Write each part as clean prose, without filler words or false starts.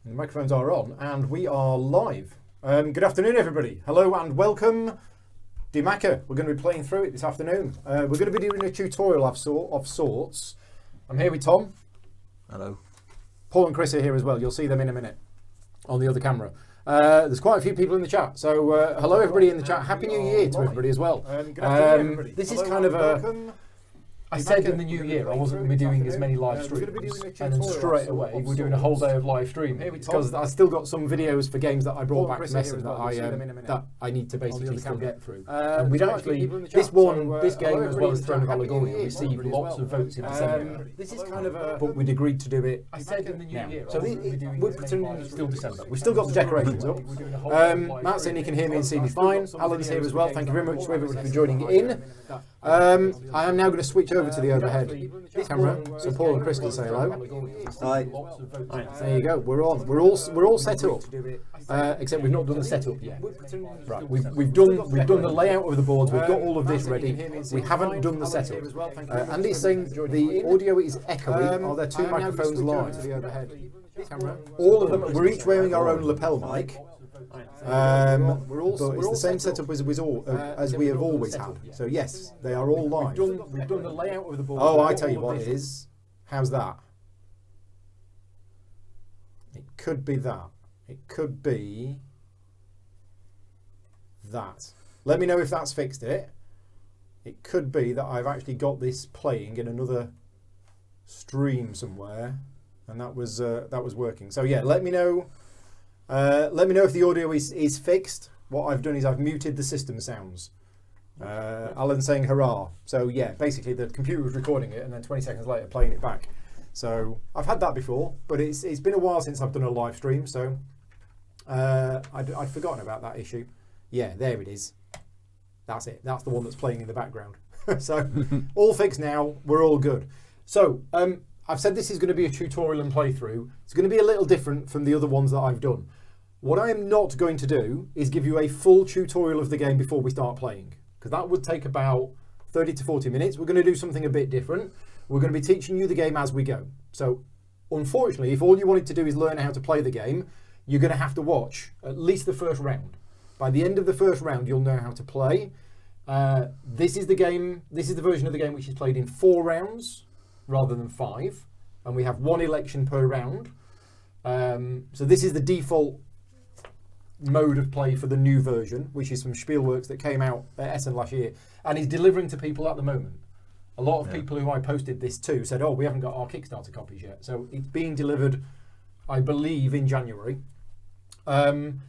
The microphones are on and we are live. Good afternoon, everybody. Hello and welcome. Die Macher. We're going to be playing through it this afternoon. We're going to be doing a tutorial of sorts. I'm here with Tom. Hello. Paul and Chris are here as well. You'll see them in a minute on the other camera. There's quite a few people in the chat. So hello, everybody in the chat. Happy New Year to everybody as well. Good afternoon, everybody. This is kind of a... I said in the new year I wasn't going to be doing as many live streams, and then straight away we're doing a whole day of live streaming because I still got some videos for games that I brought back to Messing that I need to basically still get through. And we'd actually, this game as well as Throne of Allegoria received lots of votes in December. This is kind of a... But we'd agreed to do it now. So we're pretending it's still December. We've still got the decorations up. Matt's in, he can hear me and see me fine. Alan's here as well. Thank you very much to everybody for joining in. I am now going to switch over to the overhead camera, so Paul and Chris can say hello. Hi. There you go. We're on. We're all set up, except we've not done the setup yet. Right. We've done the layout of the boards. We've got all of this ready. We haven't done the setup. Andy's saying the audio is echoey. Are there two microphones live? All of them. We're each wearing our own lapel mic. But it's the same setup as we have always had. So yes, they are all live. We've done the layout of the board. Oh, I tell you what it is. How's that? It could be that. It could be that. Let me know if that's fixed it. It could be that I've actually got this playing in another stream somewhere, and that was working. So yeah, let me know. Let me know if the audio is fixed. What I've done is I've muted the system sounds. Alan's saying hurrah. So yeah, basically the computer was recording it and then 20 seconds later playing it back. So I've had that before, but it's been a while since I've done a live stream, so I'd forgotten about that issue. Yeah, there it is. That's it. That's the one that's playing in the background. So all fixed now. We're all good. So I've said this is going to be a tutorial and playthrough. It's going to be a little different from the other ones that I've done. What I am not going to do is give you a full tutorial of the game before we start playing, because that would take about 30 to 40 minutes. We're going to do something a bit different. We're going to be teaching you the game as we go. So unfortunately, if all you wanted to do is learn how to play the game, you're going to have to watch at least the first round. By the end of the first round, you'll know how to play. This is the game. This is the version of the game which is played in 4 rounds rather than 5, and we have 1 election per round. So this is the default mode of play for the new version, which is from Spielworks that came out at Essen last year and is delivering to people at the moment. A lot of people who I posted this to said, oh, we haven't got our Kickstarter copies yet. So it's being delivered, I believe, in January. And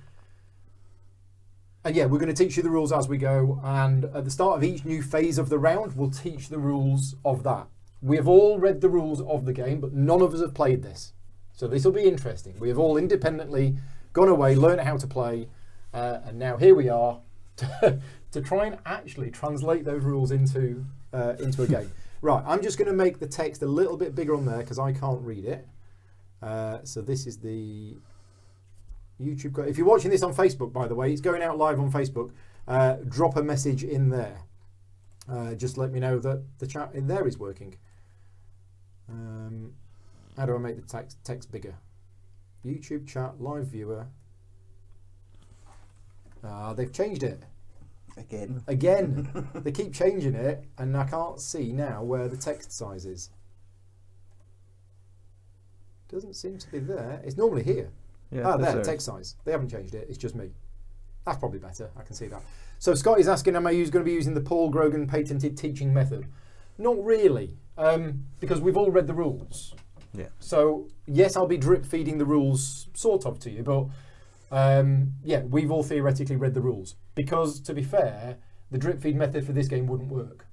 yeah, we're going to teach you the rules as we go. And at the start of each new phase of the round, we'll teach the rules of that. We have all read the rules of the game, but none of us have played this. So this will be interesting. We have all independently gone away, learned how to play, and now here we are to try and actually translate those rules into a game. Right, I'm just going to make the text a little bit bigger on there because I can't read it. So this is the YouTube. If you're watching this on Facebook, by the way, it's going out live on Facebook. Drop a message in there. Just let me know that the chat in there is working. How do I make the text bigger? YouTube chat, live viewer. They've changed it. Again. They keep changing it, and I can't see now where the text size is. Doesn't seem to be there. It's normally here. Yeah, there, text size. They haven't changed it. It's just me. That's probably better. I can see that. So Scott is asking, am I going to be using the Paul Grogan patented teaching method? Not really, because we've all read the rules. Yeah. So yes, I'll be drip feeding the rules sort of to you, but yeah, we've all theoretically read the rules. Because to be fair, the drip feed method for this game wouldn't work.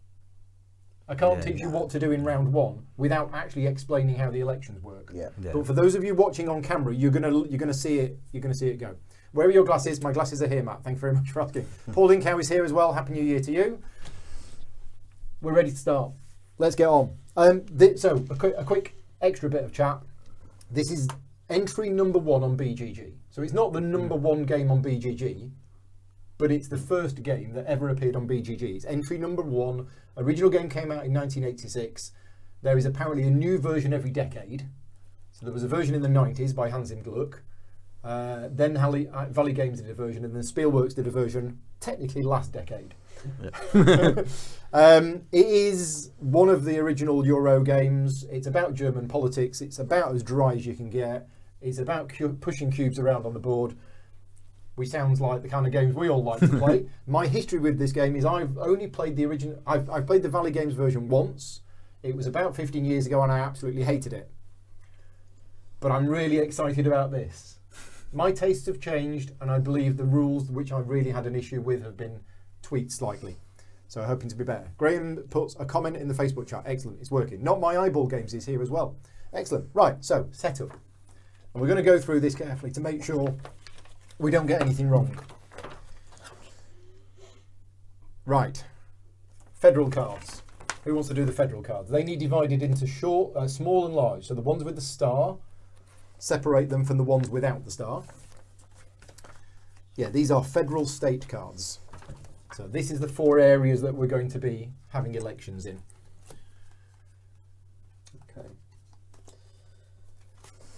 I can't teach you what to do in round 1 without actually explaining how the elections work. Yeah. But for those of you watching on camera, you're gonna see it. You're gonna see it go. Where are your glasses? My glasses are here, Matt. Thank you very much for asking. Paul Linkow is here as well. Happy New Year to you. We're ready to start. Let's get on. So a quick extra bit of chat. This is entry number 1 on BGG. So it's not the number 1 game on BGG, but it's the first game that ever appeared on BGG. It's entry number 1. Original game came out in 1986. There is apparently a new version every decade. So there was a version in the 90s by Hans im Gluck. Then Valley Games did a version, and then Spielworks did a version technically last decade. Yeah. It is one of the original Euro games. It's about German politics. It's about as dry as you can get. It's about pushing cubes around on the board. Which sounds like the kind of games we all like to play. My history with this game is I've only played the original. I've played the Valley Games version once. It was about 15 years ago, and I absolutely hated it. But I'm really excited about this. My tastes have changed, and I believe the rules which I really had an issue with have been tweaked slightly. So I'm hoping to be better. Graham puts a comment in the Facebook chat. Excellent, it's working. Not My Eyeball Games is here as well. Excellent. Right, so setup. And we're going to go through this carefully to make sure we don't get anything wrong. Right. Federal cards. Who wants to do the federal cards? They need divided into small and large. So the ones with the star, separate them from the ones without the star. Yeah, these are federal state cards. So this is the 4 areas that we're going to be having elections in. Okay.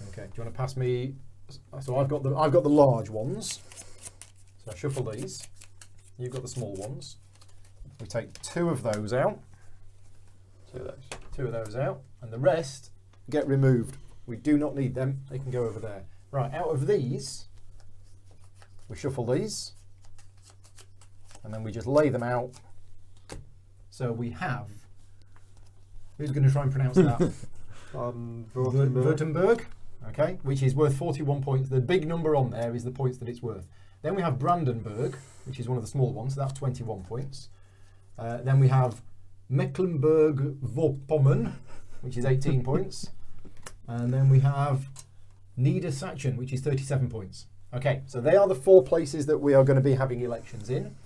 Okay. Do you want to pass me? So I've got the large ones. So I shuffle these. You've got the small ones. We take 2 of those out. 2 of those out, and the rest get removed. We do not need them. They can go over there. Right. Out of these, we shuffle these. And then we just lay them out. So we have. Who's going to try and pronounce that? Württemberg. Okay, which is worth 41 points. The big number on there is the points that it's worth. Then we have Brandenburg, which is one of the small ones. So that's 21 points. Then we have Mecklenburg-Vorpommern, which is 18 points. And then we have Niedersachsen, which is 37 points. Okay, so they are the 4 places that we are going to be having elections in.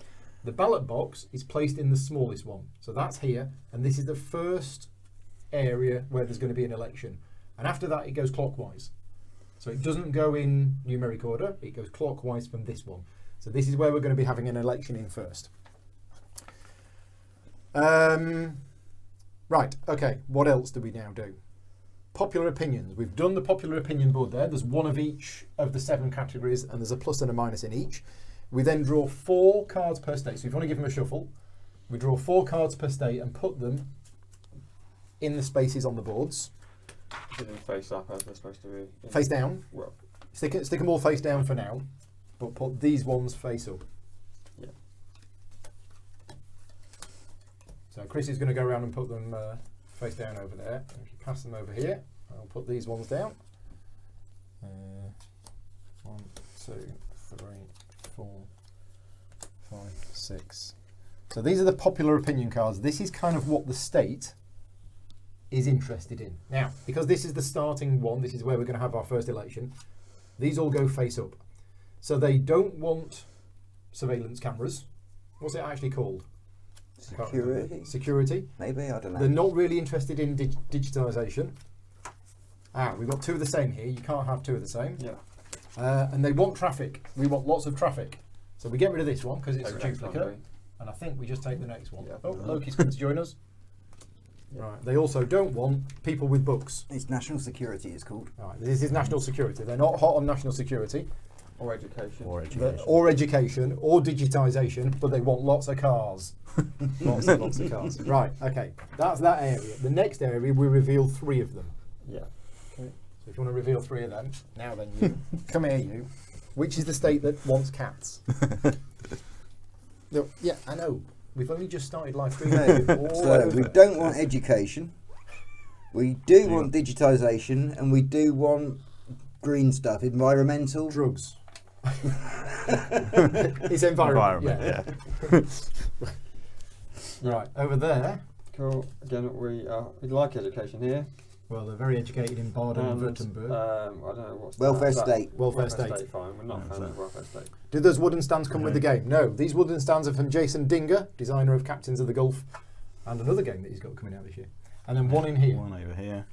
The ballot box is placed in the smallest one. So that's here, and this is the first area where there's going to be an election. And after that, it goes clockwise. So it doesn't go in numeric order, it goes clockwise from this one. So this is where we're going to be having an election in first. Right, okay, what else do we now do? Popular opinions. We've done the popular opinion board there. There's 1 of each of the 7 categories, and there's a plus and a minus in each. We then draw 4 cards per state. So if you want to give them a shuffle, we draw 4 cards per state and put them in the spaces on the boards. Did them face up as they're supposed to be? Face down. Well, Stick them all face down for now, but put these ones face up. yeah. So Chris is going to go around and put them face down over there. If you pass them over here, I'll put these ones down. 1, 2, 3, 4, 5, 6. So these are the popular opinion cards. This is kind of what the state is interested in. Now, because this is the starting one, this is where we're going to have our first election, these all go face up. So they don't want surveillance cameras. What's it actually called? Security? Security. Maybe, I don't know. They're not really interested in digitalisation. We've got 2 of the same here. You can't have 2 of the same. Yeah. And they want traffic. We want lots of traffic. So we get rid of this one because it's a Take the next one, duplicate. And I think we just take the next one. Yeah. Oh, Loki's come to join us. Right. They also don't want people with books. It's national security, it's called. Right. This is national security. They're not hot on national security. Or education. Or education, or digitisation, but they want lots of cars. lots of cars. Right, okay. That's that area. The next area, we reveal 3 of them. Yeah. Okay. So if you want to reveal 3 of them, now then you. Come here, you. Which is the state that wants cats? No, yeah, I know. We've only just started live streaming. No, so we don't want education. We do want digitisation, and we do want green stuff, environmental. Drugs. It's environment. Yeah. Right, over there. Cool. Again, we like education here. Well, they're very educated in Baden and Württemberg. I don't know what's Welfare that. state. Welfare state. Fine. We're not a fan of welfare state. Do those wooden stands come with the game? No. These wooden stands are from Jason Dinger, designer of Captains of the Gulf, and another game that he's got coming out this year. And then one in here. One over here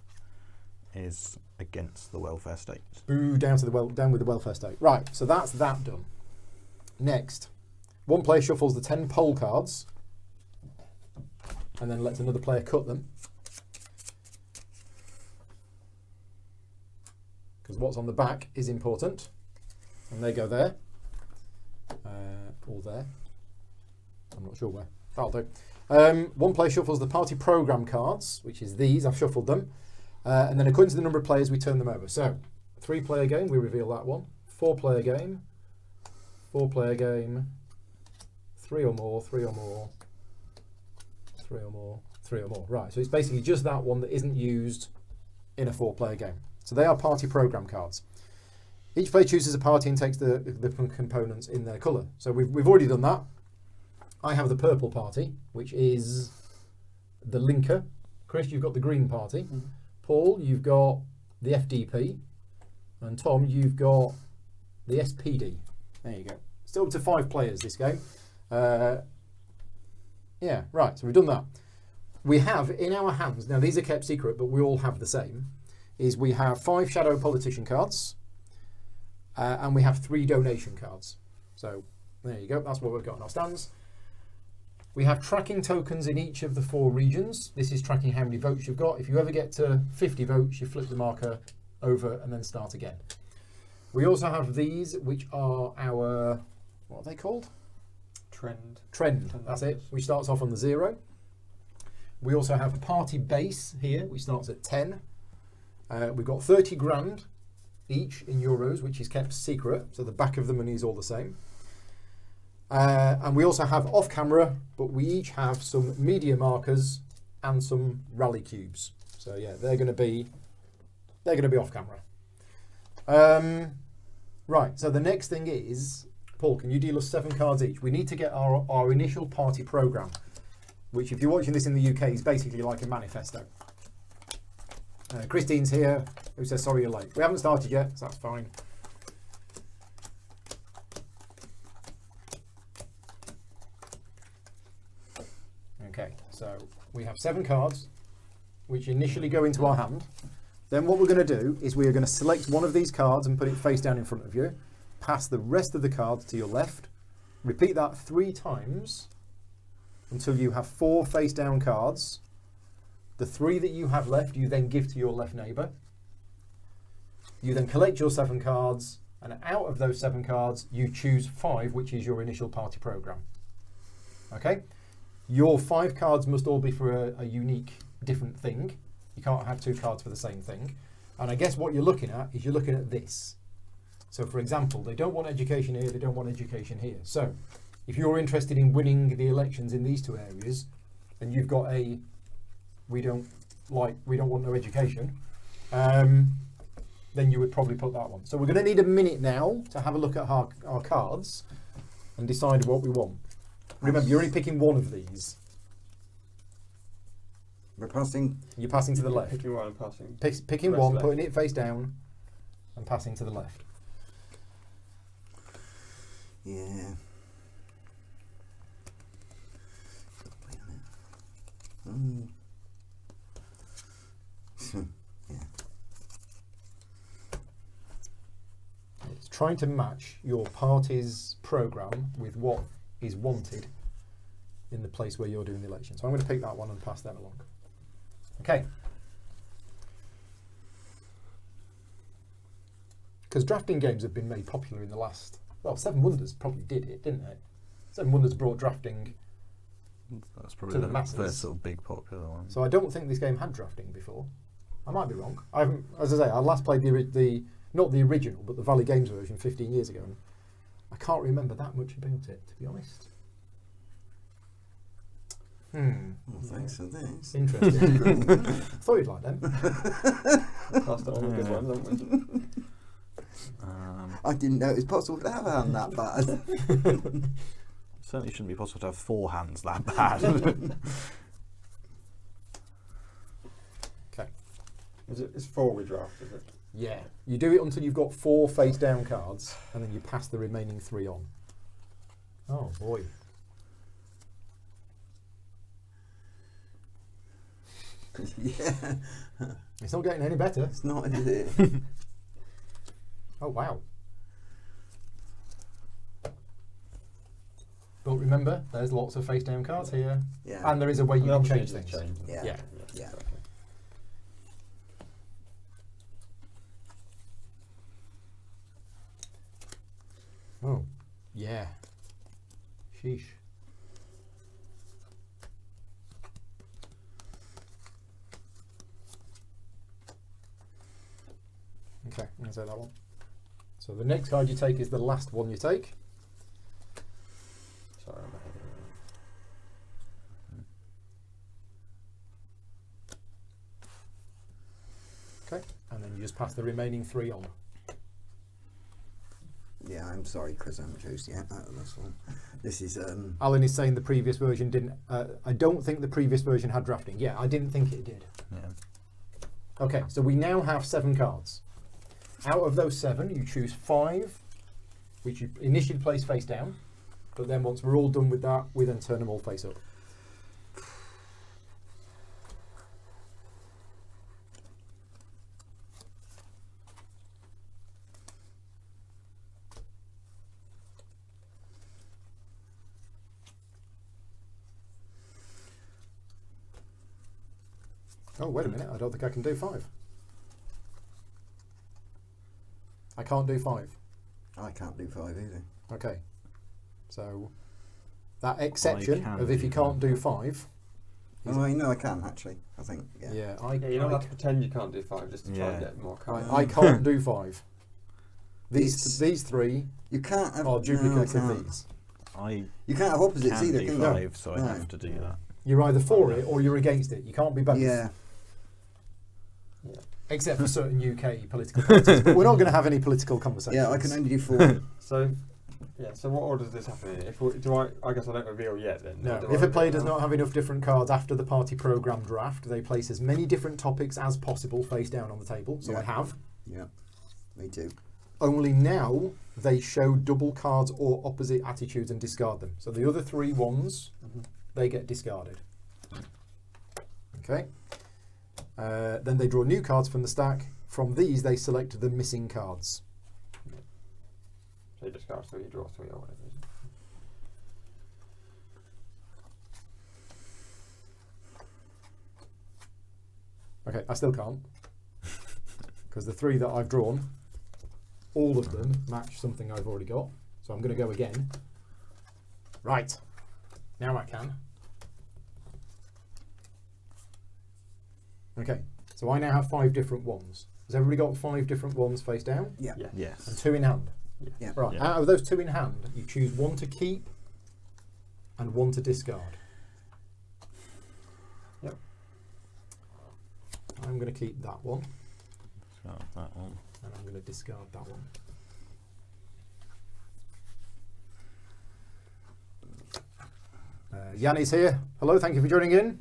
is against the welfare state. Boo, down with the welfare state. Right, so that's that done. Next, one player shuffles the 10 poll cards and then lets another player cut them. because what's on the back is important. And they go there. Or there. I'm not sure where. That'll do. One player shuffles the party program cards, which is these. I've shuffled them. And then according to the number of players, we turn them over. So, 3-player game, we reveal that one. 4-player game. 4-player game. 3 or more, 3 or more. 3 or more, 3 or more. Right, so it's basically just that one that isn't used in a 4-player game. So they are party program cards. Each player chooses a party and takes the components in their colour. So we've already done that. I have the purple party, which is the linker. Chris, you've got the green party. Mm. Paul, you've got the FDP. And Tom, you've got the SPD. There you go. Still up to 5 players this game. Yeah, right, so we've done that. We have in our hands, now these are kept secret, but we all have the same, is we have 5 shadow politician cards, and we have 3 donation cards. So there you go, that's what we've got in our stands. We have tracking tokens in each of the 4 regions. This is tracking how many votes you've got. If you ever get to 50 votes, you flip the marker over and then start again. We also have these, which are our, what are they called? Trend, that's it, which starts off on the 0. We also have party base here, which starts at 10. We've got 30 grand each in euros, which is kept secret, so the back of the money is all the same. And we also have off camera, but we each have some media markers and some rally cubes. So yeah, they're going to be off camera. Right, so the next thing is, Paul, can you deal us 7 cards each? We need to get our initial party program, which if you're watching this in the UK is basically like a manifesto. Christine's here, who says sorry you're late. We haven't started yet, so that's fine. Okay, so we have 7 cards, which initially go into our hand. Then what we're going to do is we are going to select one of these cards and put it face down in front of you. Pass the rest of the cards to your left. Repeat that 3 times until you have 4 face down cards. The 3 that you have left you then give to your left neighbour. You then collect your 7 cards, and out of those 7 cards you choose 5, which is your initial party programme. Okay? Your 5 cards must all be for a unique different thing. You can't have 2 cards for the same thing. And I guess what you're looking at is you're looking at this. So for example, they don't want education here, they don't want education here. So if you're interested in winning the elections in these 2 areas, and you've got a we don't want no education, then you would probably put that one. So we're going to need a minute now to have a look at our cards and decide what we want. Remember, you're only picking one of these. We're passing. You're passing to the left. Picking one and passing. Picking Rest one, left. putting it face down, and passing to the left. Yeah. Yeah. It's trying to match your party's programme with what is wanted in the place where you're doing the election. So I'm going to pick that one and pass that along. Okay. Because drafting games have been made popular in the last... Well, Seven Wonders probably did it, didn't they? Seven Wonders brought drafting That's to probably the the masses. first sort of big popular one. So I don't think this game had drafting before. I might be wrong. I haven't, as I say, I last played the not the original, but the Valley Games version 15 years ago, and I can't remember that much about it, to be honest. Well, thanks for this. Interesting. Thought you'd like them. Passed it on a good one, haven't we? I didn't know it was possible to have a hand that bad. Certainly shouldn't be possible to have 4 hands that bad. Okay. It's 4 we draft, is it? Yeah. You do it until you've got 4 face down cards, and then you pass the remaining 3 on. Oh boy. Yeah. It's not getting any better. It's not, is it? Oh wow. But remember, there's lots of face down cards here. Yeah. And there is a way you can Obviously change it's things. changed. Yeah. Yeah. Yeah. Exactly. Oh, yeah. Sheesh. Okay, I'm going to take that one. So the next card you take is the last one you take. Sorry, I'm ahead of Okay, and then you just pass the remaining 3 on. Yeah, I'm sorry, Chris. I haven't chosen yet. That's one. This is. Alan is saying the previous version didn't. I don't think the previous version had drafting. Yeah, I didn't think it did. Yeah. Okay, so we now have 7 cards. Out of those 7, you choose 5, which you initially place face down. But then once we're all done with that, we then turn them all face up. Oh, wait a minute, I don't think I can do 5. I can't do 5. I can't do 5 either. Okay. So, that exception can of if do you can't 5. do 5. Oh, no, I can actually. I think. Yeah. Yeah, Yeah, you're not allowed to pretend you can't do 5 just to try Yeah. and get more cards. I can't do 5. It's- These 3 You can't have. are duplicates no, I of can't. these. I You can't have opposites can either, do can 5, so I No. have to do that. You're either for it or you're against it. You can't be both. you? Yeah. Yeah. Except for certain UK political parties. But we're not going to have any political conversations. Yeah, I can only do 4. So, yeah. So what order does this happen in? If we, do I guess I don't reveal yet then. No, Or do if I a player reveal does now? not have enough different cards after the party programme draft, they place as many different topics as possible face down on the table. So I Yeah. have. Yeah. Me too. Only now they show double cards or opposite attitudes and discard them. So the other 3 ones, Mhm. they get discarded. Okay. Then they draw new cards from the stack. From these, they select the missing cards. So you discard 3, you draw 3 or whatever. Is it? Okay, I still can't. Because the 3 that I've drawn, all of them match something I've already got. So I'm going to go again. Right. Now I can. Okay, so I now have 5 different ones. Has everybody got 5 different ones face down? Yeah. Yeah. And Yes. 2 in hand? Yeah. Right, Yeah. out of those 2 in hand, you choose 1 to keep and 1 to discard. Yep. I'm going to keep that one So that one. and I'm going to discard that one. Yanni's here. Hello, thank you for joining in.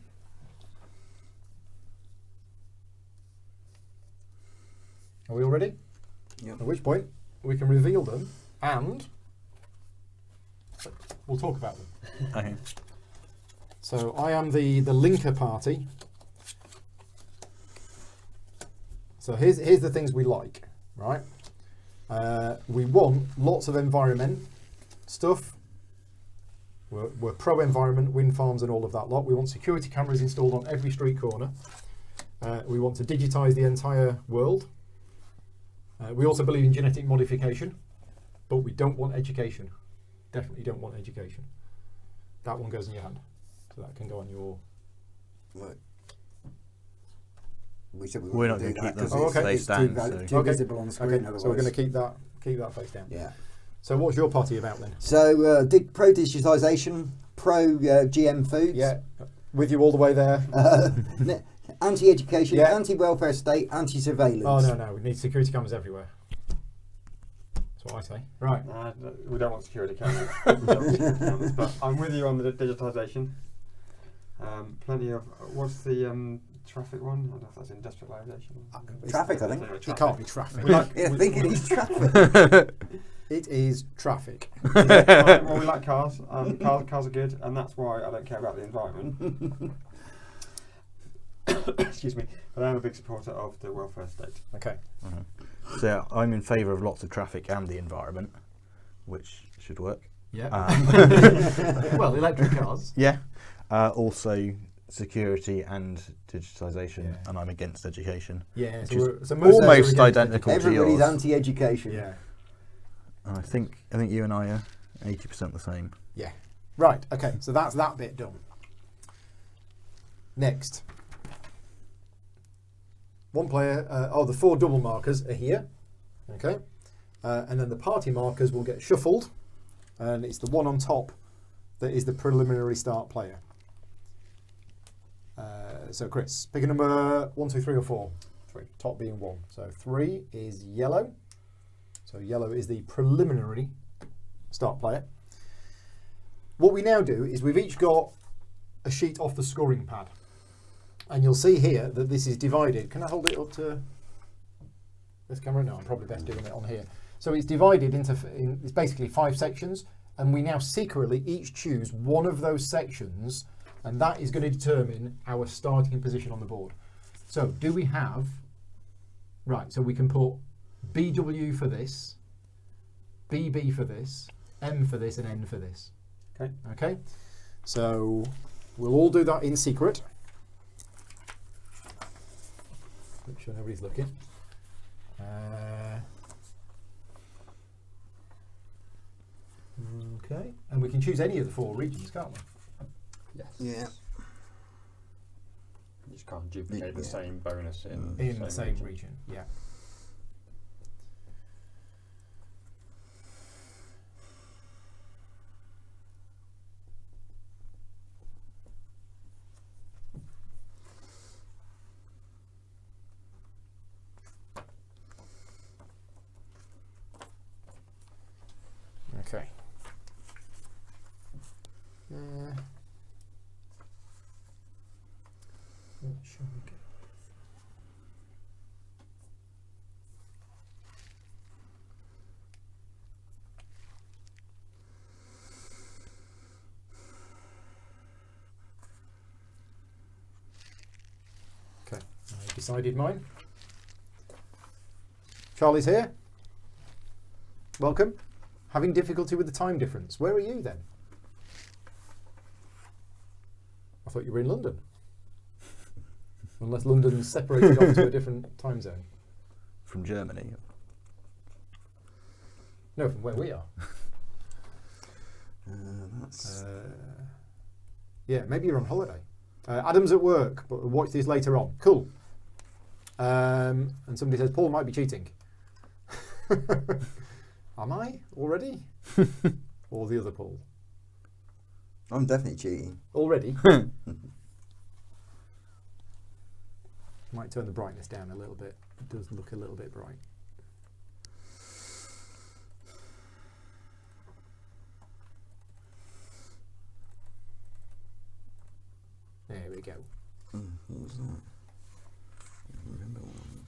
Are we all ready? Yep. At which point we can reveal them and we'll talk about them. Okay. So I am the linker party. So here's the things we like, right? We want lots of environment stuff. We're pro-environment, wind farms and all of that lot. We want security cameras installed on every street corner. We want to digitise the entire world. We also believe in genetic modification, but we don't want education. Definitely don't want education. That one goes in your hand. So that can go on your... Right. We said we We're wouldn't not do gonna that keep them 'cause it's- face it's down, too, so- too Okay. visible on the screen. Okay, Otherwise. so we're going to keep that face down. Yeah. So what's your party about then? So pro digitisation, pro GM foods. Yeah, with you all the way there. Anti-education, Yeah. anti-welfare state, anti-surveillance. Oh no, we need security cameras everywhere. That's what I say. Right. We don't want security cameras. We don't want security cameras, but I'm with you on the digitisation. Plenty of what's the traffic one? I don't know if that's industrialisation. Traffic, I think. Anyway, It can't be traffic. We like, Yeah, I we- think it is traffic. It is traffic. well, we like cars. Cars are good, and that's why I don't care about the environment. Excuse me, but I'm a big supporter of the welfare state. Okay. So yeah, I'm in favour of lots of traffic and the environment, which should work. Yeah. Well, electric cars. Yeah. Also security and digitisation, Yeah. and I'm against education. Yeah. Which So, is we're, so most of us are almost against identical to Everybody's yours. anti-education. Yeah. I think you and I are 80% the same. Yeah. Right. Okay. So that's that bit done. Next. One player. The 4 double markers are here. Okay. And then the party markers will get shuffled, and it's the one on top that is the preliminary start player. So Chris, pick a number 1, 2, 3, or 4. 3. Top being 1. So 3 is yellow. So yellow is the preliminary start player. What we now do is we've each got a sheet off the scoring pad, and you'll see here that this is divided. Can I hold it up to this camera? No, I'm probably best doing it on here. So it's divided into it's basically 5 sections, and we now secretly each choose one of those sections, and that is going to determine our starting position on the board. So do we have, right, so we can put BW for this, BB for this, M for this, and N for this. Okay. Okay, so we'll all do that in secret. Make sure nobody's looking. Okay, and we can choose any of the 4 regions, can't we? Yes. Yeah. You just can't duplicate the Yeah. same bonus in The same region. Yeah. Okay. What shall we get? Okay, I decided mine. Charlie's here. Welcome. Having difficulty with the time difference. Where are you then? I thought you were in London. Unless London's separated off to a different time zone. From Germany. No, from where we are. That's Yeah, maybe you're on holiday. Adam's at work, but we'll watch this later on. Cool. And somebody says Paul might be cheating. Am I already? Or the other Paul? I'm definitely cheating. Already? Might turn the brightness down a little bit. It does look a little bit bright. There we go. What was that? I don't remember one.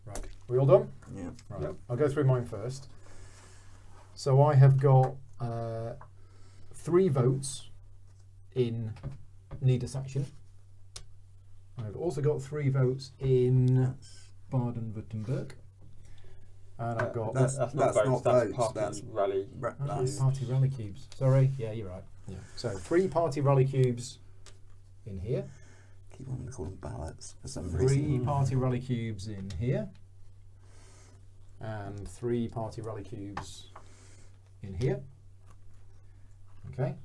Right. We all done? Yeah. Right. Yep. I'll go through mine first. So I have got 3 votes in Niedersachsen. I've also got 3 votes in Baden-Württemberg. And I've got... That's not not votes, that's votes, party that's rally. That's party rally cubes. Sorry, yeah, you're right. Yeah. So 3 party rally cubes in here. keep wanting to call them ballots for some 3 reason. party rally cubes in here. And 3 party rally cubes in here. Okay.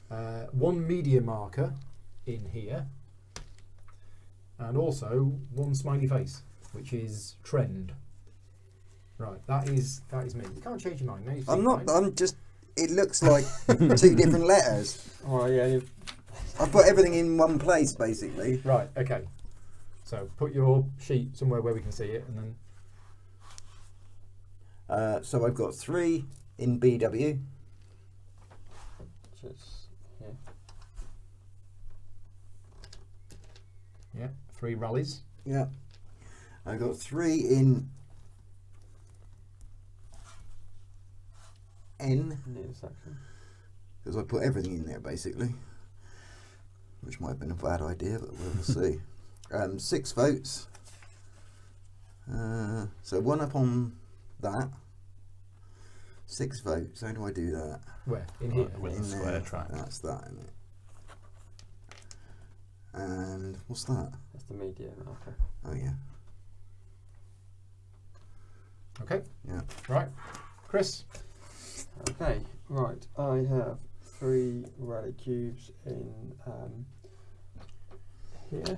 1 media marker in here. And also 1 smiley face, which is trend. Right, that is me. You can't change your mind now. I'm not. I'm just. It looks like 2 different letters. Oh yeah. I put everything in one place basically. Right, okay. So put your sheet somewhere where we can see it, and then... So I've got 3 in BW. Just, yeah. Yeah, 3 rallies. Yeah. I got 3 in N Near the section. because I put everything in there basically, which might have been a bad idea, but we'll see. 6 votes. So 1 up on that. 6 votes. How do I do that? Where? In here. With In the square there. track. That's that, isn't it? And what's that? That's the media marker. Oh yeah. Okay. Yeah. Right. Chris. Okay, right. I have 3 rally cubes in here.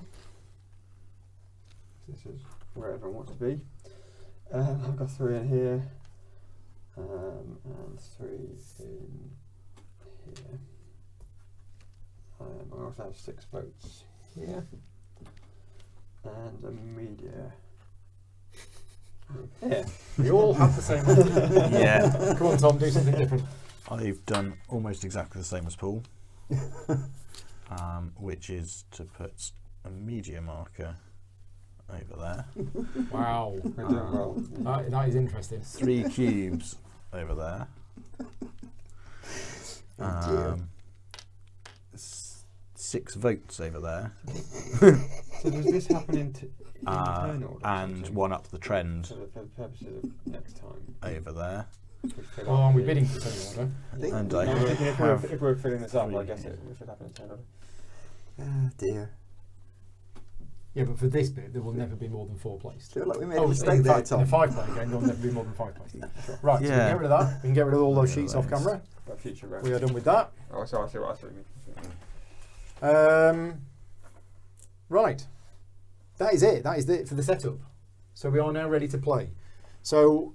This is where everyone wants to be. I've got 3 in here, and 3 in here. I also have 6 votes here, and a media. Here. We all have the same idea. Yeah. Come on, Tom, do something different. I've done almost exactly the same as Paul, which is to put a media marker over there, Wow. We're doing well. That is interesting. 3 cubes over there, Oh dear. 6 votes over there, So does this happen in turn order? and something? 1 up the trend So for the purposes of next time. over there. we Oh, are we bidding for turn order? I think And we- I I'm thinking have if we're filling this up, I 3 guess here. it should happen in turn order. Ah dear. Yeah, but for this bit, there will never be more than 4 placed. Feel like we made a Oh, mistake in there, fact, in a Tom. 5-player game, there will never be more than 5 placed. Right, so we can Yeah. get rid of that. We can get rid of all those Get rid sheets of off those. camera. But future round. We are done with that. Oh, so I see what you mean. Right. That is it. That is it for the setup. So we are now ready to play. So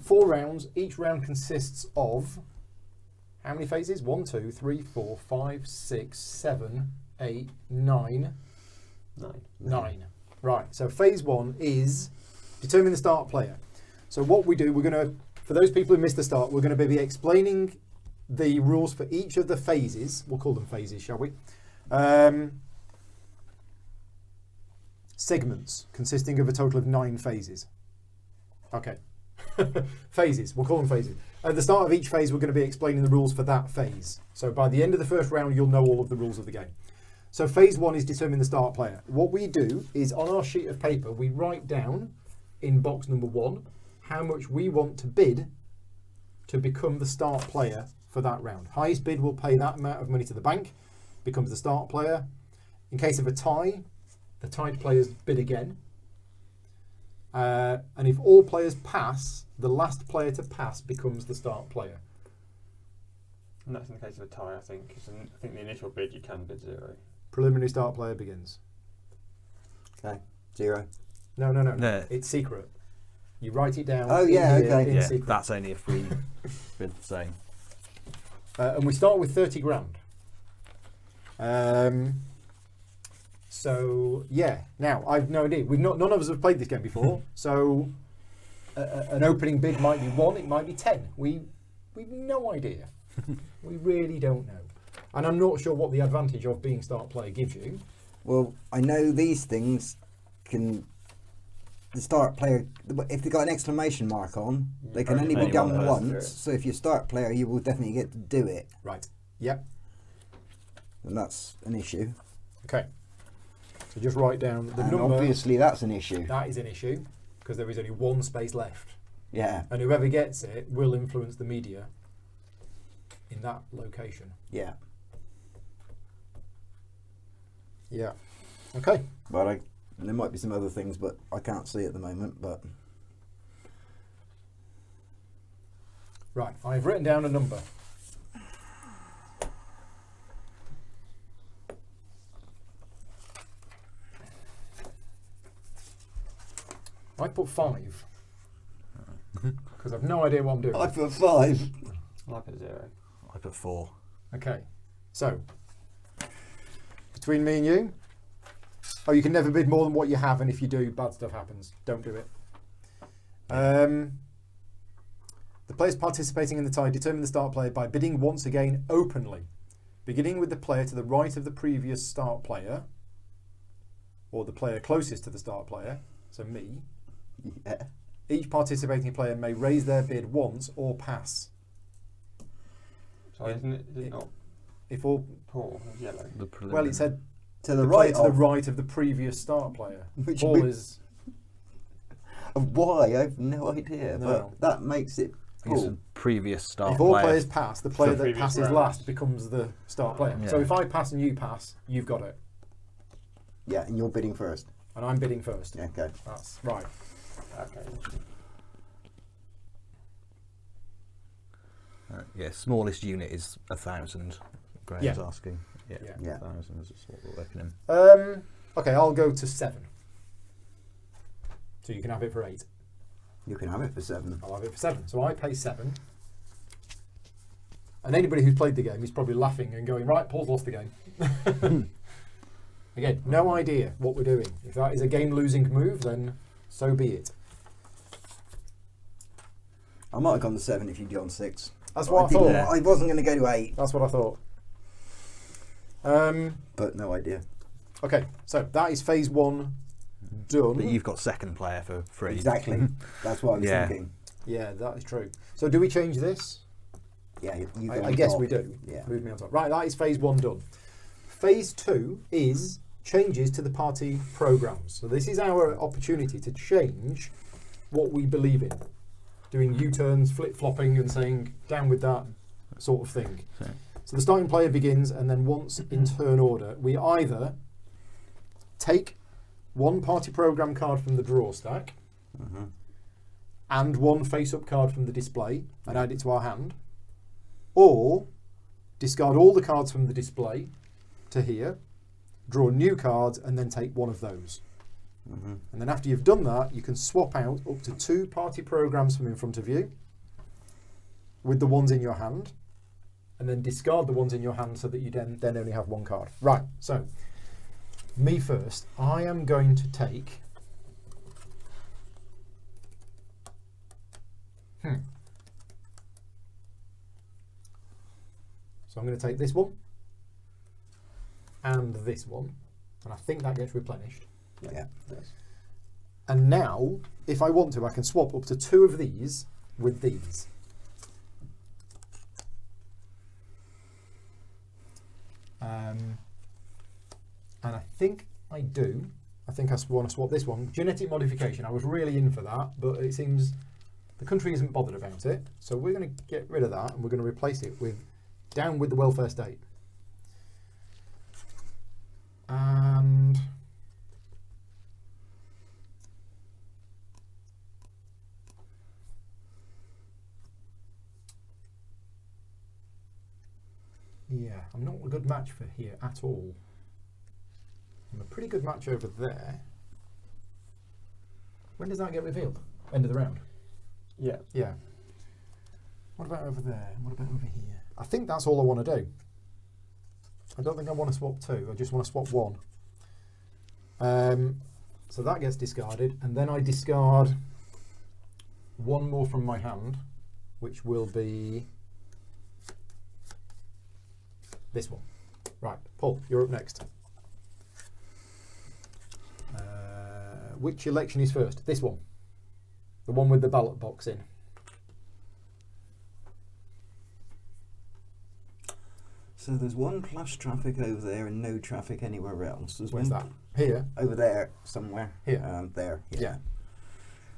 4 rounds. Each round consists of how many phases? 1, 2, 3, 4, 5, 6, 7, 8, 9. 9. Right. So phase 1 is determine the start player. So what we do, we're going to, for those people who missed the start, we're going to be explaining the rules for each of the phases. We'll call them phases, shall we? Segments consisting of a total of 9 phases. Okay. Phases. We'll call them phases. At the start of each phase, we're going to be explaining the rules for that phase. So by the end of the first round, you'll know all of the rules of the game. So phase 1 is determine the start player. What we do is on our sheet of paper, we write down in box number 1 how much we want to bid to become the start player for that round. Highest bid will pay that amount of money to the bank, becomes the start player. In case of a tie, the tied players bid again. And if all players pass, the last player to pass becomes the start player. And that's in the case of a tie, I think. 'Cause I think the initial bid you can bid 0. Preliminary start player begins. Okay. 0. No. No. It's secret. You write it down. Oh, in yeah, here okay. in Yeah, secret. that's only if we bid the same. And we start with 30 grand. So yeah. Now I've no idea. None of us have played this game before. So an opening bid might be 1. It might be 10. We've no idea. We really don't know. And I'm not sure what the advantage of being start player gives you. Well, I know these things can. The start player, if they've got an exclamation mark on, they can only be only done one person once. So if you're start player, you will definitely get to do it, Right. Yep. and that's an issue. Okay. So just write down the And number. obviously, that's an issue. That is an issue because there is only 1 space left. Yeah, And whoever gets it will influence the media in that location. yeah. Yeah. Okay. But there might be some other things, but I can't see at the moment. But Right. I've written down a number. I put 5 because I've no idea what I'm doing. I put 5. I put 0. I put 4. Okay. So between me and you, you can never bid more than what you have, and if you do, bad stuff happens. Don't do it. The players participating in the tie determine the start player by bidding once again openly, beginning with the player to the right of the previous start player, or the player closest to the start player, so me. Yeah. Each participating player may raise their bid once or pass. So isn't it not If all, Paul? It's yellow. well, it said To the the player right to the of, right of the previous start player. Which Paul bit- is of why, I have no idea. No. But that makes it It's Oh. a previous start If all player. players pass, the player that previous passes round. last becomes the start player. Yeah. So if I pass and you pass, you've got it. Yeah, and you're bidding first. And I'm bidding first. Yeah, okay. That's right. Okay. Yeah, smallest unit is 1,000. Graham's Yeah. asking. Yeah, Yeah. Yeah. 1,000 is what we're working in. Okay, I'll go to 7. So you can have it for 8. You can have it for 7. I'll have it for 7. So I pay 7. And anybody who's played the game is probably laughing and going, right, Paul's lost the game. Again, no idea what we're doing. If that is a game-losing move, then so be it. I might have gone to 7 if you'd gone 6. That's what I didn't- thought. I wasn't going to go to 8, That's what I thought. but no idea. Okay, so that is phase 1 done. But you've got second player for free. Exactly. That's what I was Yeah. thinking. Yeah, that is true. So do we change this? Yeah, you go I on guess top. we do. Yeah. Move me on top. Right, that is phase 1 done. Phase 2 is changes to the party programs. So this is our opportunity to change what we believe in. Doing U-turns, flip-flopping and saying down with that sort of thing. Okay. So the starting player begins, and then once in turn order, we either take one party program card from the draw stack Mhm. and one face-up card from the display and add it to our hand, or discard all the cards from the display to here, draw new cards, and then take one of those. Mhm. And then after you've done that, you can swap out up to 2 party programs from in front of you with the ones in your hand, and then discard the ones in your hand so that you then only have 1 card. Right, so me first. I am going to take So I'm going to take this one and this one, and I think that gets replenished. Yeah. And now, if I want to, I can swap up to 2 of these with these. And I think I do. I think I want to swap this one. Genetic modification. I was really in for that, but it seems the country isn't bothered about it. So we're going to get rid of that, and we're going to replace it with down with the welfare state. And yeah, I'm not a good match for here at all. I'm a pretty good match over there. When does that get revealed? End of the round? Yeah. Yeah. What about over there? What about over here? I think that's all I want to do. I don't think I want to swap 2. I just want to swap 1. So that gets discarded, and then I discard 1 more from my hand, which will be this one. Right, Paul, you're up next. Which election is first? This one. The one with the ballot box in. So there's 1 plus traffic over there and no traffic anywhere else. There's Where's one that? Here. over there somewhere. Here. There. Yeah. Yeah.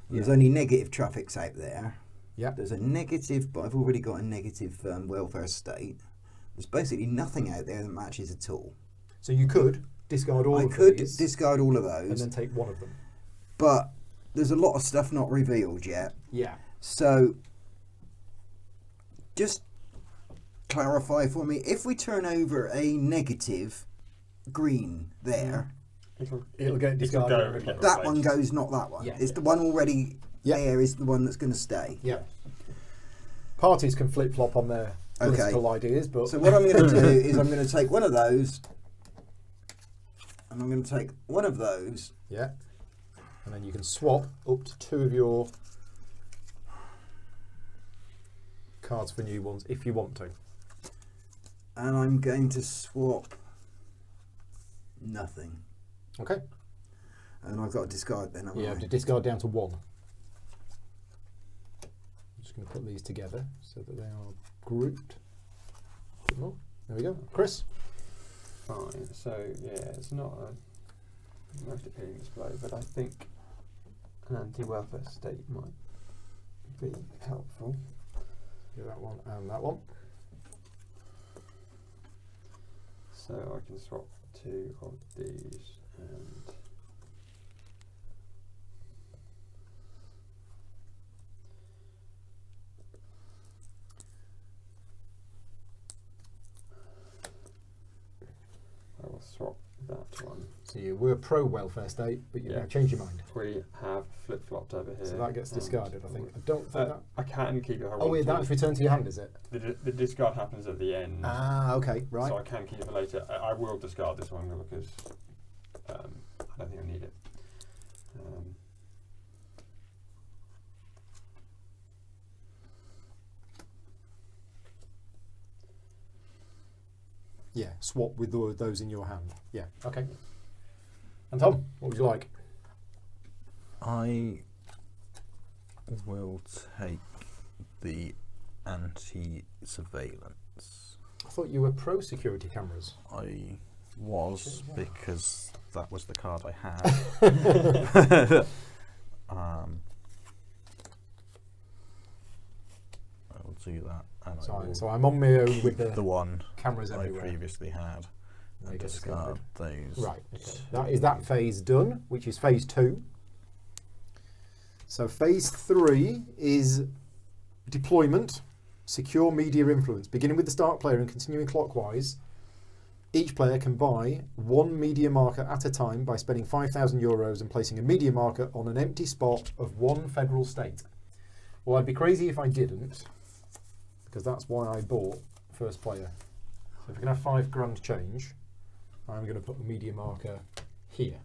There's only negative traffics out there. Yeah. There's a negative, but I've already got a negative welfare state. There's basically nothing out there that matches at all. So you could discard all I of could these discard all of and those, then take one of them. but there's a lot of stuff not revealed yet. Yeah. So just clarify for me, if we turn over a negative green there, It'll get discarded. go and and get that replaced. one goes, not that one. Yeah. It's the one already Yeah. there is the one that's going to stay. Yeah. Parties can flip flop on their Okay. political ideas, but So what I'm going to do is I'm going to take one of those, and I'm going to take one of those. yeah. And then you can swap up to 2 of your cards for new ones if you want to. And I'm going to swap nothing. Okay. And I've got to discard then, haven't You I? have to discard down to 1. I'm just going to put these together so that they are grouped. A bit more. There we go. Chris? Fine. So yeah, it's not a most appealing display, but I think an anti-welfare state might be helpful. Do that one and that one. So I can swap 2 of these and I will swap that one. So you were pro welfare state, but you've Yeah. now changed your mind. We have flip-flopped over here. So that gets and discarded, I think. I don't think that. I can keep it. If I Oh, want wait, to. that's returned to your hand, is it? The discard happens at the end. Ah, okay, right. So I can keep it for later. I will discard this one because I don't think I need it. Yeah, swap with those in your hand. Yeah, okay. And Tom, what would you like? I will take the anti-surveillance. I thought you were pro security cameras. I was, Yeah. because that was the card I had. I will do that, and I will So I'm on my own keep with the the one cameras I everywhere. previously had They and get discard those. Right, okay. That is that phase done, which is phase 2. So phase 3 is deployment, secure media influence. Beginning with the start player and continuing clockwise, each player can buy 1 media marker at a time by spending €5,000 and placing a media marker on an empty spot of 1 federal state. Well, I'd be crazy if I didn't, because that's why I bought first player. So if we can have £5,000 change, I'm going to put a media marker here,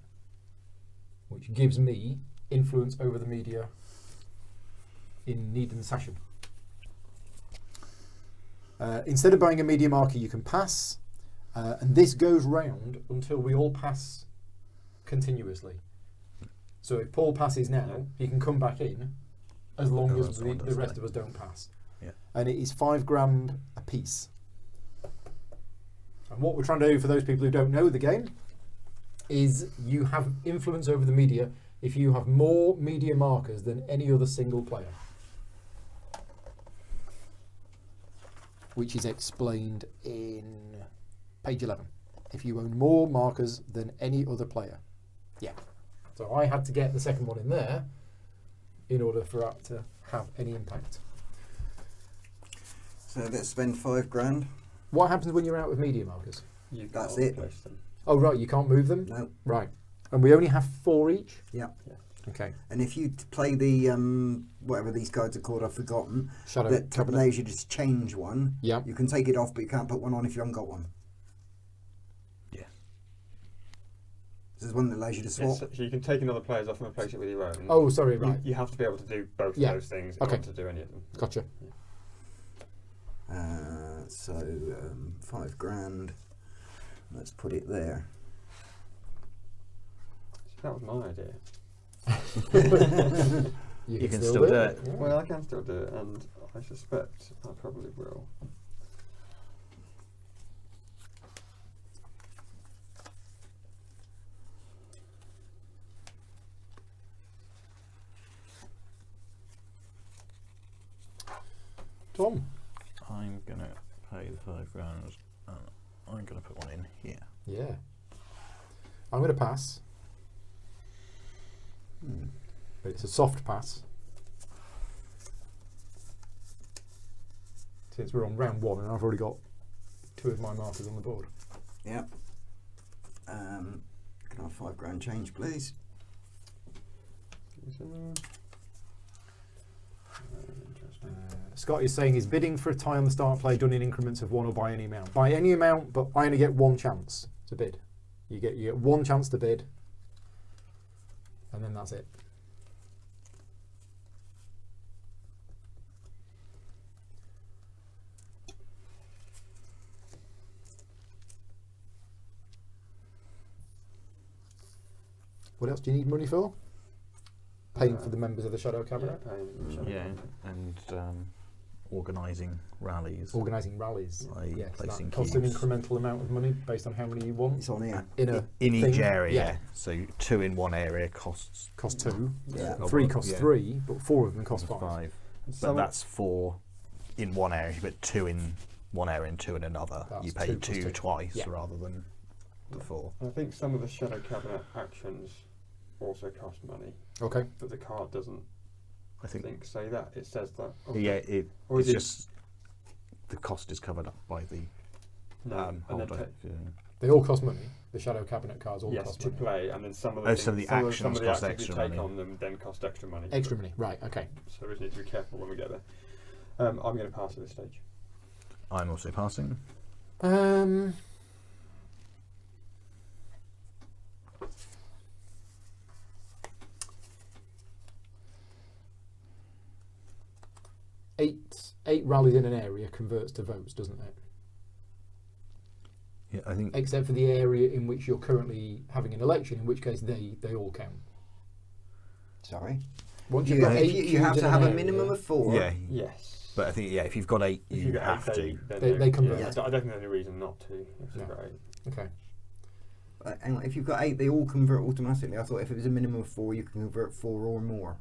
which gives me influence over the media in need and session. Instead of buying a media marker, you can pass, and this goes round until we all pass continuously. So if Paul passes now, he can come back in as long Oh, as that's the one, rest doesn't of us don't pass. Yeah. And it is £5,000 a piece. And what we're trying to do for those people who don't know the game is you have influence over the media if you have more media markers than any other single player. Which is explained in page 11. If you own more markers than any other player. Yeah. So I had to get the second one in there in order for that to have any impact. So let's spend $5,000. What happens when you're out of media markers? You That's can't it. place them. Oh, right, you can't move them? No. Right. And we only have 4 each? Yeah. Okay. And if you play the whatever these cards are called, I've forgotten. Shadow That cabinet. allows you to just change one. Yeah. You can take it off, but you can't put one on if you haven't got one. Yeah. This is one that allows you to swap. Yes, so you can take another player's off and replace it with your own. Oh, sorry, right. You have to be able to do both Yeah. of those things in Okay. order to do any of them. Gotcha. So $5,000. Let's put it there. So that was my idea. You can still do it. Yeah. Well, I can still do it, and I suspect I probably will. Tom. I'm gonna pay the £5,000 and I'm gonna put one in here. Yeah. I'm going to pass. But it's a soft pass. Since we're on round 1 and I've already got 2 of my markers on the board. Yep. Can I have £5,000 change, please? Interesting. Scott is saying he's bidding for a tie on the start play done in increments of 1 or by any amount. By any amount, but I only get 1 chance to bid. You get 1 chance to bid, and then that's it. What else do you need money for? Paying for the members of the Shadow Cabinet? Yeah, and organising rallies. Organising rallies. Like placing that costs an cubes. incremental amount of money based on how many you want. It's on here. In a In each thing. area. Yeah. So 2 in one area costs Cost 2. Yeah. 3 costs Yeah. 3, but 4 of them cost 5. But Some- that's for in one area, but 2 in one area and 2 in another. That's You pay 2 plus 2 2. twice Yeah. rather than the 4. I think some of the Shadow Cabinet actions also cost money, Okay. but the card doesn't. I think. Say that it says that. Yeah, Or it's is it- just the cost is covered up by the No, and then holder. They all cost money. The Shadow Cabinet cards all yes, cost to money. play, and then some of the Oh, things, so the some of actions the cost actions you extra take money. on them then cost extra money. Extra money, right? Okay. So we just need to be careful when we get there. I'm going to pass at this stage. I'm also passing. Eight rallies in an area converts to votes, doesn't it? Yeah, I think. Except for the area in which you're currently having an election, in which case they all count. Sorry. Once You, you've got if 8 you cubes have in to an have a area, minimum of 4. Yeah, Yes. but I think if you've got 8, If you get have 8, to. then They convert. Yeah, I don't think there's any reason not to. If you've No. got 8. Okay. Hang on, if you've got 8, they all convert automatically. I thought if it was a minimum of 4, you can convert 4 or more.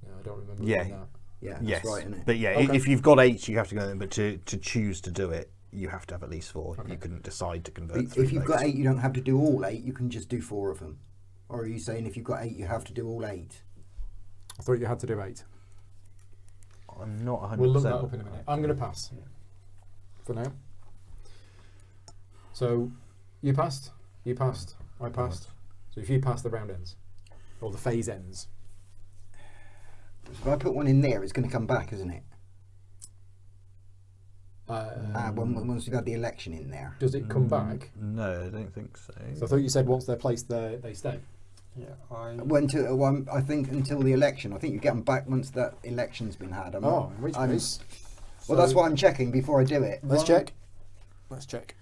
No, I don't remember Yeah. doing that. Yeah, that's Yes, right, isn't it? but yeah, Okay. if you've got 8, you have to go in. But to choose to do it, you have to have at least 4. Okay. You couldn't decide to convert. But 3 if you've got votes. 8, you don't have to do all 8. You can just do 4 of them. Or are you saying if you've got 8, you have to do all 8? I thought you had to do 8. I'm not 100%. We'll look that up in a minute. I'm going to pass for now. So, you passed, I passed. So if you pass, the round ends. Or the phase ends. So if I put one in there, it's going to come back, isn't it? Once we've had the election in there. Does it come back? No, I don't think so. So I thought you said once they're placed there, they stay. Yeah, I. I think until the election. I think you get them back once that election's been had. I'm Oh, not- in which I'm- case... Well, that's what I'm checking before I do it. Let's check. Let's check.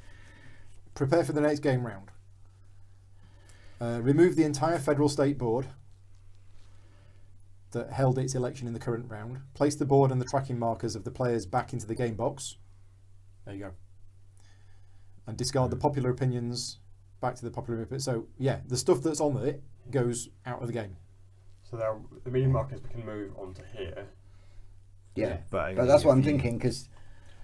Prepare for the next game round. Remove the entire federal state board that held its election in the current round. Place the board and the tracking markers of the players back into the game box. There you go. And discard the popular opinions back to the popular opinions. So, yeah, the stuff that's on it goes out of the game. So the medium markers can move onto here. Yeah, But but that's what I'm if you- thinking because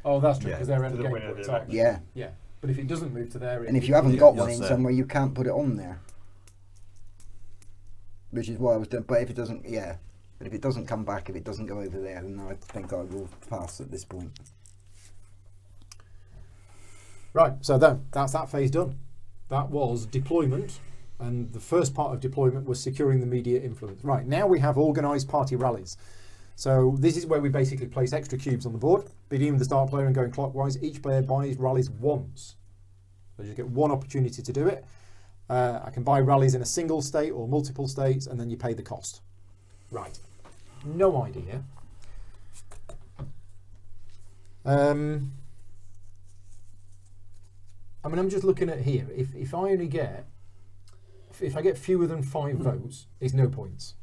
Oh, that's true, Yeah. because they're To end the game winner of the points, aren't they? yeah, Yeah, but if it doesn't move to there... and if you haven't got one in Yes, somewhere, you can't put it on there. Which is why I was doing. But if it doesn't, but if it doesn't come back, if it doesn't go over there, then I think I will pass at this point. Right, so that's that phase done. That was deployment, and the first part of deployment was securing the media influence. Right, now we have organised party rallies. So this is where we basically place extra cubes on the board, beginning with the start player and going clockwise. Each player buys rallies once. So you get one opportunity to do it. I can buy rallies in a single state or multiple states, and then you pay the cost. Right, no idea. I mean, I'm just looking at here. If I only get, if I get fewer than 5 votes, it's no points.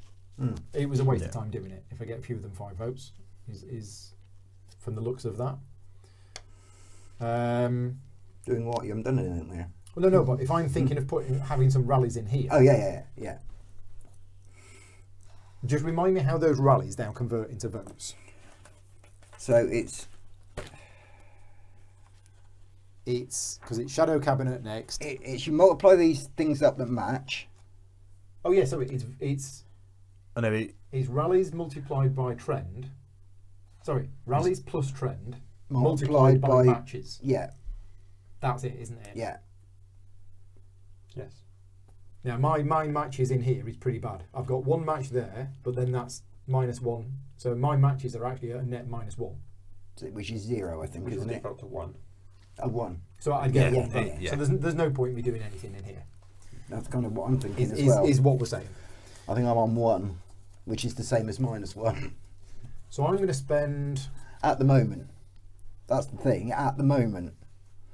It was a waste of time doing it. If I get fewer than 5 votes, is from the looks of that. Doing what? You haven't done anything there. Well, no, but if I'm thinking of having some rallies in here, Oh yeah. just remind me how those rallies now convert into votes. So it's because it's Shadow Cabinet next. it's you multiply these things up that match. Oh yeah, so it's I know rallies multiplied by trend. Sorry, rallies plus trend Multiplied multiplied by by- matches. Yeah, That's it, isn't it? yeah. Yes. Now my matches in here is pretty bad. I've got 1 match there, but then that's -1. So my matches are actually a net -1. So, which is 0, I think, Which will isn't it? default to 1. A 1. So I'd get Yeah, 1 for there. yeah. So there's no point in me doing anything in here. That's kind of what I'm thinking Is, as is, well. is what we're saying. I think I'm on 1, which is the same as -1 So I'm going to spend. at the moment. That's the thing, at the moment.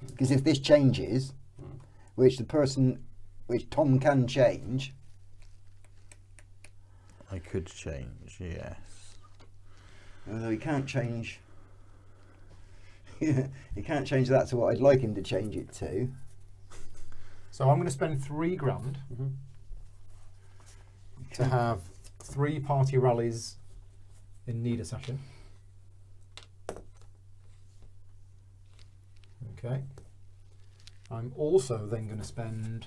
Because if this changes, which Tom can change, I could change. Yes. although he can't change. He can't change that to what I'd like him to change it to. So I'm going to spend £3,000 to have 3 party rallies in need a session. Okay. I'm also then going to spend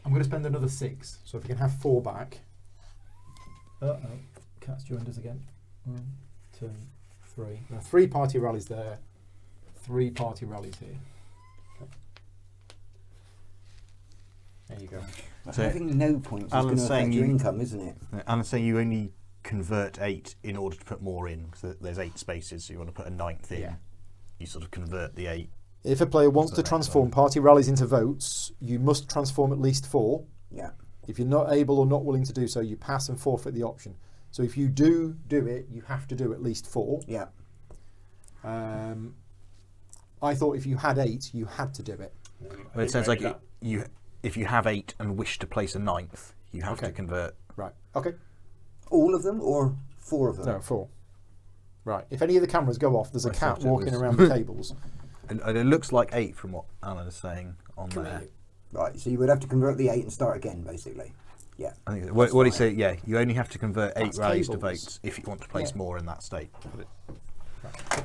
I'm going to spend another 6. So if we can have 4 back. Cats joined us again. 1, 2, 3. Now 3 party rallies there. 3 party rallies here. Okay. There you go. So having no points is going Alan's to saying affect your you- income, isn't it? Alan's saying you only convert 8 in order to put more in. So there's 8 spaces, so you want to put a 9th in. Yeah. You sort of convert the 8. If a player wants The to next transform one. party rallies into votes, you must transform at least 4. Yeah. If you're not able or not willing to do so, you pass and forfeit the option. So if you do it, you have to do at least 4. Yeah. I thought if you had 8, you had to do it. Well, it sounds like if you have 8 and wish to place a 9th, you have to Okay. convert. Right. Okay. All of them or 4 of them? No, 4. Right. If any of the cameras go off, there's a I cat thought it walking was- around the tables. And it looks like 8 from what Alan is saying on there. Right, so you would have to convert the 8 and start again, basically. Yeah. I think what he fine. said, yeah, you only have to convert 8 That's rallies to tables. votes if you want to place Yeah. more in that state.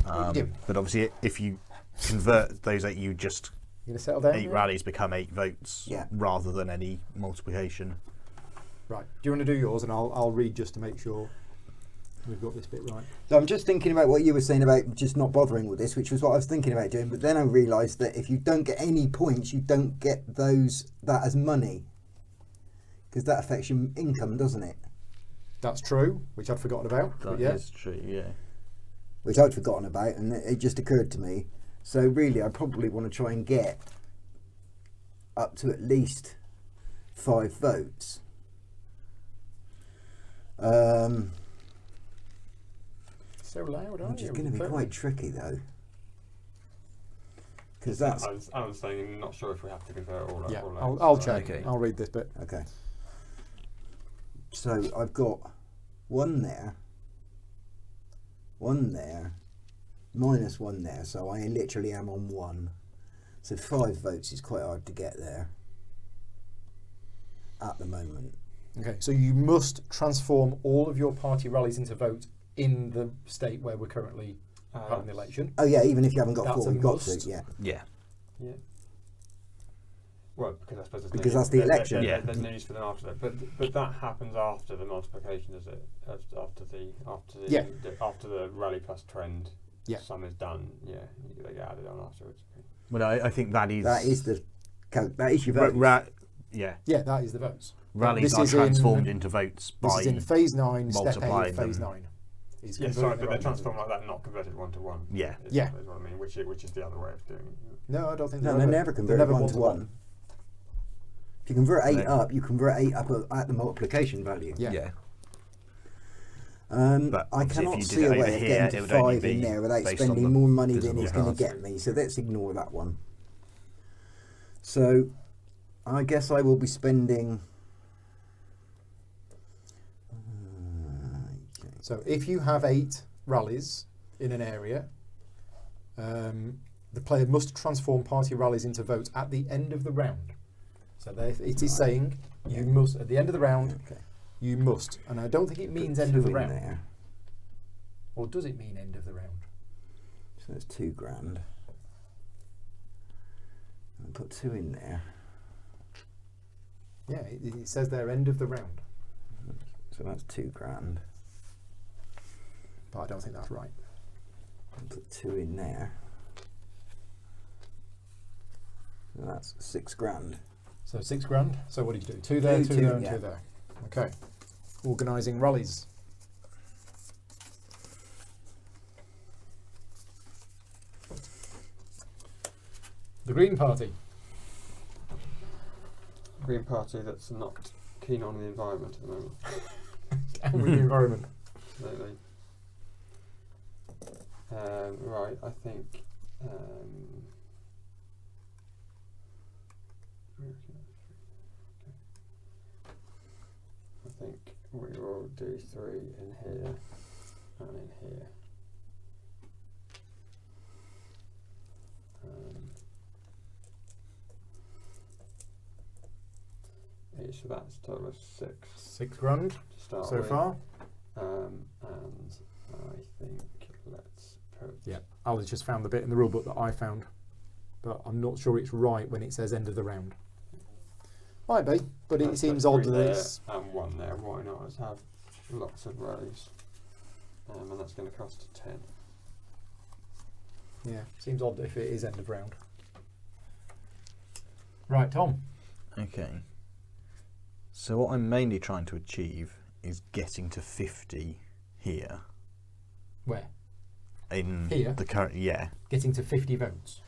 What you do? But obviously, if you convert those 8, you just You gonna settle down? 8 rallies become 8 votes Yeah. rather than any multiplication. Right. Do you want to do yours, and I'll read just to make sure we've got this bit right. So I'm just thinking about what you were saying about just not bothering with this, which was what I was thinking about doing. But then I realised that if you don't get any points, you don't get that as money, because that affects your income, doesn't it? That's true, which I'd forgotten about. That But yeah. is true, yeah. Which I'd forgotten about, and it just occurred to me. So really, I probably want to try and get up to at least 5 votes. So loud, aren't Which is you? going to be Very- quite tricky, though. Because that's... I was saying, I'm not sure if we have to convert all. Yeah, all I'll eight, check. Okay. I'll read this bit. Okay. So I've got 1 there, 1 there, minus 1 there, so I literally am on 1. So 5 votes is quite hard to get there at the moment. Okay, so you must transform all of your party rallies into votes in the state where we're currently having the election. Oh yeah, even if you haven't got That's 4, a you've got must. to, yeah. Yeah. Yeah. Well, because I suppose there's Because no, that's the election. Yeah. There's no use for them after that, but that happens after the multiplication, is it? Yeah. After the rally plus trend. Yeah. Sum is done. Yeah, they get added on afterwards. Well, I think that is. That is your Ra- vote. yeah. Yeah, that is the votes. Rallies This are is transformed in- into votes This by. is in phase 9, step A multiplying of phase them. 9. Is Yeah, converting sorry, the but they're rallies transformed into like that, not converted 1 to 1. Yeah. Yeah. Is what I mean, which is the other way of doing it. votes. No, I don't think No, they're they're never converted 1 to 1. If you convert 8 No. up, you convert 8 up at the multiplication value. Yeah. Yeah. I But obviously if cannot you did see it a over way of here, getting it to would only 5 in be there without based on spending the more money than visible it's going to cards. get me. So let's ignore that one. So I guess I will be spending... okay. So if you have 8 rallies in an area, the player must transform party rallies into votes at the end of the round. So it is saying you must, at the end of the round, Okay. you must. And I don't think it means Put end of 2 the in round. there. Or does it mean end of the round? So that's £2,000. I'll put 2 in there. Yeah, it says there end of the round. So that's £2,000. But I don't think that's right. I'll put 2 in there. So that's £6,000. So £6,000. So what did you do? 2 there, 2 Two, there, and yeah. 2 there. Okay. Organising rallies. The Green Party. Green Party that's not keen on the environment at the moment. And with the environment. Absolutely. Right, I think. I think we will do 3 in here and in here. It so that's a total of 6 £6,000 to start so with. far. And I think let's put. Yeah, Ali's just found the bit in the rule book that I found, but I'm not sure it's right when it says end of the round. Might be, but it let's seems put odd 3 that there it's. and 1 there. Why not? Let's have lots of rallies. And that's going to cost 10. Yeah, seems odd if it is end of round. Right, Tom. Okay. So what I'm mainly trying to achieve is getting to 50 here. Where? In Here? the current, yeah. Getting to 50 votes.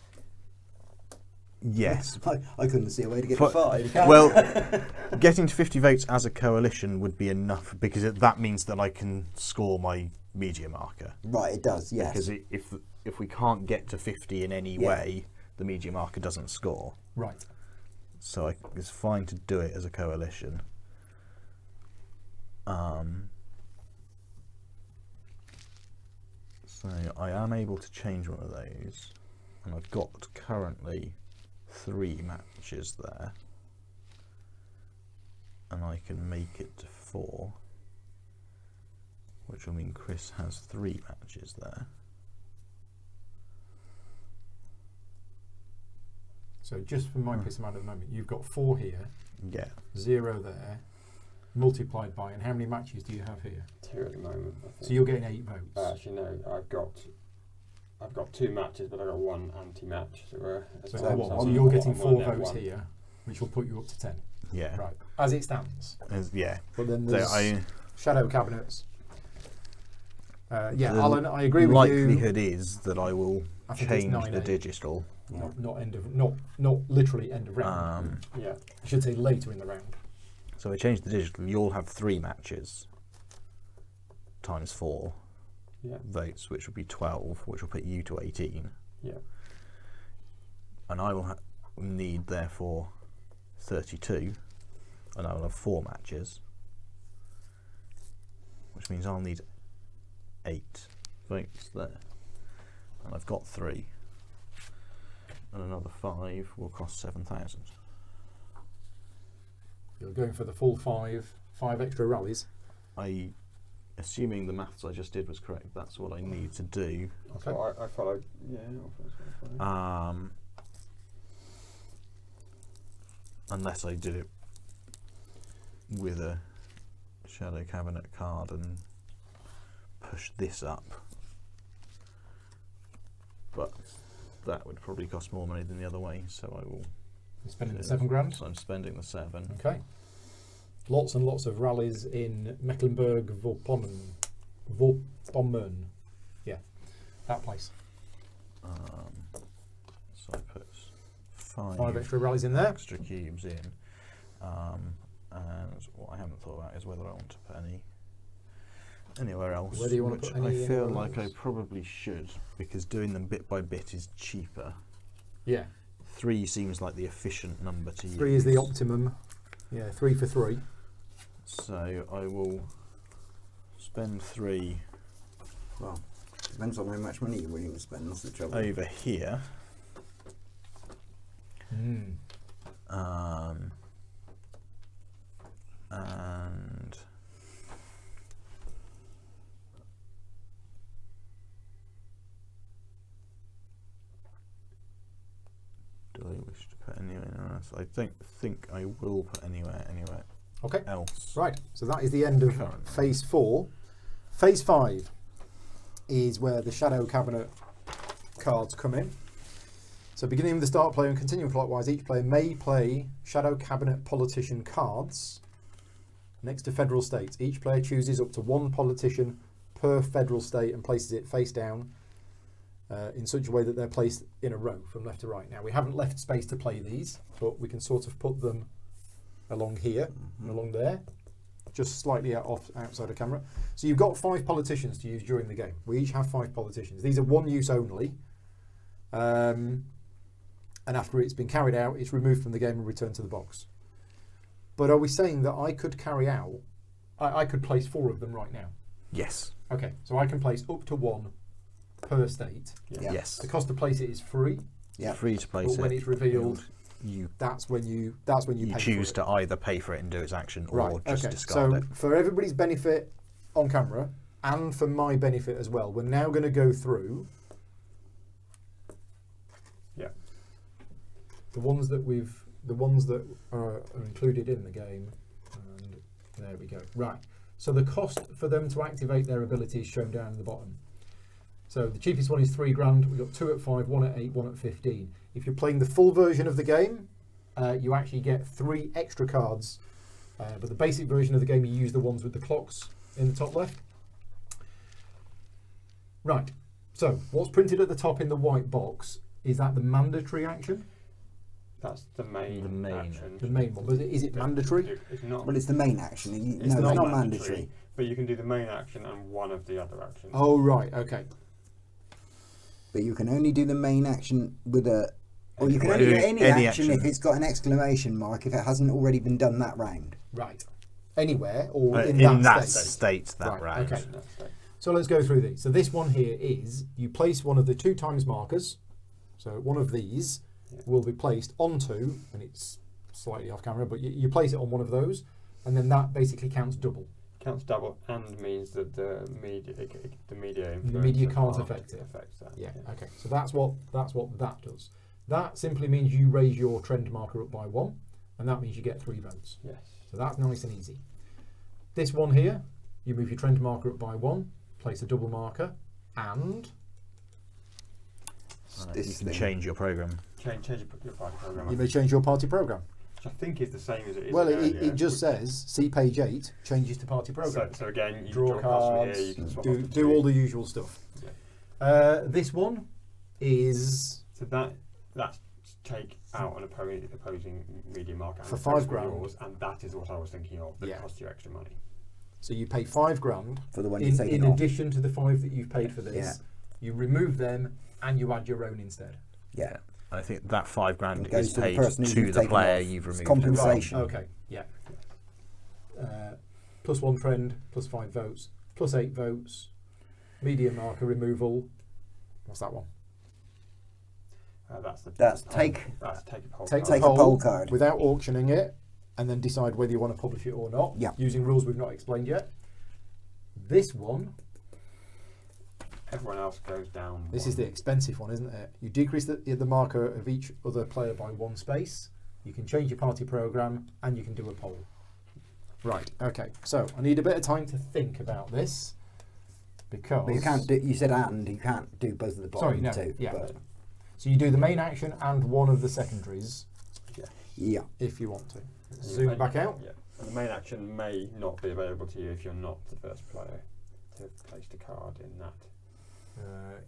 Yes. I couldn't see a way to get But- to 5. Well, getting to 50 votes as a coalition would be enough because that means that I can score my media marker. Right, it does, yes. Because if we can't get to 50 in any Yeah. way, the media marker doesn't score. Right. So it's fine to do it as a coalition. So I am able to change one of those, and I've got currently 3 matches there, and I can make it to 4, which will mean Chris has 3 matches there. So just from my peace of mind at the moment, you've got 4 here, Yeah. 0 there, multiplied by, and how many matches do you have here? 2 at the moment. I think. So you're getting 8 votes. Actually, no. I've got 2 matches, but I've got 1 anti-match. So, So what? one- So you're getting one 4 there, votes 1. here, which will put you up to 10. Yeah. Right. As it stands. Yeah. But then So there's shadow cabinets. Yeah, The Alan, I agree with you. likelihood is that I will I think it's change 9-8. the digital. Not end of not literally end of round. Yeah. I should say later in the round. So I change the digital. You'll have 3 matches times 4 Yeah. votes, which will be 12, which will put you to 18. Yeah. And I will need therefore 32, and I will have 4 matches, which means I'll need 8 votes there, and I've got 3, and another 5 will cost 7,000. You're going for the full 5 extra rallies. Assuming the maths I just did was correct, that's what I need to do. That's what I followed. Yeah. That's what I followed. Unless I did it with a shadow cabinet card and push this up, but that would probably cost more money than the other way, so I will. You're spending the do- £7,000. So I'm spending the 7. Okay. Lots and lots of rallies in Mecklenburg-Vorpommern. Yeah, that place. So I put 5 extra rallies in there. extra cubes in, and what I haven't thought about is whether I want to put anywhere else. Whether you want to which put any I feel anywhere like I else. probably should, because doing them bit by bit is cheaper. Yeah, 3 seems like the efficient number to use. 3 is the optimum. Yeah, 3 for 3. So I will spend 3 Well, depends on how much money you're willing to spend, that's the trouble. over here. Mm. And do I wish to put anywhere else? I don't think I will put anywhere Okay. else. Right, so that is the end of Currently. phase 4. Phase 5 is where the shadow cabinet cards come in. So beginning with the start player and continuing clockwise, each player may play shadow cabinet politician cards next to federal states. Each player chooses up to 1 politician per federal state and places it face down in such a way that they're placed in a row from left to right. Now we haven't left space to play these, but we can sort of put them along here and along there, just slightly outside of camera. So you've got 5 politicians to use during the game. We each have 5 politicians. These are one use only. And after it's been carried out, it's removed from the game and returned to the box. But are we saying that I could carry out, I could place 4 of them right now? Yes. Okay, so I can place up to 1 per state. Yeah. Yes. The cost to place it is free, Yeah. Free to place but when it. it's revealed, that's when you you pay choose for it. to either pay for it and do its action, or Right. just Okay. discard So it. for everybody's benefit on camera, and for my benefit as well, we're now going to go through. Yeah. The ones that are included in the game, and there we go. Right. So the cost for them to activate their ability is shown down in the bottom. So the cheapest one is £3,000. We've got 2 at 5, 1 at 8, 1 at 15. If you're playing the full version of the game, you actually get 3 extra cards. But the basic version of the game, you use the ones with the clocks in the top left. Right. So what's printed at the top in the white box, is that the mandatory action? That's the main action. The main one. But is it mandatory? It's not. Well, it's the main action. It's No, not it's not mandatory, mandatory. But you can do the main action and one of the other actions. Oh, right. Okay. But you can only do the main action with a... Or you can Well, only do any action action. if it's got an exclamation mark, if it hasn't already been done that round. Right. Anywhere or in in that that state? state, that Right, round. okay. That's it. So let's go through these. So this one here is, you place one of the 2 times markers. So one of these will be placed onto, and it's slightly off camera, but you place it on one of those, and then that basically counts double. Counts double and means that the media The media influencer can't affect it. affects that. Yeah. Okay. So that's what that does. That simply means you raise your trend marker up by 1, and that means you get 3 votes. Yes. So that's nice and easy. This one here, you move your trend marker up by 1, place a double marker, and You This can thing. change your program. Change your party program. you may change your party program. Which I think is the same as it is. Well, earlier. it just says, see page 8, changes to party program. So again, you Draw cards from cards, here, you can swap do off do all the usual stuff. Yeah. This one is So that's take out an opposing media marker and For replace with £5,000. yours, and that is what I was thinking of. That Yeah. costs you extra money. so you pay £5,000 For the one you're in taking off. addition to the 5 that you've paid for this. Yeah. You remove them and you add your own instead. Yeah. I think that £5,000 It goes is to the paid person who's to the taken player off. you've It's removed. compensation. Right, okay, yeah. Plus 1 trend, plus 5 votes, plus 8 votes, media marker removal. What's that one? That's take a poll Take, card. a poll card. without auctioning it, and then decide whether you want to publish it or not. Yeah. Using rules we've not explained yet. This one, Everyone else goes down. this is the expensive one, isn't it? You decrease the marker of each other player by 1 space. You can change your party program, and you can do a poll. Right. Okay. So I need a bit of time to think about this because. But you can't do. You said and you can't do both of the bottom Sorry, no. two. Yeah. But So you do the main action and one of the secondaries yeah. if you want to. And Zoom you- back out. Yeah. And the main action may not be available to you if you're not the first player to place the card in that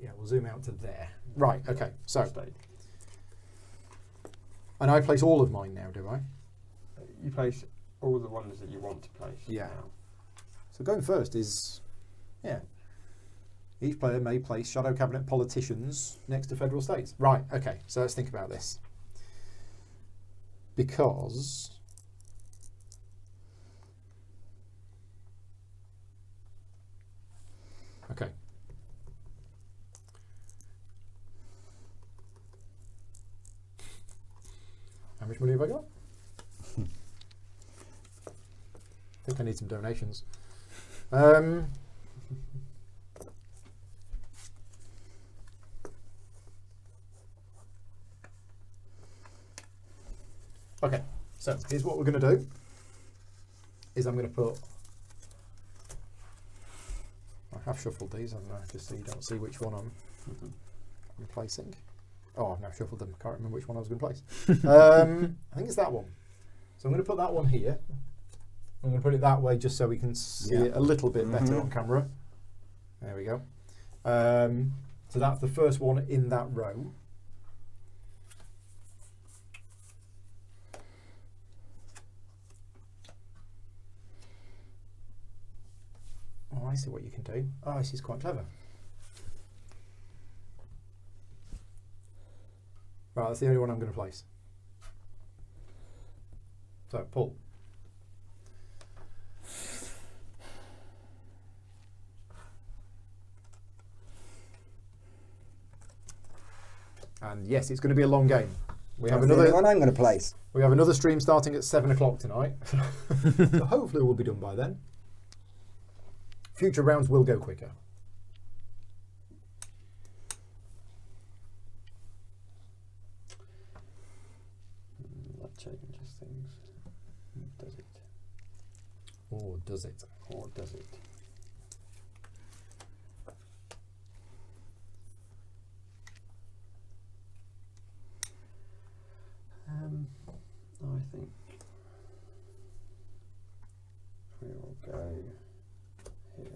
Yeah, we'll zoom out to there. Right. Okay. So, state. and I place all of mine now, do I? You place all the ones that you want to place. Yeah. Now. So going first is, yeah. Each player may place shadow cabinet politicians next to federal states. Right. Okay. So let's think about this. Because. Okay. How much money have I got? I think I need some donations. Okay, so here's what we're going to do. Is I'm going to put. I have shuffled these, haven't I? Just so you don't see which one I'm replacing. Oh, I've now shuffled them. Can't remember which one I was going to place. I think it's that one. So I'm going to put that one here. I'm going to put it that way just so we can see it a little bit better on camera. There we go. So that's the first one in that row. Oh, I see what you can do. Oh, this is quite clever. Right, that's the only one I'm going to place. So, pull. And yes, it's going to be a long game. We have That's the only another. one I'm going to place. We have another stream starting at 7 o'clock tonight. So hopefully we'll be done by then. Future rounds will go quicker. That changes things. Does it? Or does it? Or does it? I think we will go here.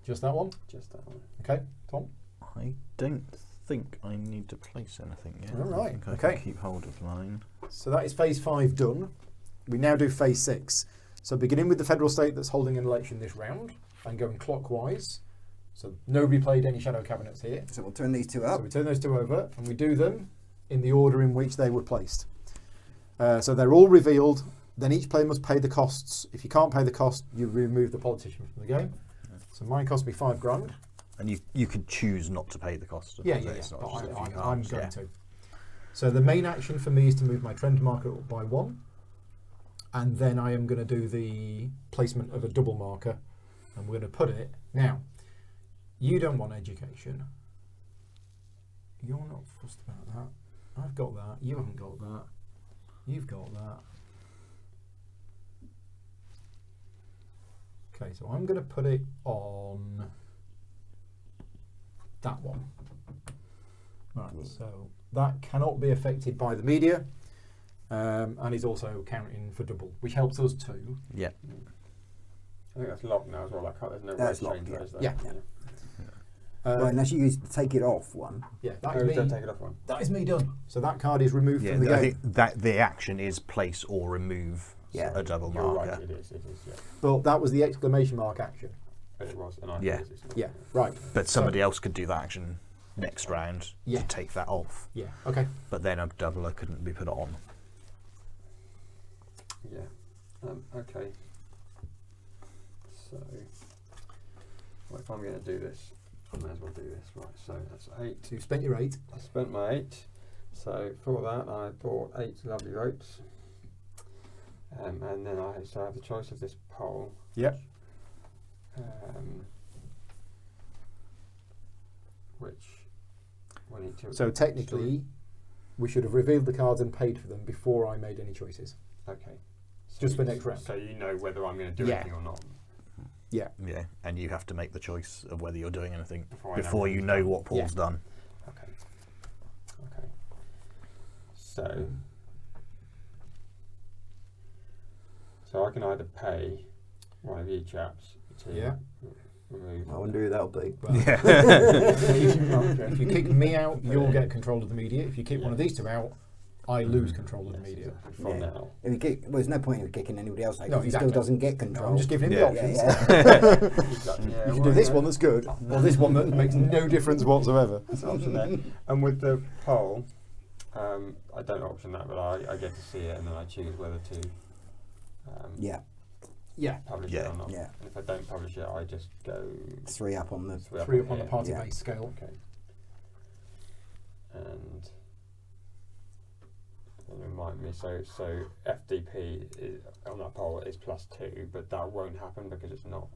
Just that one? Just that one. Okay, Tom? I don't think I need to place anything yet. All right, I think I okay. can keep hold of mine. So that is phase 5 done. We now do phase 6. So beginning with the federal state that's holding an election this round and going clockwise. So nobody played any shadow cabinets here. So we'll turn these two So up. we turn those two over and we do them in the order in which they were placed. So they're all revealed. Then each player must pay the costs. If you can't pay the cost, you remove the politician from the game. So mine cost me £5,000. And you could choose not to pay the cost of Yeah, it. yeah, It's yeah. not But just if you I'm can't, going yeah. to. So the main action for me is to move my trend marker up by 1. And then I am going to do the placement of a double marker. And we're going to put it. Now, you don't want education. You're not fussed about that. I've got that. You haven't got that. You've got that. Okay, so I'm going to put it on that one. Right, so that cannot be affected by the media, and is also counting for double, which helps us too. Yeah. I think that's locked now as well. There's no That's way to locked, change yeah. that, is there? Yeah. Right, unless you use the take it off one. Yeah, that Oh, is don't me. take it off one. That is me done. So that card is removed Yeah, from the I game. think that the action is place or remove Yeah. a double You're marker. right, it is, yeah. But that was the exclamation mark action. But it was, and I Yeah. think it's not. Yeah, right. But somebody else could do that action next round Yeah. to take that off. Yeah. Okay. But then a doubler couldn't be put on. Yeah. Okay. So, well, if I'm going to do this, I may as well do this. Right, so that's 8. So you spent your 8. I spent my 8. So for that, I bought 8 lovely ropes. And then I have the choice of this pole. Yep. Which we need to. So technically, we should have revealed the cards and paid for them before I made any choices. Okay. Just for next round. So you know whether I'm going to do Yeah. anything or not. Yeah. Yeah, and you have to make the choice of whether you're doing anything Before I know before what you he's know done. what Paul's Yeah. done. Okay. Okay. So I can either pay one of you chaps to Yeah. remove. I wonder who that'll be. Well, if you kick me out, you'll get control of the media. If you kick one of these two out, I lose control of the Yes, media. exactly, from Yeah. now. If you kick, well, there's no point in kicking anybody else out. No, 'Cause he exactly. still doesn't get No, control. I'm just giving him Yeah. the options. Exactly, yeah, You can well, do this yeah. one that's good, or this one that makes no difference whatsoever. That's an option there. And with the poll, I don't option that, but I get to see it and then I choose whether to Yeah, Yeah. publish Yeah. it or not. Yeah. And if I don't publish it, I just go 3 up on the. 3 up on the here. party-based Yeah. scale. Okay. And remind me, so FDP is, on that poll is +2, but that won't happen because it's not.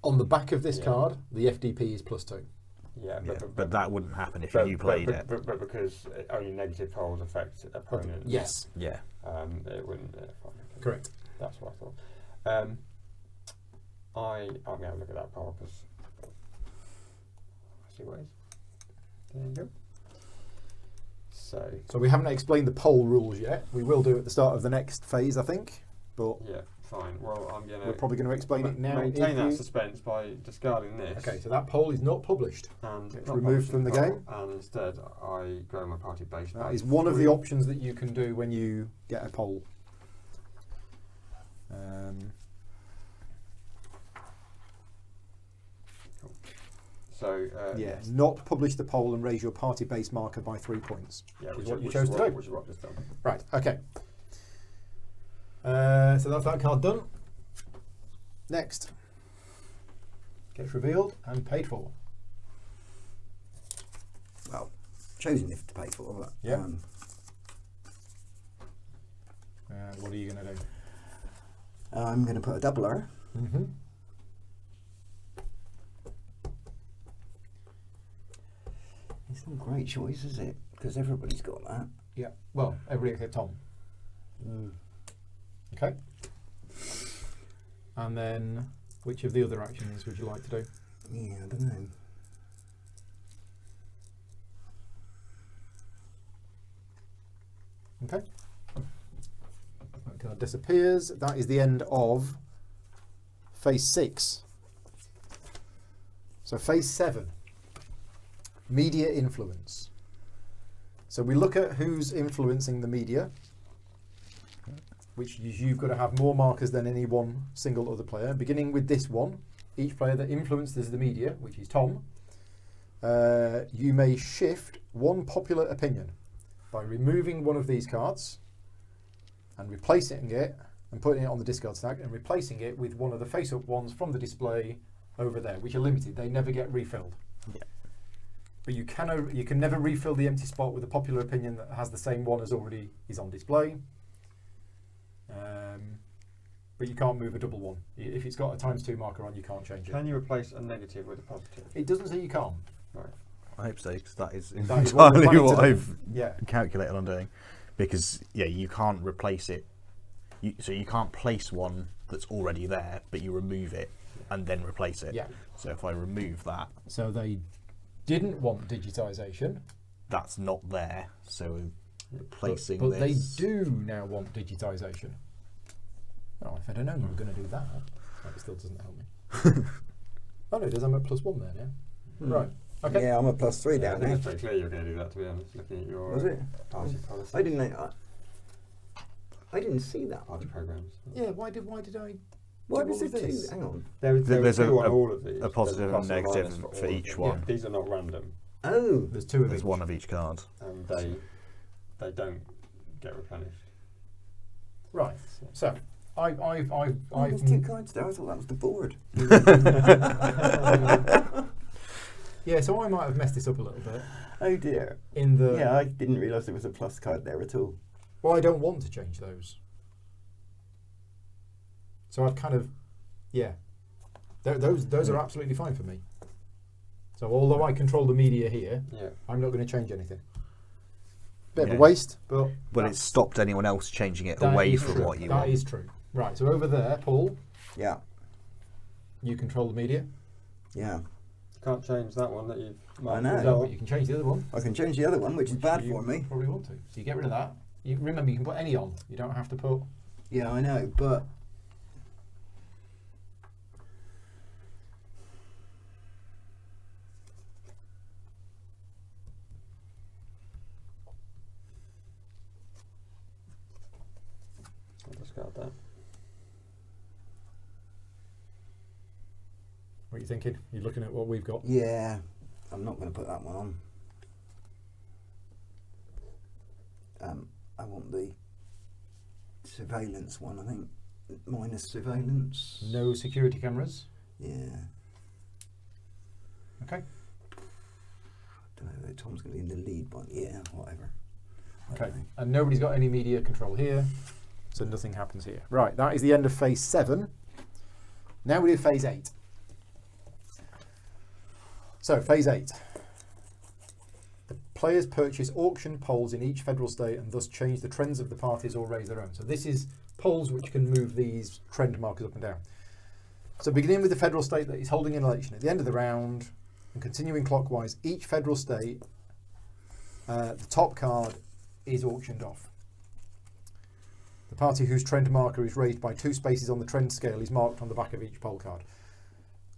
On the back of this Yeah. card, the FDP is +2. Yeah, Yeah, but that wouldn't happen if you played it. But because only negative polls affect opponents. Yes, Yeah. It wouldn't. Fine, okay. correct. That's what I thought. I'm going to have a look at that poll because I see what it is. There you go. So So we haven't explained the poll rules yet. We will do at the start of the next phase, I think. But yeah, fine. Well, I'm going to. we're probably going to explain it now. Maintain if that you- suspense by discarding this. Okay, so that poll is not published. And It's not removed publishing from the poll, game. And instead, I grow my party base. That by is one of the 3. options that you can do when you get a poll. So Yeah, not publish the poll and raise your party base marker by 3 points. yeah, which is what you chose to do. Which is what I've just done. Right, okay. So that's that card done. Next. Gets revealed and paid for. Well, chosen if to pay for. But, Yeah. What are you going to do? I'm going to put a doubler. Mm-hmm. It's not a great choice, is it? Because everybody's got that. Yeah. Well, everybody except Tom. Okay. And then, which of the other actions would you like to do? Yeah, I don't know. Okay. That card disappears. That is the end of phase 6. So phase 7. Media influence. So we look at who's influencing the media, which is you've got to have more markers than any one single other player. Beginning with this one, each player that influences the media, which is Tom, you may shift one popular opinion by removing one of these cards and replacing it and putting it on the discard stack and replacing it with one of the face-up ones from the display over there, which are limited. They never get refilled. Yeah. But you can never refill the empty spot with a popular opinion that has the same one as already is on display. But you can't move a double one. If it's got a ×2 marker on, you can't change it. Can you replace a negative with a positive? It doesn't say you can't. Right. I hope so, because that is That is what we're entirely planning what to do. I've Yeah. calculated on doing. Because, yeah, you can't replace it. So you can't place one that's already there, but you remove it and then replace it. Yeah. So if I remove that, So they didn't want digitisation, that's not there. So replacing but they this. do now want digitisation. Oh, if I'd have known you were going to do that, it still doesn't help me. Oh no, it does. I'm at +1 there now. Right. Okay. Yeah, I'm a +3 I down think there. it's pretty clear you're going to do that, to be honest, looking at your Was it? party policy. I didn't know. I didn't see that Party one. programs. Yeah. Why did I? Why do was all it of two? this? Hang on. There There's are two a- on all of these. a There's positive plus and minus negative all for of each them. one. Yeah, these are not random, Oh. There's 2 of There's each. one of each card. and they don't get replenished. Right. So I've There's 2 cards there. I thought that was the board. yeah. So I might have messed this up a little bit Oh dear. in the. Yeah, I didn't realise there was a plus card there at all. Well, I don't want to change those. So I've kind of, yeah. Those are absolutely fine for me. So although I control the media here, Yeah. I'm not going to change anything. Bit of Yeah. a waste, but But it's stopped anyone else changing it that away is from true. what you That want. is true. Right. So over there, Paul, Yeah. you control the media. Yeah. You can't change that one that you've marked. know. as No, well. but you can change the other one. I can change the other one, which is bad you for me. Probably want to. So you get rid of that. You remember, you can put any on. You don't have to put. Yeah, I know, but I'll discard that. What are you thinking? You're looking at what we've got. yeah, I'm not going to put that one on. I want the surveillance one, I think. Minus surveillance. No security cameras. Yeah. Okay. Don't know whether Tom's going to be in the lead one. Yeah, whatever. I Okay. don't know. And nobody's got any media control here, so nothing happens here. Right. That is the end of phase 7. Now we do phase 8. So phase 8. The players purchase auction polls in each federal state and thus change the trends of the parties or raise their own. So this is polls which can move these trend markers up and down. So beginning with the federal state that is holding an election, at the end of the round and continuing clockwise, each federal state, the top card is auctioned off. The party whose trend marker is raised by 2 spaces on the trend scale is marked on the back of each poll card.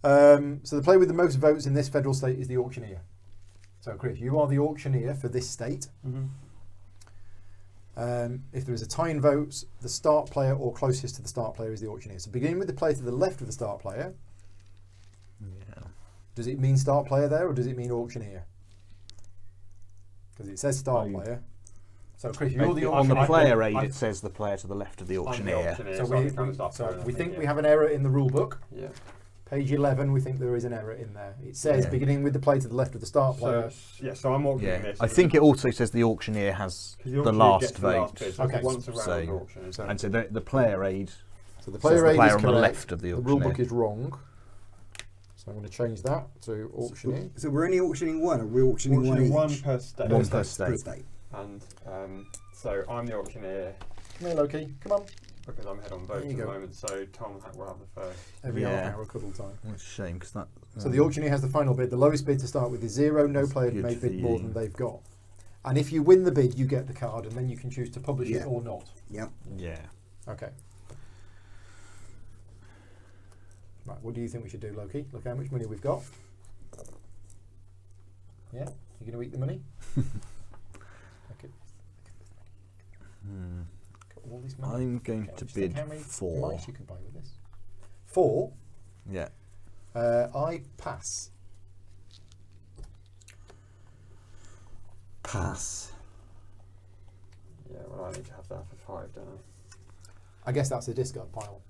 So the player with the most votes in this federal state is the auctioneer. So Chris, you are the auctioneer for this state. If there is a tie in votes, the start player or closest to the start player is the auctioneer. So beginning with the player to the left of the start player, Yeah. does it mean start player there or does it mean auctioneer? Because it says start player. So Chris, you're the On the auctioneer. player aid, it says the player to the left of the I'm the auctioneer. auctioneer, So so I we become the start player, I we think yeah. we have an error in the rule book. Yeah. Page 11, we think there is an error in there. It says Yeah. beginning with the play to the left of the start player. So I'm auctioning Yeah, this. I think it also says the auctioneer has 'cause the auctioneer last gets the vote. last bid, so Okay. once around So- the auction. So, And so the player aid so the says player the aid player is on the correct. left of the The auctioneer. rule book is wrong. So I'm going to change that to auctioneer. So we're only auctioning one, or we're auctioning one Auctioning each? one per state. One per Per state. state. And so I'm the auctioneer Come here, Loki. Come on. because I'm head on vote There at you the go. moment. So Tom will have the first. Every Yeah. half hour cuddle time. Well, it's a shame because that. So the auctioneer has the final bid. The lowest bid to start with is 0. No That's player good may for bid more you. than they've got. And if you win the bid, you get the card, and then you can choose to publish it Yeah. or not. Yep. Yeah. Okay. Right, what do you think we should do, Loki? Look how much money we've got. Yeah? You going to eat the money? Okay. Hmm. Got all this money. I'm going Okay, to just think bid how many 4. mice you could buy with this. 4? Yeah. I pass. Pass. Yeah, well, I need to have that for 5, don't I? I guess that's a discard pile.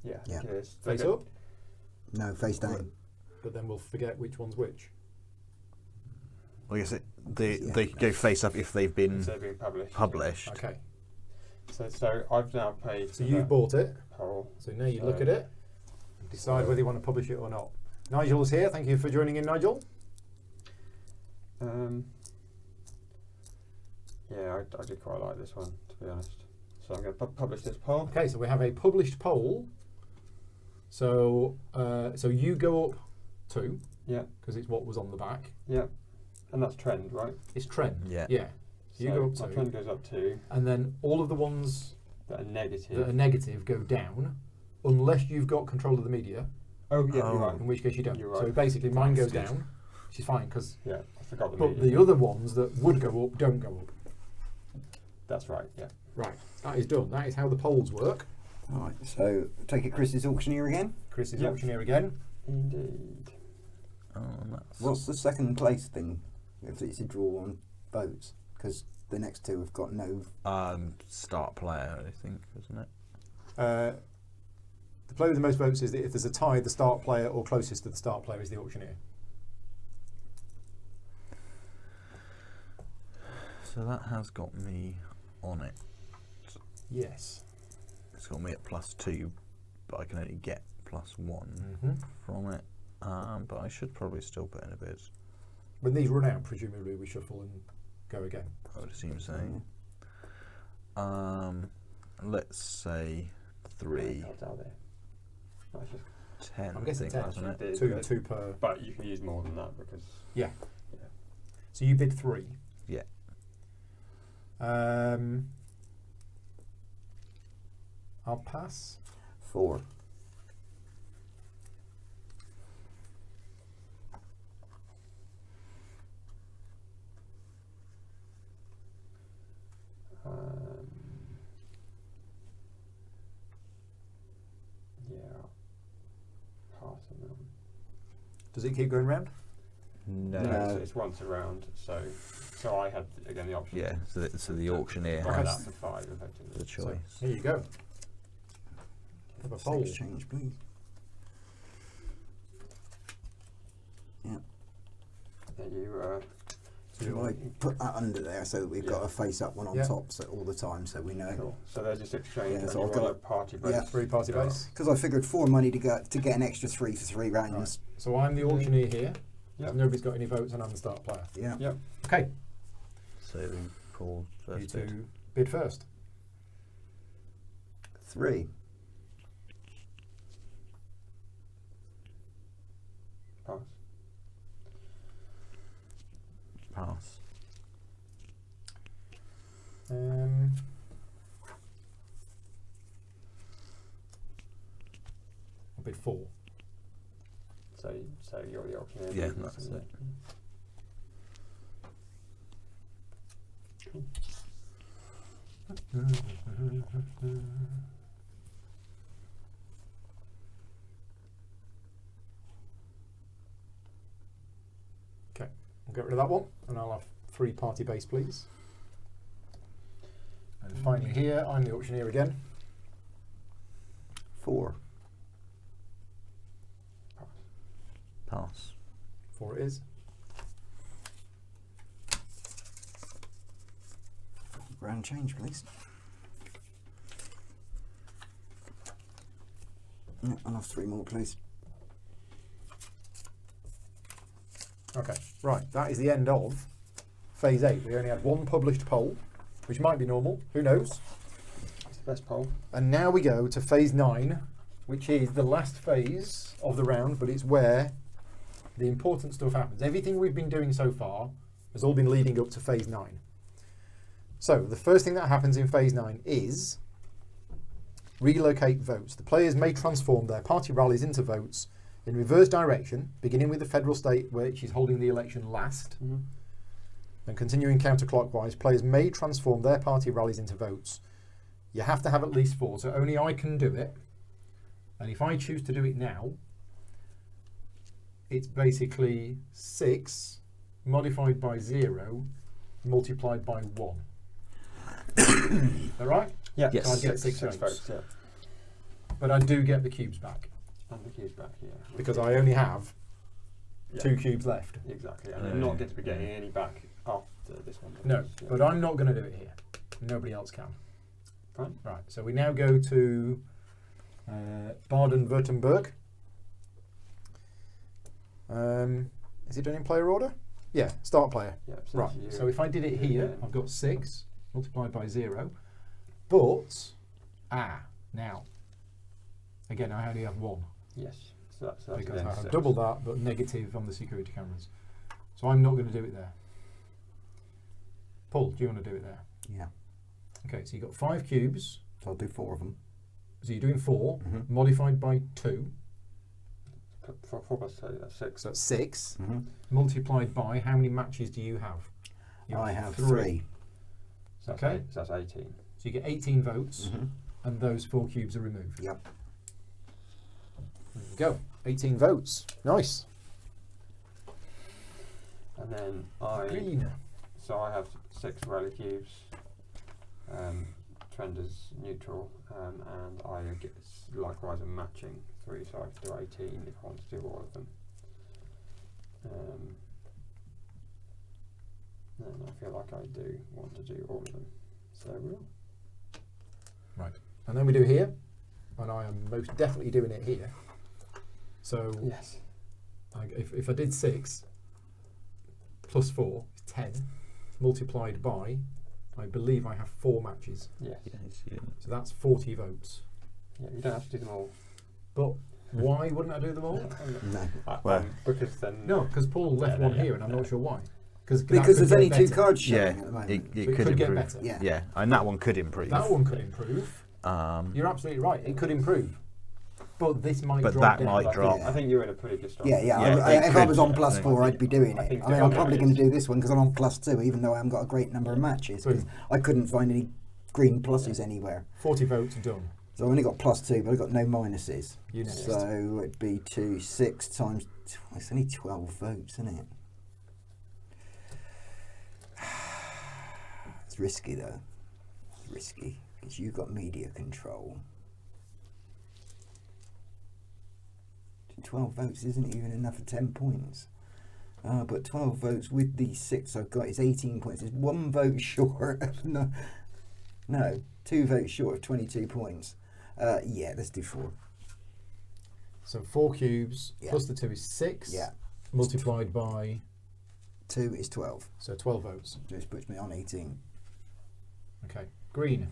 Yeah, I Yeah. think it is. Face They up, No, face down. but then we'll forget which one's which. Well, I guess Yeah. they could go face up if they've been Instead of being published. published. Okay. So I've now paid. So for you've that bought it. poll. So now you So- look at it, decide whether you want to publish it or not. Nigel's here. Thank you for joining in, Nigel. Yeah, I do quite like this one, to be honest. So I'm going to publish this poll. Okay, so we have a published poll. So so you go up 2 Yeah, because it's what was on the back. yeah. And that's trend, right? It's trend. Yeah. Yeah. So you go up my 2, trend goes up 2. and then all of the ones That are negative. that are negative go down, unless you've got control of the media, oh, yeah, Oh. you're right. in which case you don't. You're So right. basically, mine goes Bastard. down, which is fine because. Yeah, I forgot the But media. the other ones that would go up don't go up. That's right, yeah. Right, that is done. That is how the polls work. Alright, so take it Chris is auctioneer again. Chris is Yep. auctioneer again. Indeed. Oh, that's What's the second place thing if it's a draw on votes? Because the next two have got no. start player, I think, isn't it? The player with the most votes is that if there's a tie, the start player or closest to the start player is the auctioneer. So that has got me on it. Yes. It's got me at +2, but I can only get +1 Mm-hmm. from it. But I should probably still put in a bid. When these run out, presumably we shuffle and go again. I would assume so. Let's say 3, Cards out there. That's just, 10. I'm guessing I think, 10. wasn't it? It is Two good. 2 per. But you can use more than that because. Yeah. Yeah. So you bid 3. Yeah. I'll pass. 4. Yeah. Pass on that one. Does it keep going round? No. No. It's once around, so I had again the option. Yeah, so the auctioneer Buy that has for 5 effectively. the choice. So here you go. Have a poll. Exchange, please. Then you So I put that under there so that we've got Yeah. a face up one on Yeah. top so all the time so we know. cool. So they're just exchange. Yeah, and so you I've want got- a party base. yeah. 3 party Yeah. base. Because I figured 4 money to get an extra 3 for 3 rounds. So I'm the auctioneer here. Yep. Nobody's got any votes and I'm the start player. Yeah. Yep. Okay, So Paul you first bid. two bid first. 3. Pass. Pass. I'll bid 4. So you're the auctioneer. Yeah, isn't that's it. Cool. Okay, we'll get rid of that one and I'll have 3 party base, please. And finally here, I'm the auctioneer again. 4. pass. 4 it is. Round change, please. Yeah, I'll have 3 more, please. Okay, right. That is the end of phase 8. We only had 1 published poll, which might be normal. Who knows? It's the best poll. And now we go to phase 9, which is the last phase of the round, but it's where the important stuff happens. Everything we've been doing so far has all been leading up to phase 9. So the first thing that happens in phase 9 is relocate votes. The players may transform their party rallies into votes in reverse direction, beginning with the federal state which is holding the election last, and continuing counterclockwise. Players may transform their party rallies into votes. You have to have at least 4, so only I can do it. And if I choose to do it now, it's basically 6 modified by 0 multiplied by 1. Is that right? Yeah. Yes. So I'd get 6 Six votes. yeah. But I do get the cubes back And the cubes back, yeah. because I only have Yeah. 2 cubes left. Exactly. And I'm not going to be getting any back after this one. No, Yeah. but I'm not going to do it here. Nobody else can. Fine. Right, so we now go to Baden-Württemberg. Is it done in player order? Yeah, start player. Yeah, Right, you- so if I did it here, I've got 6 multiplied by 0. But, now, again, I only have 1 Yes. So that's because then I have 6. double that, but negative on the security cameras. So I'm not going to do it there. Paul, do you want to do it there? Yeah. Okay, so you've got 5 cubes. So I'll do 4 of them. So you're doing 4, Mhm. modified by 2. 4 plus 2, that's 6. So that's 6. Mm-hmm. Multiplied by, how many matches do you have? You I have 3. So that's Okay. so that's 18. So you get 18 votes, Mm-hmm. and those 4 cubes are removed. Yep. There you go. 18 votes. Nice. And then Green. So I have 6 rally cubes. Trend is neutral, and I get likewise a matching 3, so I can do 18 if I want to do all of them. And I feel like I do want to do all of them, so we will. Right. And then we do here, and I am most definitely doing it here. So Yes. if I did 6 plus 4 is 10, multiplied by, I believe I have 4 matches. Yes. Yes, yeah. So that's 40 votes. Yeah, you don't have to do them all. But why wouldn't I do them all? No. Well- Because then No, because Paul left Yeah, one yeah, here, and I'm yeah. not sure why. Because Because there's only 2 cards showing Yeah, at the moment. it So it could could get improve. better. Yeah. Yeah, and that one could improve. That one could improve. You're absolutely right. It could improve, but this might. But drop that down. might I drop. think you're in a pretty good start. Yeah, yeah. Yeah, it if I could, was on I plus think. 4, I'd be doing I it. think I mean, I'm doing probably it going is- to do this one because I'm on plus 2, even though I haven't got a great number of matches. Because I couldn't find any green pluses anywhere. 40 votes done. So I've only got plus 2, but I've got no minuses. You next. So it'd be 6 times. It's only 12 votes, isn't it? It's risky though. It's risky because you've got media control. 12 votes isn't even enough for 10 points. But 12 votes with the 6 I've got is 18 points. It's 1 vote short of no, 2 votes short of 22 points. Yeah, let's do 4. So 4 cubes Yeah. plus the 2 is 6. Yeah, Multiplied by 2 is 12. so 12 votes. Just puts me on 18. Okay. Green.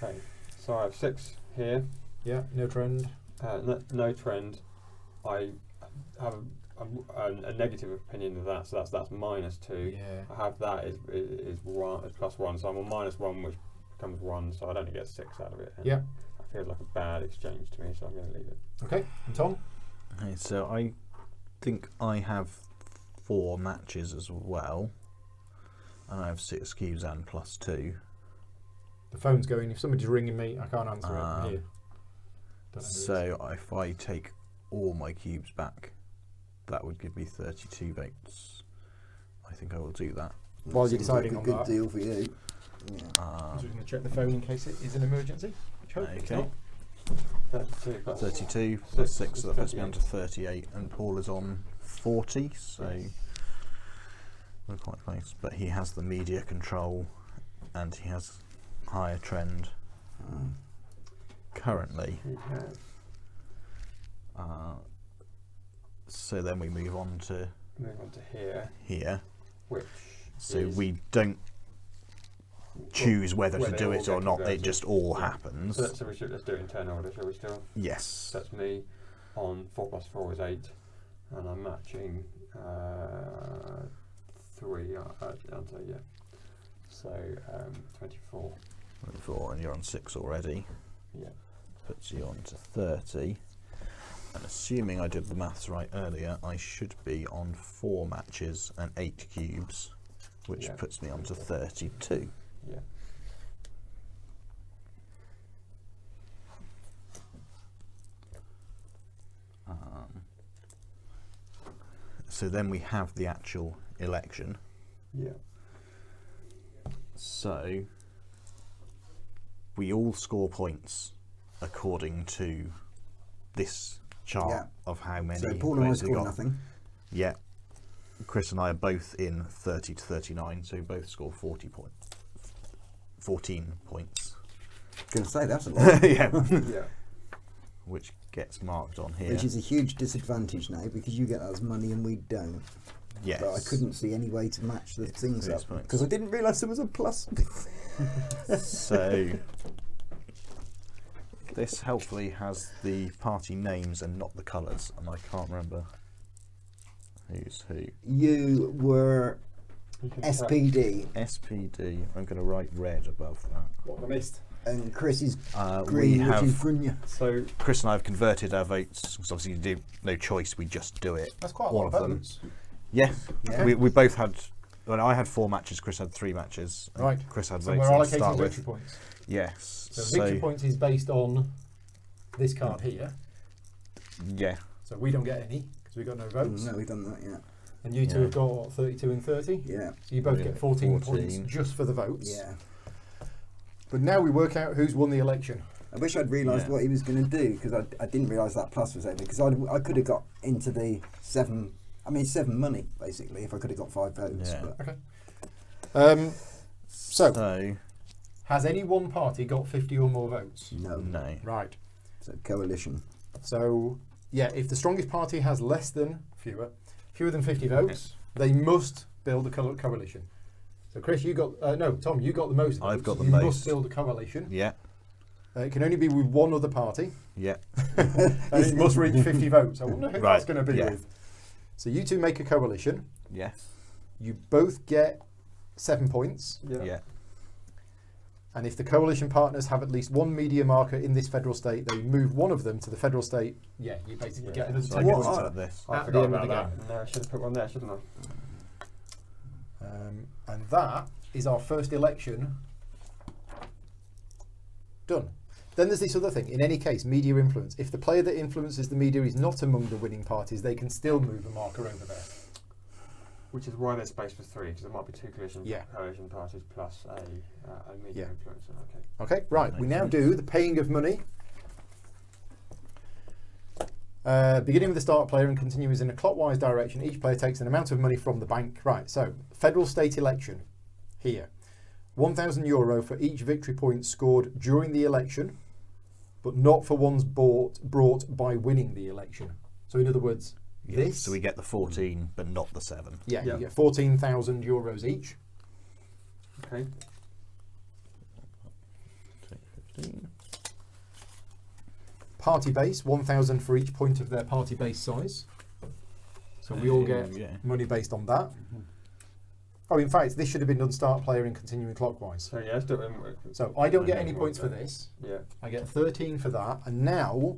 Okay, so I have 6 here. Yeah. No trend. No trend. I have a negative opinion of that, so that's minus 2. Yeah. I have that is one is plus 1, so I'm on minus 1, which becomes 1, so I'd only get 6 out of it. And Yeah. That feels like a bad exchange to me, so I'm going to leave it. Okay. And Tom. Okay, so I think I have 4 matches as well, and I have 6 cubes and plus 2. The phone's going. If somebody's ringing me, I can't answer it. I'm here. Don't know who it is. So if I take all my cubes back, that would give me 32 votes. I think I will do that. While you're Seems like deciding a on good that. deal for you. Yeah. I'm just going to check the phone in case it is an emergency. Which hopefully it's Okay. not. 32 plus 32 plus 6, so that puts me 38. on to 38, and Paul is on 40, so we're quite close. But he has the media control, and he has higher trend currently. He has. So then we move on to here. Which So is we don't choose whether to whether do it it all or gets not. It converted. just all Yeah. happens. So let's do it in turn order, shall we still? Yes. That's me on 4 plus 4 is 8, and I'm matching 3, aren't I? Yeah. So 24. 4, and you're on 6 already. Yeah. Puts you on to 30. And assuming I did the maths right earlier, I should be on 4 matches and 8 cubes, which Yeah. puts me on to 32. Yeah. So then we have the actual election. Yeah. So we all score points according to this chart Yeah. of how many So Paul and I votes we scored got. nothing. Yeah. Chris and I are both in 30 to 39, so we both score 40 points. 14 points. Going to say that's a lot. Yeah. Yeah. Which gets marked on here. Which is a huge disadvantage now because you get us money and we don't. Yes. But I couldn't see any way to match the things these up points. because I didn't realise there was a plus. So this helpfully has the party names and not the colours, and I can't remember who's who. You were You can SPD SPD, I'm going to write red above that. What have I missed? and Chris is We green, which have is Grunya. So Chris and I have converted our votes because obviously you did no choice. We just do it. That's quite a All lot of of them. votes. Yeah, Yeah. we both had. Well, I had 4 matches. Chris had 3 matches. and Right. Chris had So votes we're on to allocating start victory with. points. Yes. So victory points is based on this card here. Yeah. So we don't get any because we got no votes. No, we've done that yet. And you two Yeah. have got what, 32 and 30. Yeah, So you both Yeah. get 14 points 14. just for the votes. yeah. But now we work out who's won the election. I wish I'd realised Yeah. what he was going to do because I didn't realise that plus was over because I could have got into the 7. I mean 7 money basically if I could have got 5 votes. Yeah. But Okay. So, So has any one party got 50 or more votes? no, no. Right. So coalition. So, yeah, if the strongest party has fewer than 50 votes, they must build a coalition. So, Chris, you got Tom, you got the most votes. I've got the you most. must build a coalition. Yeah. It can only be with one other party, Yeah. and it must reach 50 votes. I wonder who Right, that's going to be yeah. with. So, you two make a coalition. Yes. You both get 7 points. Yeah. And if the coalition partners have at least one media marker in this federal state, they move one of them to the federal state. Yeah, you basically Yeah. get another So 10 I points. points at this. I At the forgot end of about the that. No, I should have put one there, shouldn't I? And that is our first election done. Then there's this other thing. In any case, media influence. If the player that influences the media is not among the winning parties, they can still move a marker over there. Which is why there's space for 3, because there might be 2 coalition Yeah. parties plus a media Yeah. influencer. Okay. Okay, right. We Makes now sense. do the paying of money. Beginning with the start player and continuing in a clockwise direction, each player takes an amount of money from the bank. Right, so federal state election here. €1,000 for each victory point scored during the election, but not for ones brought by winning the election. So in other words, Yeah. this, So we get the 14, but not the 7. yeah, Yeah. you get €14,000 each. Okay. Take 15. Party base, 1,000 for each point of their party base size. So we all get Yeah. money based on that. Oh, in fact, this should have been done start player and continuing clockwise. So yeah, let's do it. So I don't get Okay. any points for this. Yeah. I get 13 for that. And now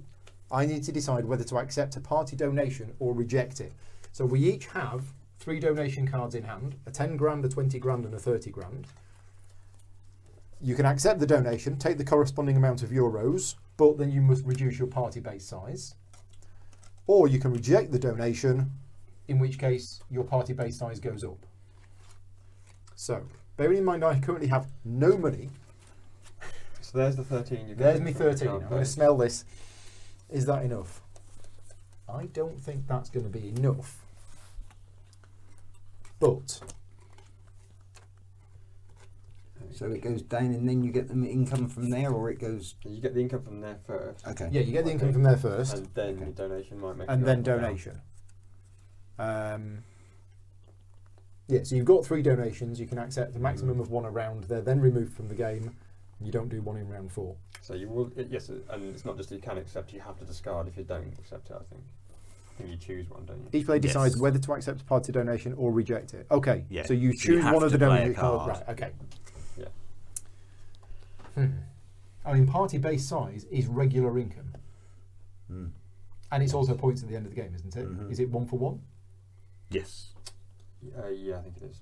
I need to decide whether to accept a party donation or reject it. So we each have 3 donation cards in hand, a 10 grand, a 20 grand and a 30 grand. You can accept the donation, take the corresponding amount of euros, but then you must reduce your party base size. Or you can reject the donation, in which case your party base size goes up. So, bearing in mind I currently have no money. So there's the 13. There's me 13. I'm going to smell this. Is that enough? I don't think that's going to be enough. But So it goes down and then you get the income from there, or it goes. You get the income from there first. Okay. yeah, you get the income from there first, And then Okay. the donation might make and it then up or down. donation. Yeah, so you've got 3 donations. You can accept a maximum of 1 a round. They're then removed from the game. You don't do 1 in round 4. So you will, yes, and it's not just you can accept, you have to discard if you don't accept it, I think. I think you choose one, don't you? Each player decides Yes. whether to accept a party donation or reject it. Okay, Yeah, so you so you choose have one of to the play a donations. card. Right, okay. Yeah. I mean, party base size is regular income. Mm. And it's also points at the end of the game, isn't it? Mhm. Is it 1 for 1? Yes. Yeah, I think it is.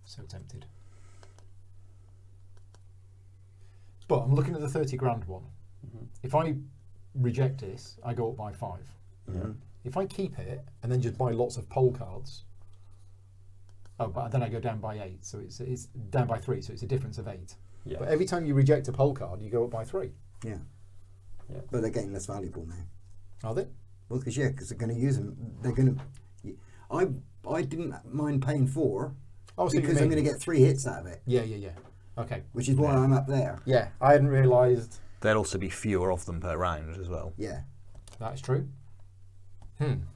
So tempted. But I'm looking at the 30 grand one. Mm-hmm. If I reject this, I go up by 5. Mhm. If I keep it and then just buy lots of poll cards, but then I go down by 8, so it's down by 3, so it's a difference of 8. Yeah. But every time you reject a poll card, you go up by 3. Yeah. Yeah. But they're getting less valuable now. Are they? Well, because they're going to use them. They're going to. I didn't mind paying 4 Oh, so because I'm going to get 3 hits out of it, Yeah. Okay. which is why Yeah. I'm up there. Yeah, I hadn't realised There'll also be fewer of them per round as well. Yeah. that's true.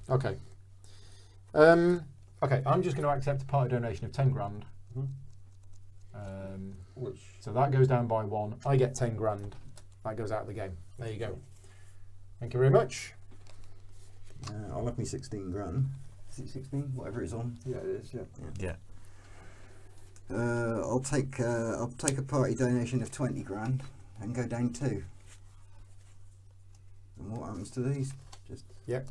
Okay. Okay, I'm just going to accept a party donation of 10 grand. Mhm. Which So that goes down by 1. I get 10 grand. That goes out of the game. There you go. Thank you very much. I'll have me 16 grand. Is it 16? Whatever it's on. yeah, it is. Yeah. Yeah. I'll take a party donation of 20 grand and go down 2. And what happens to these? Just 20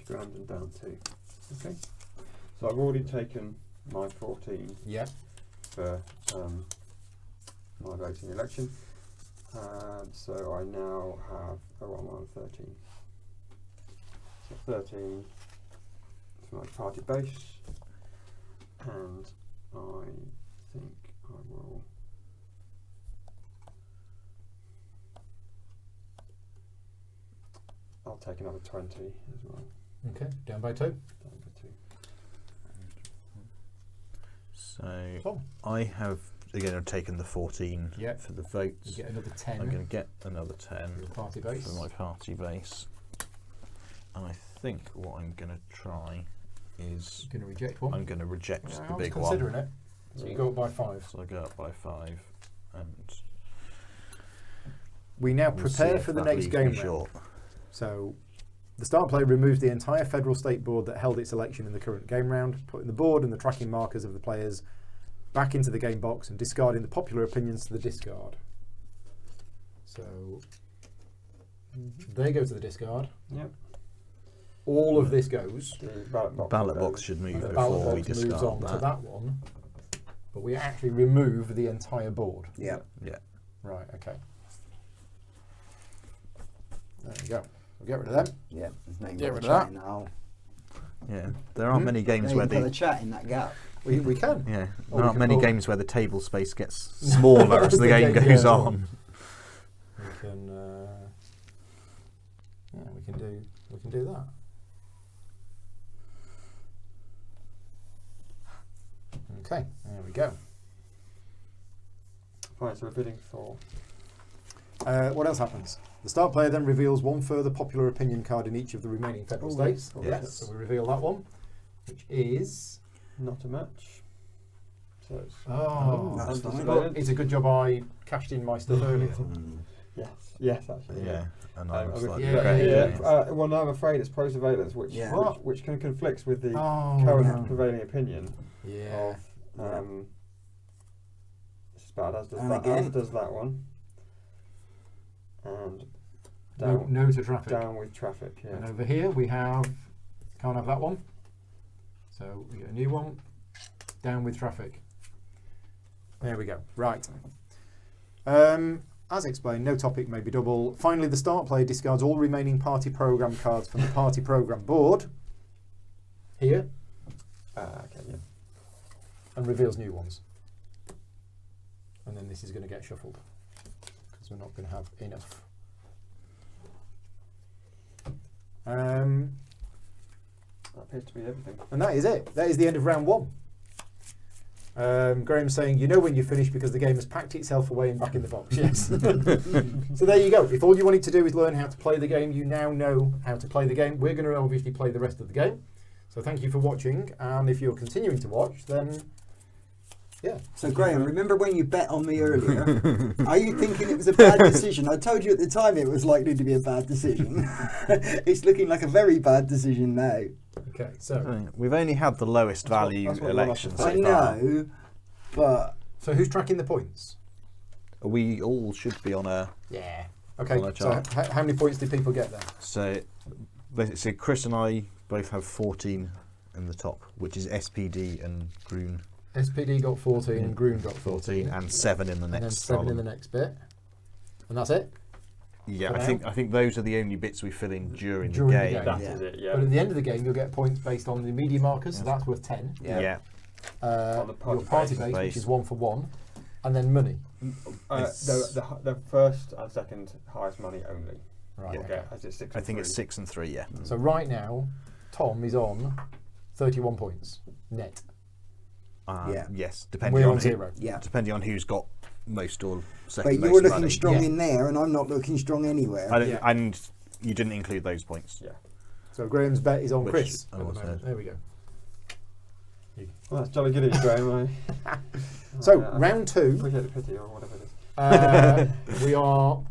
grand and down 2. Okay. So I've already taken my 14 Yeah. for my vote in the election. So I now have, I'm on 13. So 13 for my party base, and I think I will. I'll take another 20 as well. Okay, down by 2. Down to 2. So Tom, I have again taken the 14 Yeah. for the you votes. get another 10 I'm going to get another for 10 your party base. for my party base. And I think what I'm going to try is You're going to reject one. I'm going to reject Yeah, the I was big considering one. it. So you go up by 5. So I go up by 5 and We now we'll see prepare if for the that next leaves game me round. short. So the start player removes the entire federal state board that held its election in the current game round, putting the board and the tracking markers of the players back into the game box and discarding the popular opinions to the discard. So they go to the discard. Yep. All of this goes. The ballot box. Ballot will go. box should move And the before ballot we box moves discard on that. to that one. But we actually remove the entire board. yeah. Yeah. Right, okay. There you go. We'll get rid of them. Yeah. There's no Get bother rid of that. chatting now. Yeah. There aren't many games They where can put the a chat in that gap. We can. yeah, Or there we aren't can many put- games where the table space gets smaller as the game game goes goes on. on. We can we can do that. Okay, there we go. Fine, so we're bidding for. What else happens? The start player then reveals one further popular opinion card in each of the remaining federal states. Yes. So we reveal that one, which is Not a match. So it's That's fine. Well, it's a good job I cashed in my stuff earlier. yes, actually. Yeah, and I was I mean, like, yeah, okay, yeah, yeah. Well, now I'm afraid it's pro-surveillance, which Yeah. which can conflicts with the Oh, current no. prevailing opinion Yeah. of. It's bad, as does And that. again- As does that one. And No, down, no to traffic. down with traffic. And Yeah. over here we have, can't have that one. So we get a new one, down with traffic. There we go. Right. As explained, no topic may be double. Finally, the start player discards all remaining party program cards from the party program board here Okay. Yeah. and reveals new ones. And then this is going to get shuffled because we're not going to have enough. That appears to be everything. And that is it. That is the end of round 1. Graham's saying, you know when you finish because the game has packed itself away and back in the box. Yes. So there you go. If all you wanted to do is learn how to play the game, you now know how to play the game. We're going to obviously play the rest of the game. So thank you for watching. And if you're continuing to watch, then yeah. So Graham, remember when you bet on me earlier? Are you thinking it was a bad decision? I told you at the time it was likely to be a bad decision. It's looking like a very bad decision now. Okay, so We've only had the lowest value that's what elections so I far. know, but who's tracking the points? We all should be on a... Yeah. Okay, On a so chart. how many points did people get there? So basically Chris and I both have 14 in the top, which is SPD and Groon SPD got 14 and Groon got 14. 14 and 7 in the And then next 7 in the column. next bit. And that's it? Yeah, For I think those are the only bits we fill in during During the the game. game. That Yeah. is it, yeah. But at the end of the game, you'll get points based on the media markers, so that's worth 10. Yeah. On the Your party party base. base, which is 1 for 1. And then money. The first and second highest money only. Right. You'll Okay. get, as it's 6 I and think it's 3. 6 and 3, yeah. So right now, Tom is on 31 points net. Yeah. Yes, And depending we're on on who, 0. yeah. depending on who's got most or But second you're most looking money. strong Yeah. in there, and I'm not looking strong anywhere. I don't- Yeah. And you didn't include those points. Yeah. So Graham's bet is on Which Chris I at the will moment. say. There we go. Well, that's jolly good of you, Graham. So I round 2, appreciate the pity or whatever it is. we are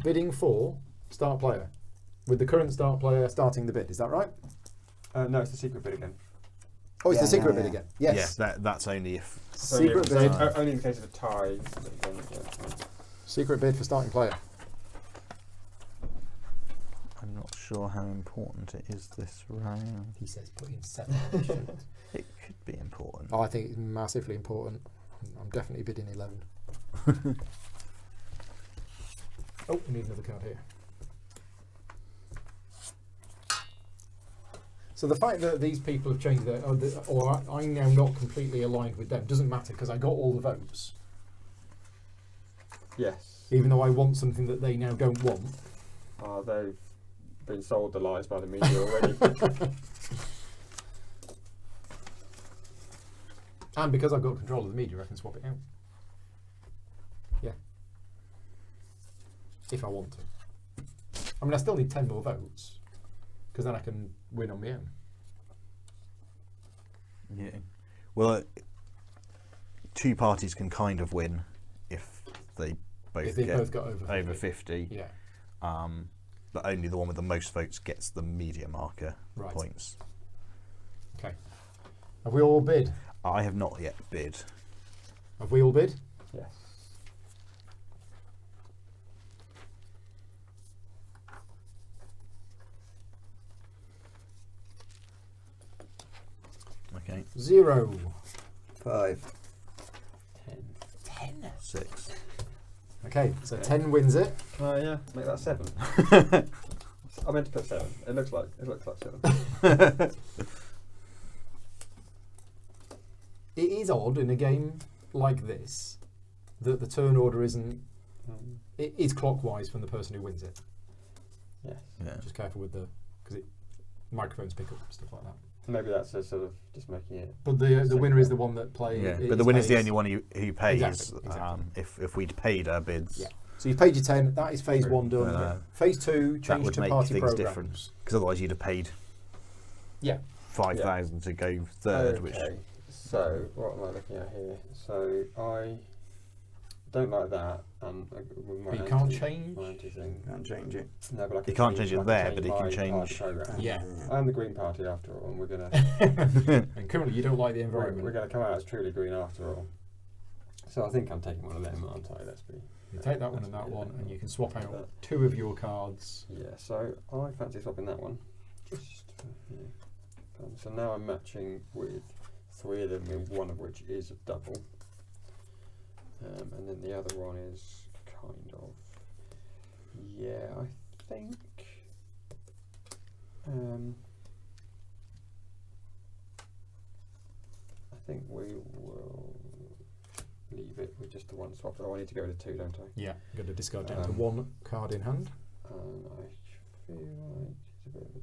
bidding for start player. With the current start player starting the bid, is that right? No, it's the secret bid again. Oh, it's Yeah, the secret yeah, bid yeah. again. Yes. Yeah, that's only if... So Secret yeah, bid. Only in the case of a tie. Then, yeah. Secret bid for starting player. I'm not sure how important it is this round. He says put in 7. It could be important. I think it's massively important. I'm definitely bidding 11. Oh, we need another card here. So the fact that these people have changed their, or I'm now not completely aligned with them, doesn't matter because I got all the votes. Yes. Even though I want something that they now don't want. They've been sold the lies by the media already. And because I've got control of the media, I can swap it out. Yeah. If I want to. I mean, I still need 10 more votes. Because then I can win on my own. Yeah. Well, two parties can kind of win if they both If they get both got over 50. Yeah. But only the one with the most votes gets the media marker Right. points. Okay. Have we all bid? I have not yet bid. Have we all bid? Yes. Okay. 0. 5. 10. 6. Okay, so Okay. 10 wins it. Yeah, make that 7. I meant to put 7. It looks like 7. It is odd in a game like this that the turn order isn't. It is clockwise from the person who wins it. Yes. Yeah. Just careful with the. Because microphones pick up stuff like that. Maybe that's a sort of just making it. But the winner is the one that plays. Yeah. But the winner's the only one who pays. Exactly. If we'd paid our bids, Yeah. So you've paid your 10. That is phase True. 1 done. Yeah. Phase 2 that change would to make party things programs. different. Because otherwise you'd have paid Yeah. 5,000 to go third, which Okay. So what am I looking at here? So I don't like that, and with my But you can't anti- change? my anti-thing. Can't change it. No, but I can You can't change it I can there, but you can my change- party programme. Yeah. I'm the Green Party after all, and we're gonna And currently you don't like the we're environment. gonna come out as truly green after all. So I think I'm taking one of them, aren't I? Let's be. You take that one and that Yeah. one, and you can swap out 2 of your cards. Yeah. So I fancy swapping that one. Just yeah. So now I'm matching with 3 of them, one of which is a double. And then the other one is kind of, yeah, I think, we will leave it with just the one swap. Oh, I need to go to 2, don't I? Yeah. You're going to discard down to Um, 1 card in hand. And I feel like it's a bit of a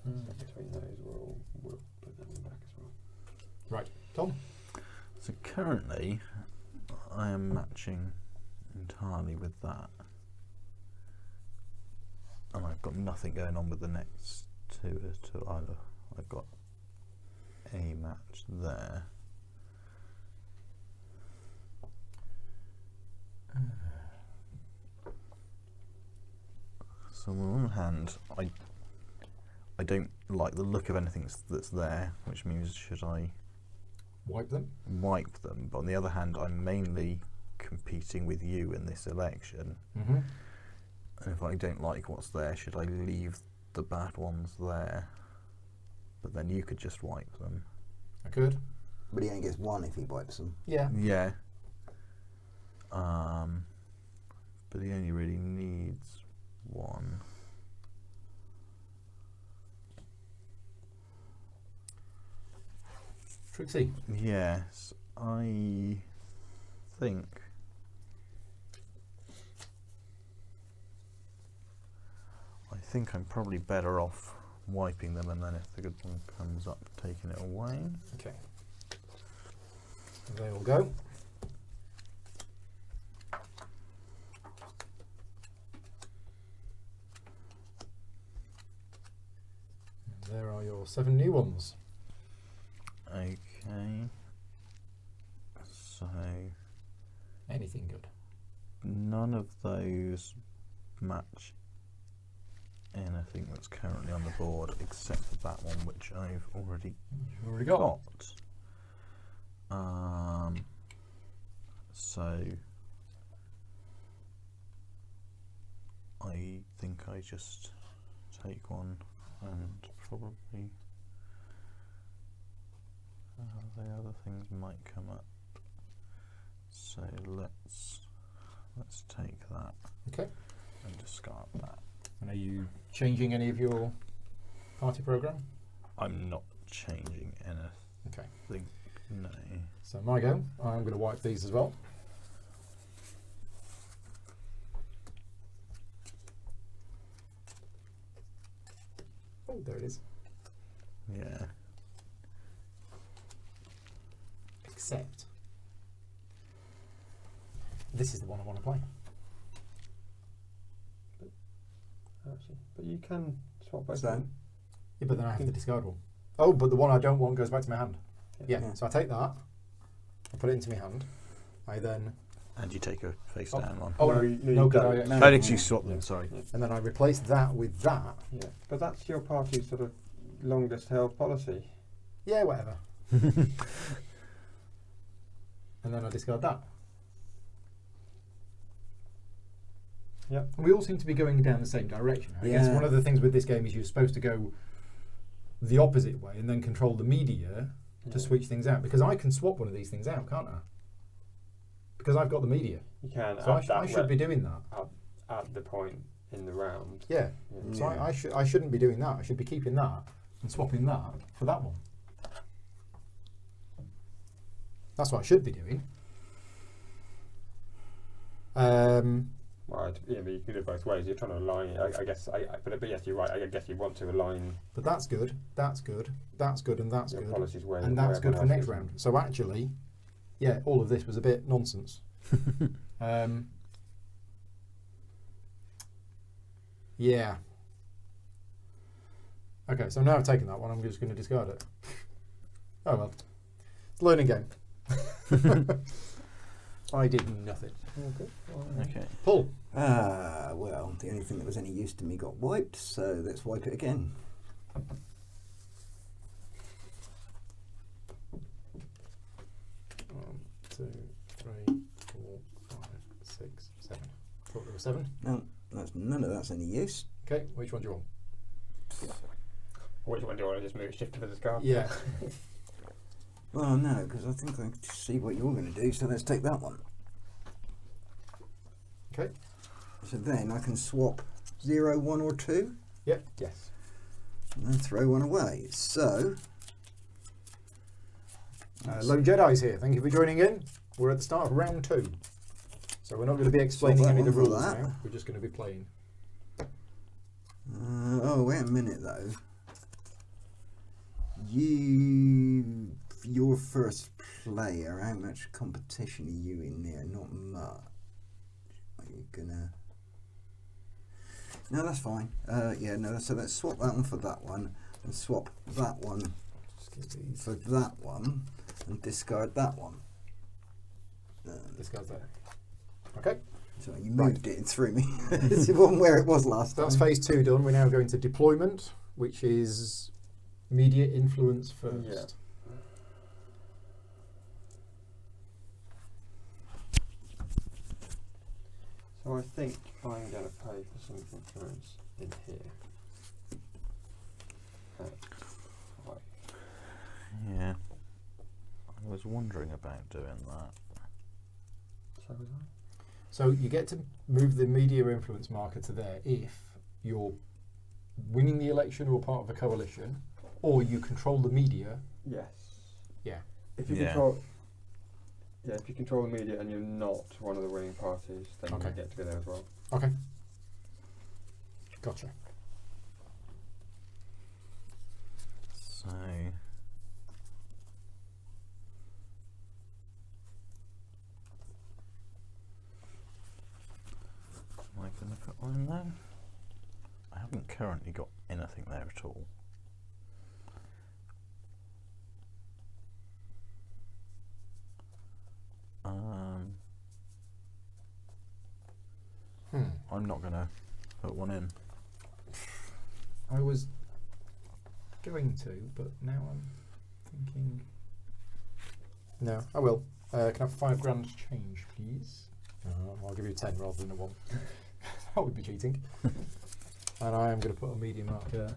Between those, we'll put them back as well. Right, Tom. So currently, I am matching entirely with that, and I've got nothing going on with the next two either. I've got a match there. So on one hand, I don't like the look of anything that's there, which means should I Wipe them. wipe them? But on the other hand, I'm mainly competing with you in this election, Mm-hmm. and if I don't like what's there, should I leave the bad ones there? But then you could just wipe them. I could. But he only gets one if he wipes them. Yeah. Yeah. But he only really needs one. Trixie. Yes, I think I'm probably better off wiping them, and then if the good one comes up, taking it away. Okay. They all go. And there are your 7 new ones. Okay. So Anything good? none of those match anything that's currently on the board except for that one, which I've already You've already got. So I think I just take one and probably the other things might come up. So let's take that. Okay. And discard that. And are you changing any of your party program? I'm not changing anything. Okay. No. So my go. I'm going to wipe these as well. Oh, there it is. Yeah. Except this is the one I want to play. Actually, but you can swap both. So? of them. Yeah, but then I have to discard one. Oh, but the one I don't want goes back to my hand. Yeah. Yeah. So I take that. I put it into my hand. I then. And you take a face Oh. down one. Oh No, no, you no, 'cause don't. I- No. I actually swap them, sorry. Yeah. and then I replace that with that. Yeah, but that's your party's sort of longest held policy. Yeah, whatever. And then I discard that. Yep. And we all seem to be going down the same direction. I guess Yeah. one of the things with this game is you're supposed to go the opposite way and then control the media to switch things out. Because I can swap one of these things out, can't I? Because I've got the media. You can So add I should be doing that. at the point in the round. Yeah. Yeah. So Yeah. I shouldn't be doing that. I should be keeping that and swapping that for that one. That's what I should be doing. Well, yeah, but you can do it both ways. You're trying to align it. I guess. But yes, you're right. I guess you want to align But that's good. That's good. That's good, and that's your good. policies where And that's where good for everyone next else round. So actually, yeah, all of this was a bit nonsense. Yeah. Okay, so now I've taken that one, I'm just going to discard it. Oh well. It's a learning game. I did nothing. Okay. Pull. Well, the only thing that was any use to me got wiped, so let's wipe it again. One, 2, 3, 4, 5, 6, 7. Thought there were 7. No, none of that's any use. Okay, which one do you want? Which one do you want to just move shift to the discard? Yeah. Well, no, because I think I can see what you're going to do, so let's take that one. Okay. So then I can swap 0, 1 or 2 Yep. Yes. and then throw one away. So, Lone Jedi's here. Thank you for joining in. We're at the start of round 2. So we're not going to be explaining that any of the one for rules that. now. We're just going to be playing. oh, wait a minute though. Your first player, how much competition are you in there? Not much. Are you gonna... No, that's fine. So let's swap that one for that one, and swap that one for that one, and discard that one. Discard that. Okay. So you moved it and threw me. It wasn't where it was last time. That's phase 2 done. We're now going to deployment, which is media influence first. Yeah. So I think I'm going to pay for some influence in here. Right. Yeah. I was wondering about doing that. So was I? So you get to move the media influence marker to there if you're winning the election or part of a coalition, or you control the media. Yes. Yeah. If you control... Yeah, if you control the media and you're not one of the winning parties, then you get to go there as well. Okay. Gotcha. So... Am I going to put one in there? I haven't currently got anything there at all. I'm not going to put one in. I was going to, but now I'm thinking... No, I will. Can I have £5 change, please? I'll give you 10 rather than a 1. That would be cheating. And I am going to put a media marker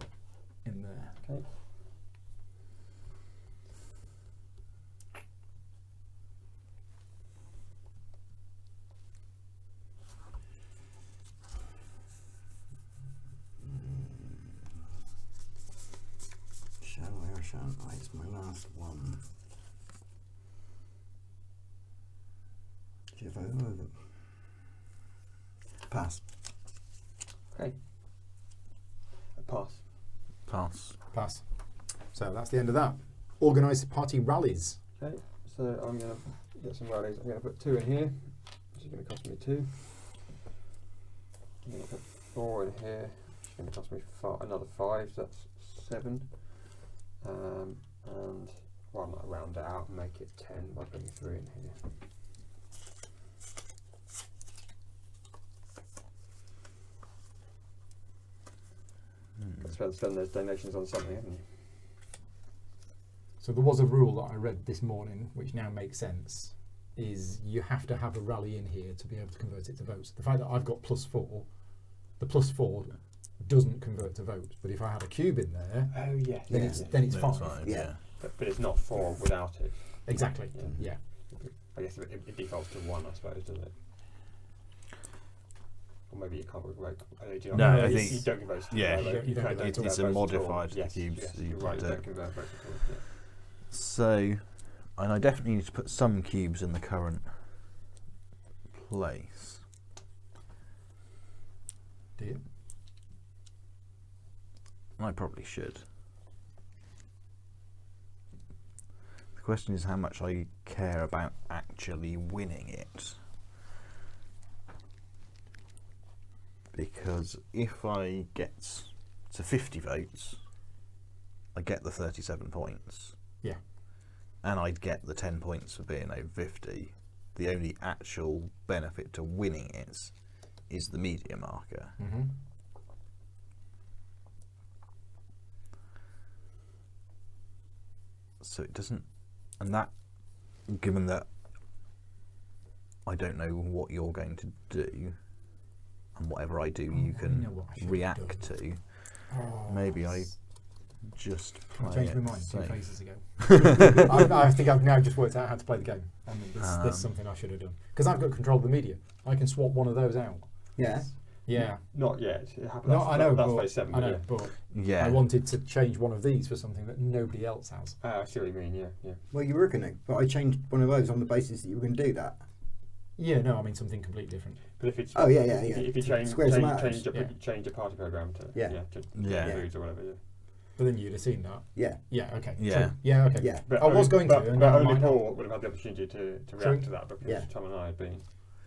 in there. Okay. Shan't I? It's my last one. Pass. Okay. Pass. Pass. Pass. So that's the end of that. Organise party rallies. Okay, so I'm going to get some rallies. I'm going to put 2 in here, which is going to cost me 2. I'm going to put 4 in here, which is going to cost me another 5, so that's 7. And I might round it out and make it 10 by putting 3 in here. Got to spend those donations on something, haven't you? So there was a rule that I read this morning, which now makes sense, is you have to have a rally in here to be able to convert it to votes. The fact that I've got +4, the +4 doesn't convert to votes. But if I had a cube in there, Oh yeah. then it's That's 5. fine, Yeah. But it's not 4 without it. Exactly. Yeah. Yeah. I guess it defaults to 1, I suppose, doesn't it? Or maybe you can't revoke. No, I you think- don't convert. you don't convert It's votes a at all. modified Yes, cubes. yes, So you you're right. do. You don't convert votes at all. Yeah. So, and I definitely need to put some cubes in the current place. Do you? I probably should. The question is how much I care about actually winning it. Because if I get to 50 votes, I get the 37 points. Yeah. And I'd get the 10 points for being over 50. The only actual benefit to winning it is the media marker. Mm-hmm. So it doesn't, and that, given that I don't know what you're going to do, and whatever I do you I know can what I should have react to, maybe I just I play changed it my mind 2 safe. phases ago. I think I've now just worked out how to play the game. And this is something I should have done. Because I've got control of the media. I can swap one of those out. Yeah. Yeah. Not yet. It happened. No, I know, That's but, phase 7. I know, Yeah. but Yeah. I wanted to change one of these for something that nobody else has. I see what you mean. Yeah. Yeah. Well, you were going to, but I changed one of those on the basis that you were going to do that. Yeah, no, I mean something completely different. But if it's Oh, yeah. If you change Squares and arrows. change your program to Yeah. to Yeah. foods or whatever. Yeah. But then you'd have seen that. Yeah. Yeah, okay. Yeah. True. Yeah, okay. Yeah. But I was going to, but, and but now I only might not. Paul would have had the opportunity to react to that because Yeah. Tom and I had been.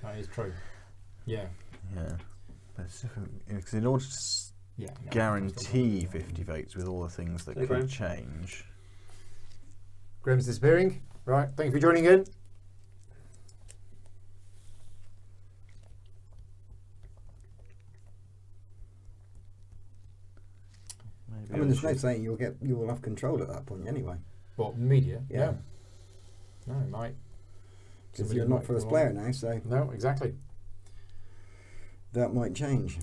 That is true. Yeah. Yeah. But it's different, because in order to Yeah. no, guarantee 50 votes with all the things that Okay, could Graham. change. Graham's disappearing. Right. Thank you for joining in. Maybe I mean, there's no should- saying you'll have control at that point anyway. What, media? Yeah. No, it might. Because Somebody you're not might first come player along. now, so No, exactly. that might change.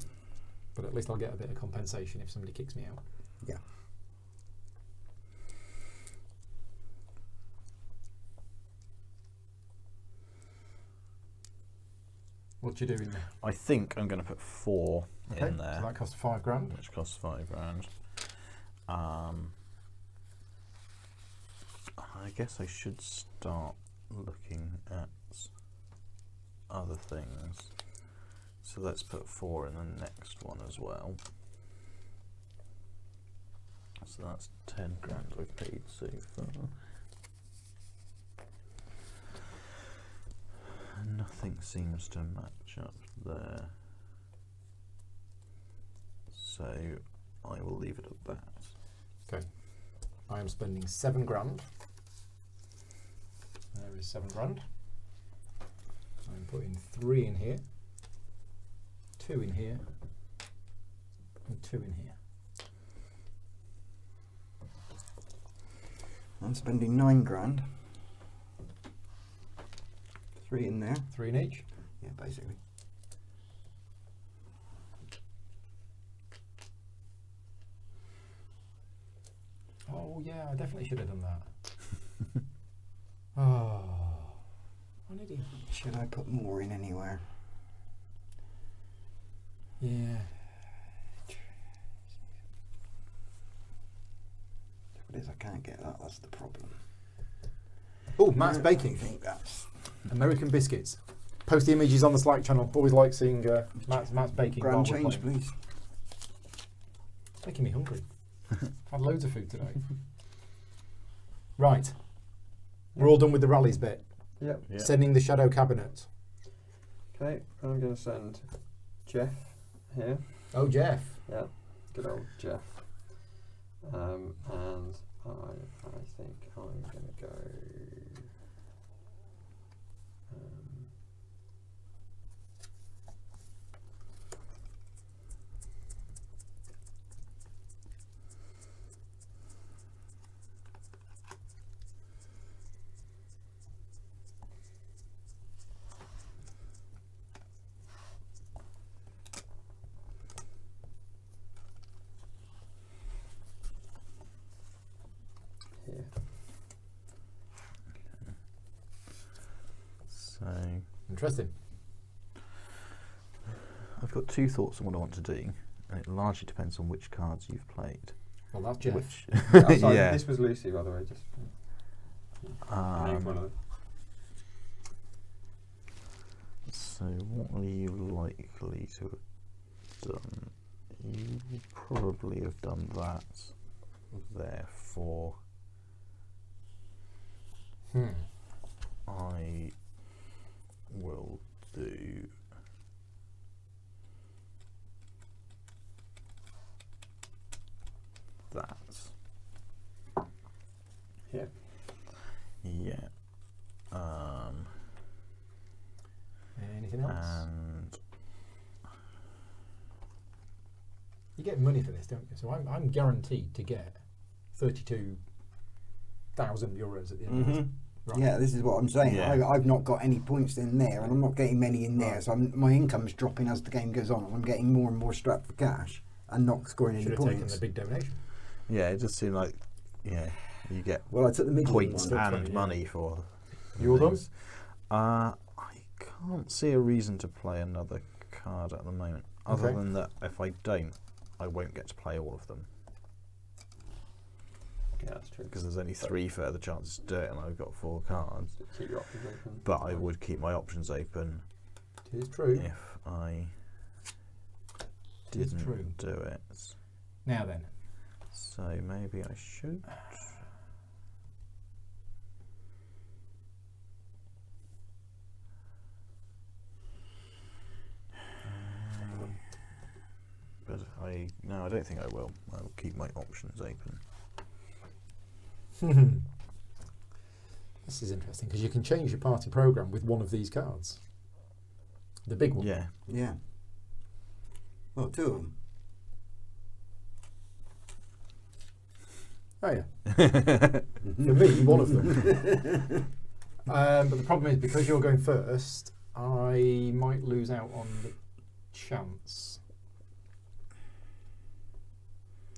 But at least I'll get a bit of compensation if somebody kicks me out. Yeah. What you doing there? I think I'm going to put 4 in So there, that costs £5,000. which costs £5,000. I guess I should start looking at other things. So let's put 4 in the next one as well. So that's 10 grand I've paid so far. Nothing seems to match up there. So I will leave it at that. Okay. I am spending £7,000. There is £7,000. I'm putting 3 in here, 2 in here, and 2 in here. I'm spending £9,000. 3 in there. 3 in each. Yeah, basically. Oh yeah, I definitely should have done that. Oh, an idiot. Should I put more in anywhere? Yeah. If it is, I can't get that. That's the problem. Oh, Matt's I baking. think that's American biscuits. Post the images on the Slack channel. Always like seeing Matt's baking. while grand we're change, playing. please. Making me hungry. I've had loads of food today. Right. We're all done with the rallies bit. Yep. Yeah. Sending the shadow cabinet. Okay, I'm going to send Jeff here. Oh, Jeff. Yeah, good old Jeff. And I think I'm going to go. Here. So Interesting. I've got 2 thoughts on what I want to do, and it largely depends on which cards you've played. Well, that's Jeff. Which, Oh, sorry, yeah. this was Lucy, by the way. Just named one of them. So what are you likely to have done? You would probably have done that. Therefore, I will do that. Here. Yeah. Anything else? And You get money for this, don't you? So I'm guaranteed to get €32,000 at the end of this. Right. Yeah, this is what I'm saying. Yeah. I've not got any points in there, and I'm not getting many in there, Right. so my income's dropping as the game goes on, and I'm getting more and more strapped for cash and not scoring Should any have taken points. the big donation. yeah, it just seemed like you get Well, I took the medium points one. Still and 20, yeah. money for You all done? things. I can't see a reason to play another card at the moment, other Okay. than that if I don't, I won't get to play all of them Yeah, that's true. because there's only 3 further chances to do it, and I've got 4 cards. Keep your options open. But I would keep my options open It is true. if I It is true. didn't do it. Now then, So maybe I should. But I don't think I will. I will keep my options open. This is interesting because you can change your party program with one of these cards. The big one. Yeah. Yeah. Well, 2 of them. Oh yeah. For me, one of them. But the problem is because you're going first, I might lose out on the chance.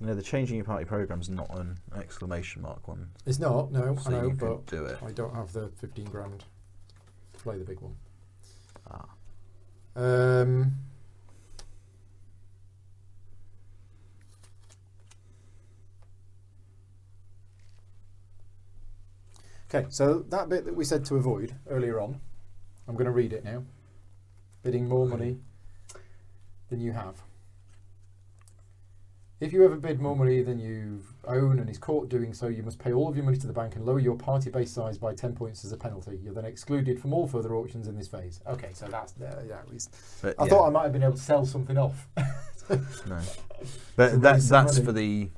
No, the changing your party program's not an exclamation mark one. It's not, no, So I know, you but could do it. I don't have the 15 grand to play the big one. Ah. Okay, so that bit that we said to avoid earlier on, I'm going to read it now. Bidding more money than you have. If you ever bid more money than you own and is caught doing so, you must pay all of your money to the bank and lower your party base size by 10 points as a penalty. You're then excluded from all further auctions in this phase. Okay, so that's at least. But I thought I might have been able to sell something off. No. But To that's raise some money. for the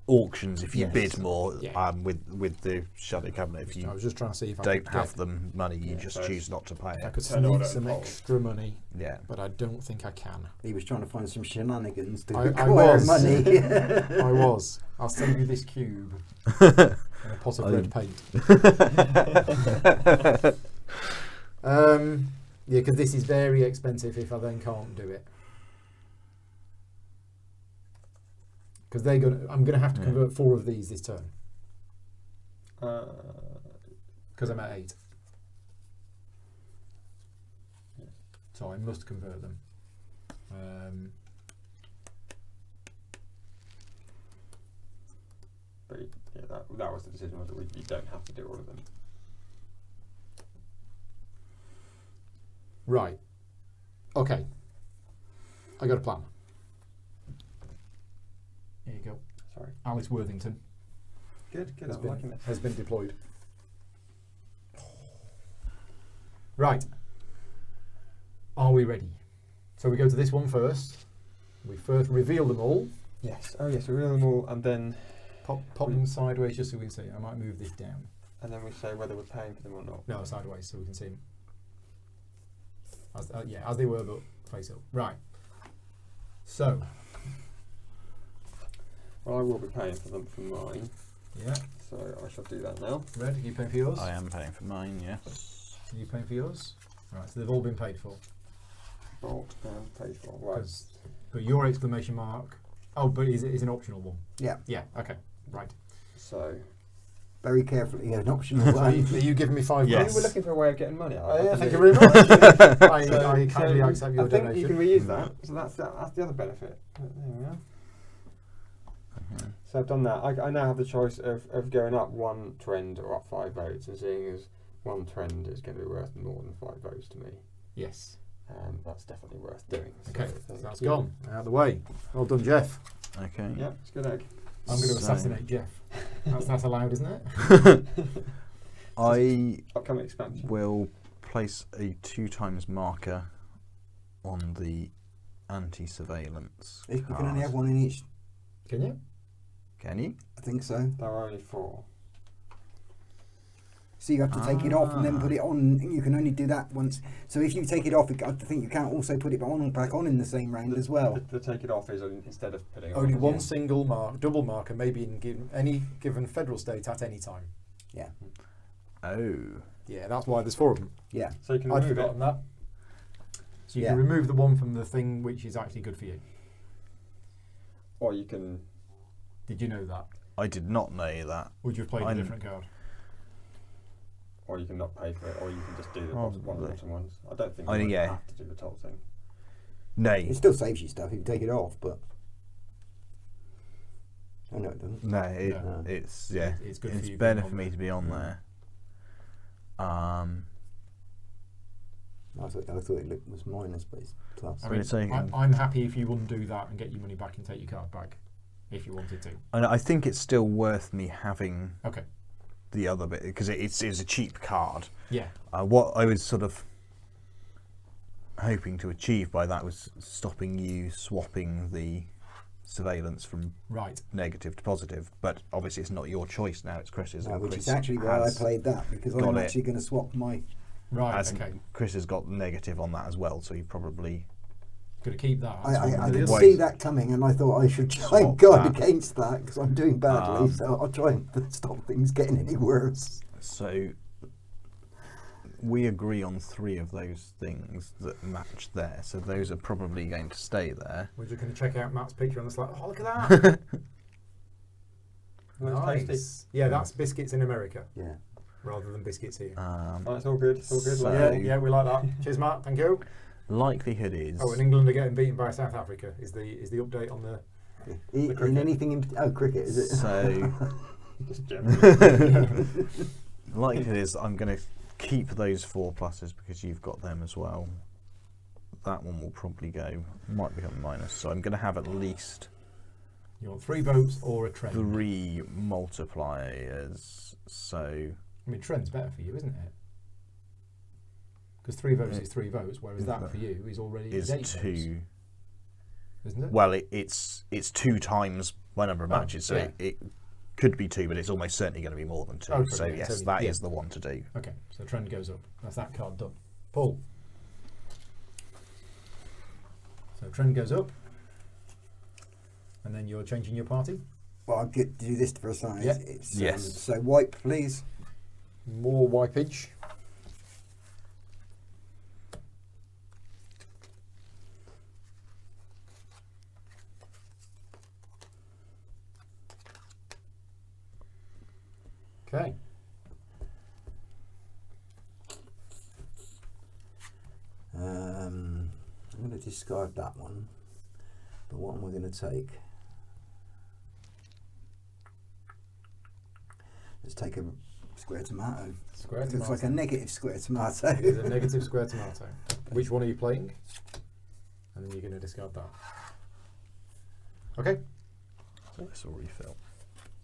auctions if you Yes. bid more. Yeah. With the shadow cabinet, if I you was just trying to see if I don't could have get, the money, you Yeah, just so choose not to pay if I it. could Turn order sneak some and hold. extra money, Yeah. but I don't think I can. He was trying to find some shenanigans to I acquire was. money. I was. I'll send you this cube and a pot of red paint. Yeah, because this is very expensive if I then can't do it. Because I'm going to have to Yeah. convert 4 of these this turn. Uh, Because I'm at 8. So I must convert them. but yeah, that was the decision. Was that you don't have to do all of them. Right. Okay. I got a plan. Here you go. Sorry. Alice Worthington Good. has I'm liking it. been deployed. Right. Are we ready? So we go to this one first. We first reveal them all. Yes. Oh yes. We reveal them all, and then Pop them sideways just so we can see. I might move this down. we say whether we're paying for them or not. No, sideways so we can see them. As they were, but face up. Right. So. Well, I will be paying for them from mine, Yeah. so I shall do that now. Red, are you paying for yours? I am paying for mine, yes. Are you paying for yours? Right, so they've all been paid for. Bought and paid for. Right. But your exclamation mark. Oh, but it's an optional one. Yeah. Yeah, okay. Right. So Very carefully, an optional So are one. you giving me 5 Yes. grand? we were looking for a way of getting money. Thank you very much. I So kindly accept your I think donation. you can reuse that. So that's the other benefit. There we are. Mhm. So I've done that. I now have the choice of going up 1 trend or up 5 votes, and seeing as 1 trend is going to be worth more than 5 votes to me, Yes. that's definitely worth doing. Okay, So so thank that's you. gone. Out of the way. Well done, Jeff. Okay. Yeah, it's a good egg. I'm going to So- assassinate Jeff. That's allowed, isn't it? I Upcoming expansion. will place a 2 times marker on the anti-surveillance You can card. only have one in each. Can you? Can you? I think so. There are only 4. So you have to take it off and then put it on. You can only do that once. So if you take it off, I think you can't also put it back on in the same round as well. The take it off is instead of putting it Only on. one single double marker may be in any given federal state at any time. Yeah. Oh. Yeah, that's why there's 4 of them. Yeah. So you can I'd remove it. forgotten that. So you Yeah. can remove the one from the thing which is actually good for you. Or you can. Did you know that? I did not know that. Would you have played a I'm- different card? Or you can not pay for it, or you can just do the Probably. bottom ones. I don't think Oh, you yeah. have to do the top thing. No. It still saves you stuff if you take it off, but. Oh no, it doesn't. No, No. it's It's good for it's you better being for on me there. to be on Yeah. there. I thought it was minus, but it's plus. I So mean, it's saying- I'm happy if you undo that and get your money back and take your card back. if you wanted to. And I think it's still worth me having Okay. the other bit because it's a cheap card. Yeah. What I was sort of hoping to achieve by that was stopping you swapping the surveillance from Right. negative to positive, but obviously it's not your choice now, it's Chris's. and which Chris is actually why I has played that, because got I'm it. actually going to swap my... Right. Okay. Chris has got negative on that as well, so he probably Could have keep that. I Really? could Wait. see that coming, and I thought I should try and Swap guard that. against that, because I'm doing badly, Um, so I'll try and stop things getting any worse. so we agree on 3 of those things that match there, so those are probably going to stay there. We're just going to check out Matt's picture on the slide. Oh, look at that! Nice. Nice. Yeah, that's biscuits in America Yeah. rather than biscuits here. Oh, it's all good. It's all good. So- Yeah, yeah, we like that. Cheers, Matt. Thank you. Likelihood is Oh, and England are getting beaten by South Africa. Is the update on the? In cricket. anything in... Oh, cricket, is it? so Just generally. likelihood is I'm going to keep those 4 pluses because you've got them as well. That one will probably go, might become minus, so I'm going to have at least You want 3 votes or a trend? 3 multipliers. So I mean, trend's better for you, isn't it? Because 3 votes is 3 votes, whereas that for you is already is 8 votes, 2. isn't it? Well, it's 2 times my number of Oh, matches, so yeah. it could be 2, but it's almost certainly going to be more than 2. Okay, so yeah, yes, so, that is yeah. the one to do. Okay, so trend goes up. That's that card done. Paul. So trend goes up, and then you're changing your party. Well, I'll do this for a size. Yeah. It's, Yes. so wipe, please. More wipeage. Okay. I'm going to discard that one. But what am I going to take? Let's take a square tomato. Square Looks tomato. like a negative square tomato. It is a negative square tomato. Which one are you playing? And then you're going to discard that. Okay. So this will refill.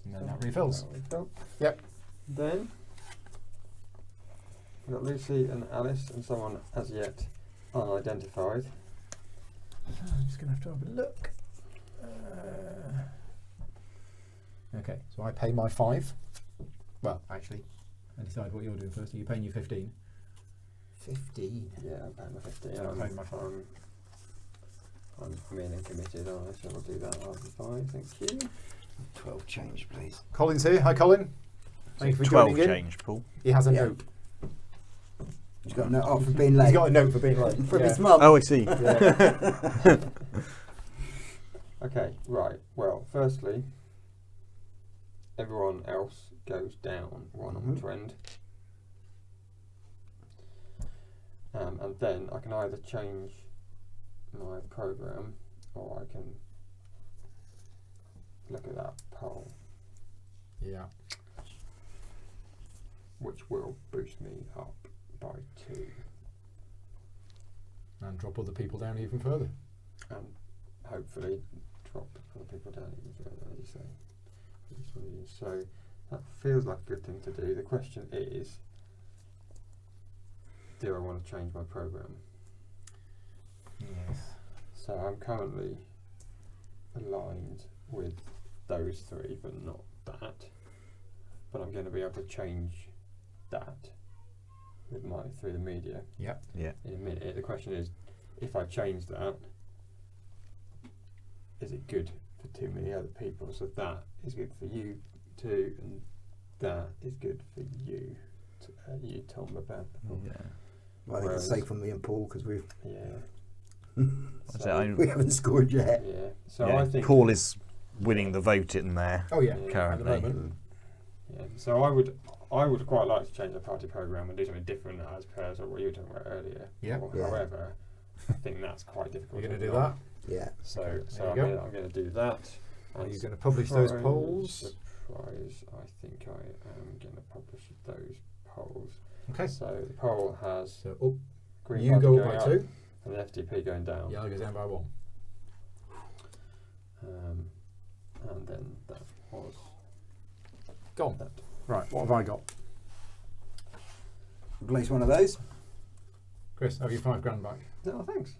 And then that refills. Refill. Yep. Then we've got Lucy and Alice and someone as yet unidentified. I'm just going to have a look. Okay, so I pay my 5. Well, actually, I decide what you're doing first. Are you paying your 15? 15. Yeah, I'm paying my 15. I'm paying my 5. I'm mean and committed on it, so we'll do that after 5. Thank you. 12 change, please. Colin's here. Hi, Colin. Thank you for 12 joining in. change, Paul. He has a Yeah. note. He's got a note off for being late. He's got a note for being late. From Yeah. his mum. Oh, I see. Yeah. Okay, right. Well, firstly, everyone else goes down 1 on the trend. And then I can either change my program or I can look at that poll, Yeah. which will boost me up by 2 And drop other people down even further. and hopefully drop other people down even further, as you say. For this one of you. So that feels like a good thing to do. The question is, do I want to change my program? Yes. So I'm currently aligned with those 3, but not that. But I'm going to be able to change that with through the media Yep. Yeah. in a minute. The question is, if I change that, is it good for too many other people? So that is good for you too, and that is good for you, you Tom, about Yeah. Well, I think it's Whereas- safe for me and Paul because we So we haven't scored yet. yeah. So yeah, I think Paul is winning the vote in there Oh, yeah. Yeah. currently. At the moment. Yeah. So I would quite like to change the party program and do something different as per sort of what you were talking about earlier. Yeah. Or Yeah. However, I think that's quite difficult. You're going to to do that? Yeah. So There you go. I'm going to do that. Are And you going to publish those surprise, polls? Surprise! I think I am going to publish those polls. Okay. So the poll has So up. Green You Party go going up up by 2. and the FDP going down. Yellow goes down by 1. and then that was Gone. that. Right, what have I got? Replace one of those. Chris, have you £5 back? No, thanks.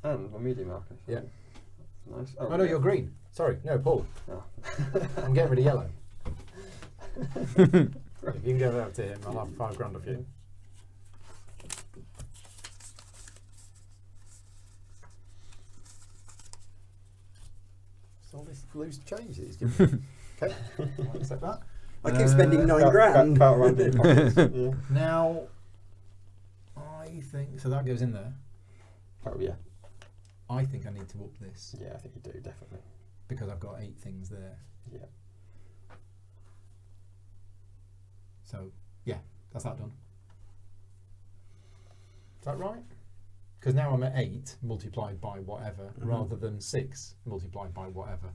And my media marker. So Yeah. Nice. Oh, no, yeah. you're green. Sorry, no, Paul. Oh. I'm getting rid of yellow. If you can give that to him, I'll have £5 off you. It's all this loose change that he's giving me. Okay, I'll accept that. I keep spending £9 Felt around in your pockets. Yeah. Now, I think, so that goes in there. Oh yeah. I think I need to up this Yeah, I think you do definitely. because I've got 8 things there. Yeah. So, yeah, that's that done. Is that right? Because now I'm at 8 multiplied by whatever rather than 6 multiplied by whatever.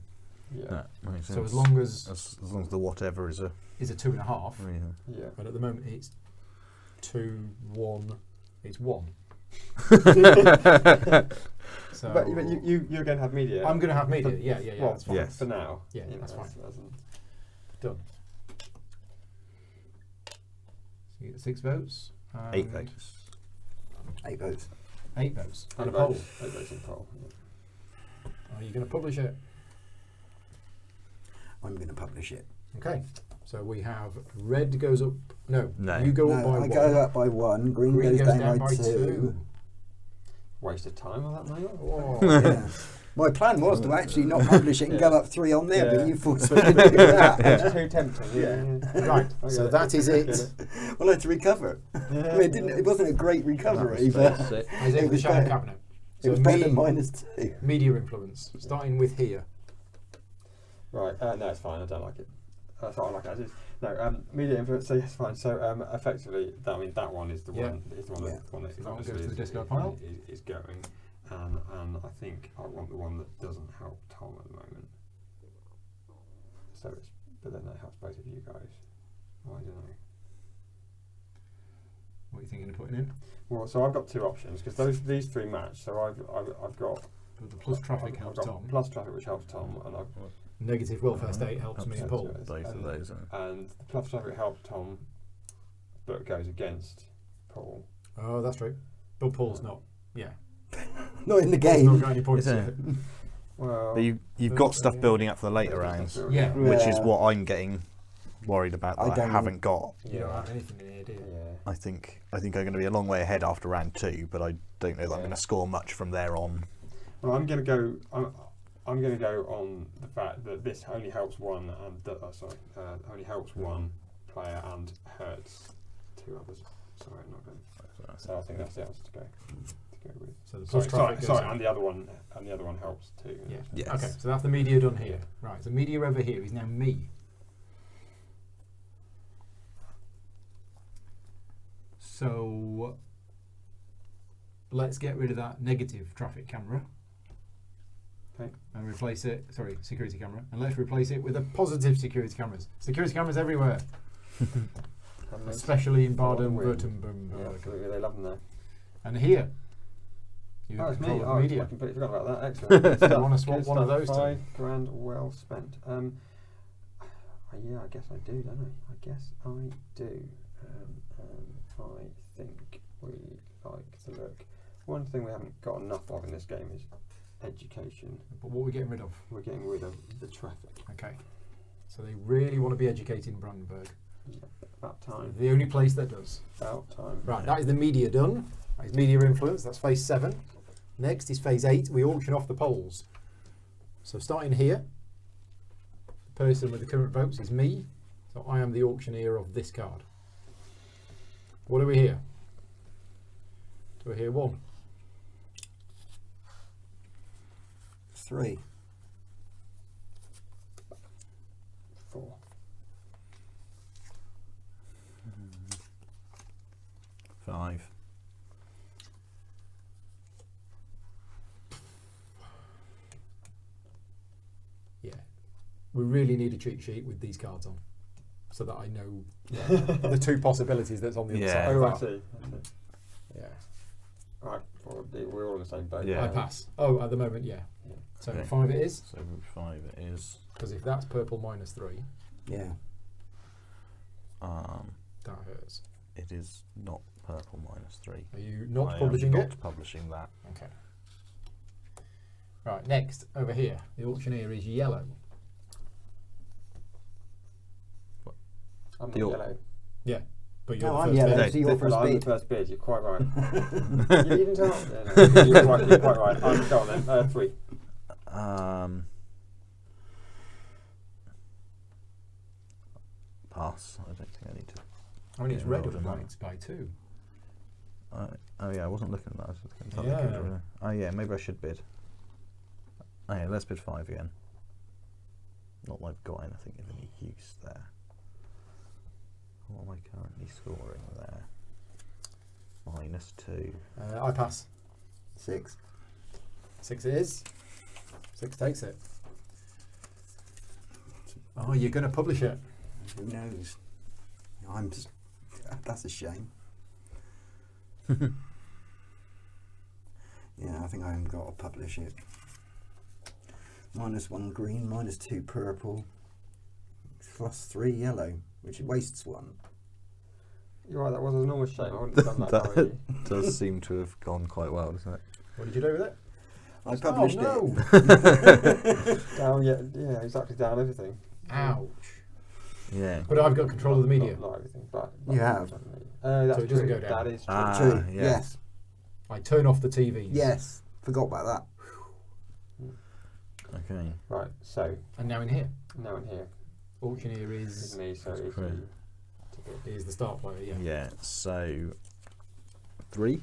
Yeah. That makes sense. So as long as as long as the whatever is a is a 2.5, Yeah. but at the moment it's 2, 1, it's 1. So But you're going to have media. I'm going to have media. For- Yeah, well, that's fine. Yes. For now. Yeah, you know, that's fine. as in- Done. So you get 6 votes. 8 and votes. 8 votes. 8 votes. And a Eight poll. votes. 8 votes in poll. Are you going to publish it? I'm going to publish it. Okay. So we have red goes up. No, No. you go No, up by I 1. go up by 1. Green, Green goes down by 2. Waste of time on that night. Oh, Yeah. My plan was to actually not publish it and go up 3 on there, Yeah. but you forced me to do that. It's too tempting. Yeah. Right, I so get that is I it. get Well, I had to recover. I mean, it wasn't a great recovery, but Isaiah It the was Shadow better. Cabinet. it was better than -2. Media influence, starting with here. Right. No, it's fine. I don't like it. That's what I like it as is. No, media influence. So yes, fine. So effectively, that one is the Yeah. one. Is the one Yeah. that one that So that one obviously goes to the is- discard pile. is going, and I think I want the one that doesn't help Tom at the moment. So it's, but then that helps both of you guys. I don't know. What are you thinking of putting in? Well, so I've got 2 options because these 3 match. So I've got The plus traffic I've helps got Tom. plus traffic, which helps Tom, and I've Negative welfare state helps me and Paul. Both of those. and the plus traffic helps Tom, but goes against Paul. Oh, that's true. But Paul's not. Yeah. Not in the Paul's game. not got any points Is yet. it? Well, But you've got stuff building up for the later rounds, Yeah. which is Yeah. what I'm getting worried about that I I don't- haven't got. You don't have anything in here, do you? Yeah. I think I'm going to be a long way ahead after round 2, but I don't know that I'm going to score much from there on. Well, I'm going to go. I'm going to go on the fact that this only helps one, and only helps one player and hurts 2 others. Sorry, I'm not going. So I think that's the answer to go with. So the plus traffic goes in. and the other one helps too. Yeah. Yes. Okay, so that's the media done here. Right, so media over here is now me. So let's get rid of that negative traffic camera. Okay. And replace it, security camera, and let's replace it with a positive security cameras. Security cameras everywhere, especially in Baden-Württemberg. Yeah, absolutely, they love them there. And here, you Oh, have it's me. control Oh, of I media. completely forgot about that. Excellent. Good You stuff. want to swap Good one of stuff. those two? £5 well spent. Yeah, I guess I do, don't I? I guess I do. I think we like the look. One thing we haven't got enough of in this game is education. But what are we getting rid of? We're getting rid of the traffic. Okay. So they really want to be educated in Brandenburg. Yep, about time. The only place that does. About time. Right, that is the media done. That is media influence. That's phase 7. Next is phase 8. We auction off the polls. So starting here, the person with the current votes is me. So I am the auctioneer of this card. What do we hear? Do we hear 1? 3. 4. 5. Yeah. We really need a cheat sheet with these cards on, so that I know the 2 possibilities that's on the other Yeah. side. Oh, of I that. see. Yeah. Right, well, we're all in the same boat. Yeah. I pass. Oh, at the moment, yeah. Yeah. So Okay. 5 it is. So 5 it is. Because if that's purple -3, Yeah. that hurts. It is not purple -3. Are you not I publishing am it? not publishing that. Okay. Right, next, over here, the auctioneer is yellow. I'm The not au- yellow. Yeah, but you're No, the I'm first yellow. bid. So you're first I'm the bid. first bid. You're quite right. You didn't tell me. No, you're quite right. I'm go on then. 3. Pass. I don't think I need to. I mean, it's Yeah, red well and done. white by 2. Oh yeah, I wasn't looking at that. I was looking at Yeah. the camera. Oh yeah, maybe I should bid. Oh yeah, let's bid 5 again. Not that I've got anything of any use there. What am I currently scoring there? -2. I pass. 6. 6 it is. 6 takes it. Oh, you're going to publish it. Who knows? I'm just. That's a shame. Yeah, I think I haven't got to publish it. -1 green, -2 purple, +3 yellow, which wastes 1. You're right. That was an enormous shame. I wouldn't have done that. if I were you. Does seem to have gone quite well, doesn't it? What did you do with it? I published oh, no. it. Down, yeah, exactly. Down everything. Ouch. Yeah. But I've got control of the media. Not everything, but You have. That's So it doesn't true. go down. That is true. True. Yeah. Yes. I turn off the TVs. Yes. Forgot about that. Okay. Right. So And now in here. now in here Auctioneer is is me. So it's Chris. you. to bid. the start player, yeah. Yeah. So 3.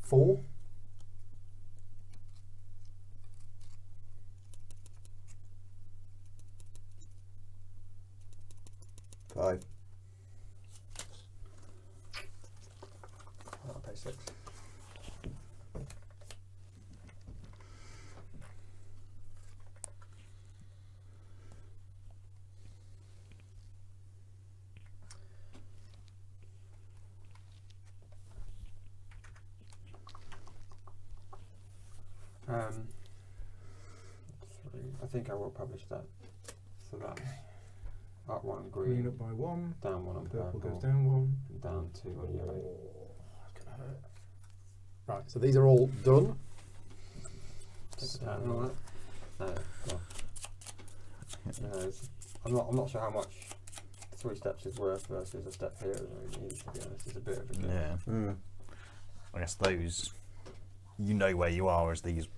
4. 5. I'll pay 6. I think I will publish that. So that up 1 Green green, up by 1. down 1 on Purple purple, goes down 1. and down 2 on yellow. That's going to hurt. Right, so these are all done. Take the down and all that. Well, you know, I'm not sure how much 3 steps is worth versus a step here. To be honest, it's a bit of a game. Yeah. I guess those, you know where you are as these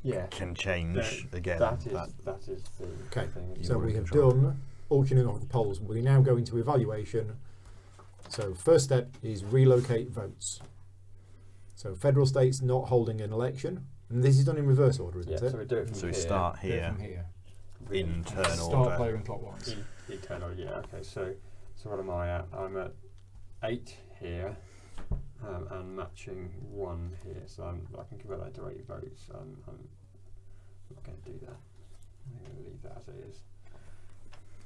Yeah. can change again. That is the Okay, thing. so were we in have control. done auctioning off the polls. We now go into evaluation. So first step is relocate votes. So federal states not holding an election. And this is done in reverse order, isn't Yeah, it? so we do it from So we here. start Do it here from here. in turn Start order. player and clockwise. Eternal, yeah. Okay, so what am I at? I'm at 8 here, and matching 1 here. So I can convert that to 8 votes. I'm not going to do that. I'm going to leave that as it is.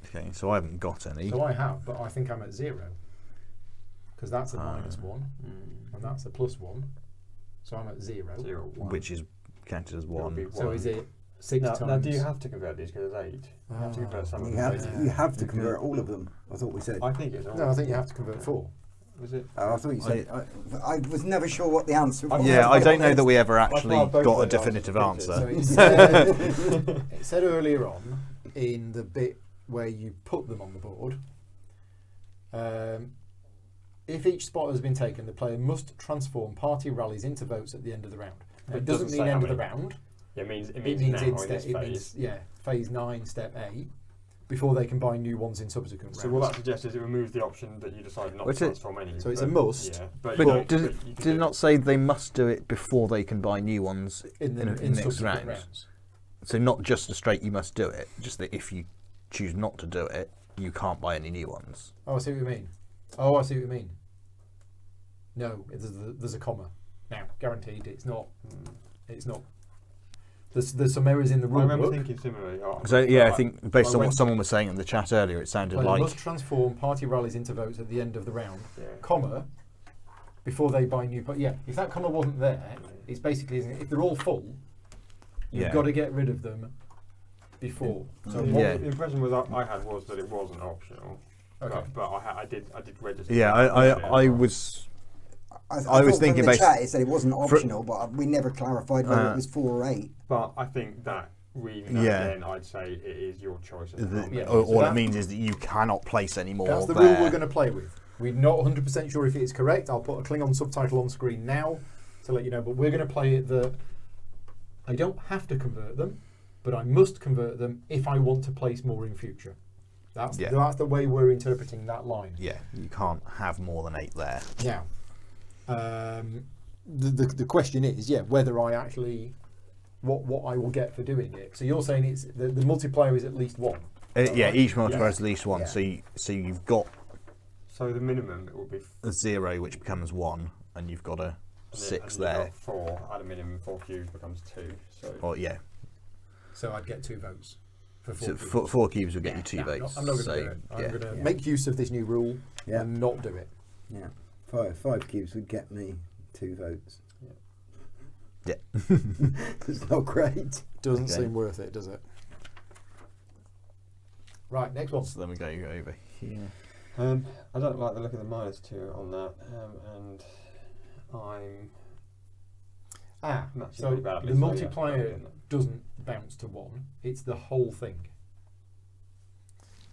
Okay, so I haven't got any. So I have, but I think I'm at 0. Because that's a -1, and that's a +1. So I'm at 0. 0, 1. Which is counted as It'll 1. be So 1. is it 6 times? Now, do you have to convert these because it's 8? You have to convert some of You them. have, don't to, you have to You convert all of them. I thought we said. I think it's. No, I think you have to convert 4. Was it? I thought you said. I was never sure what the answer was. Yeah, I don't know that we ever actually thought both got a of the definitive answers So answer. it said earlier on in the bit where you put them on the board, if each spot has been taken, the player must transform party rallies into votes at the end of the round. Now, it doesn't say mean how end of the many. round. It means It means now in instead. this It phase. means phase 9, step 8, before they can buy new ones in subsequent So rounds. what that suggests is it removes the option that you decide not Which to it- transform any. So it's a must. Yeah, But you did can it do not say they must do it before they can buy new ones in the in next subsequent round? rounds. So not just a straight you must do it, just that if you choose not to do it, you can't buy any new ones. Oh, I see what you mean. Oh, I see what you mean. No, there's a comma. Now, guaranteed, it's not. It's not. There's some errors in the I rule remember book. thinking similarly. So yeah, I Right. think based I on what went- someone was saying in the chat earlier, it sounded Player like must transform party rallies into votes at the end of the round, Yeah. comma, before they buy new. But yeah, if that comma wasn't there, it's basically, isn't it? If they're all full, You've got to get rid of them before. So Yeah. The impression I had was that it wasn't optional. Okay. But I did register. Yeah, I was. I was thought thinking from the basi- chat it said it wasn't optional, but we never clarified whether it was 4 or 8. But I think that reading that Yeah. again, I'd say it is your choice. As well. Yeah. All So it that- means is that you cannot place any more. That's the there. rule we're going to play with. We're not 100% sure if it is correct. I'll put a Klingon subtitle on screen now to let you know, but we're going to play it that I don't have to convert them, but I must convert them if I want to place more in future. That's the way we're interpreting that line. Yeah, you can't have more than 8 there. Now, the question is, whether I actually what I will get for doing it. So you're saying it's the multiplier is at least 1. Each multiplier is at least 1. Yeah. So you've got So the minimum it will be a 0, which becomes 1, and you've got a 6 there. 4 at a minimum. 4 cubes becomes 2. So Or yeah, So I'd get 2 votes for 4 so cubes. 4 cubes will get you 2 votes. I'm not going to so, do it. I'm yeah. going to Yeah. make use of this new rule Yeah. and not do it. Yeah. 5 cubes would get me 2 votes. Yeah. It's not great. Doesn't Okay. seem worth it, does it? Right, next one. So then we go over here. I don't like the look of the -2 on that, and I'm matching So really badly. the so multiplier yeah, doesn't bounce to 1. It's the whole thing.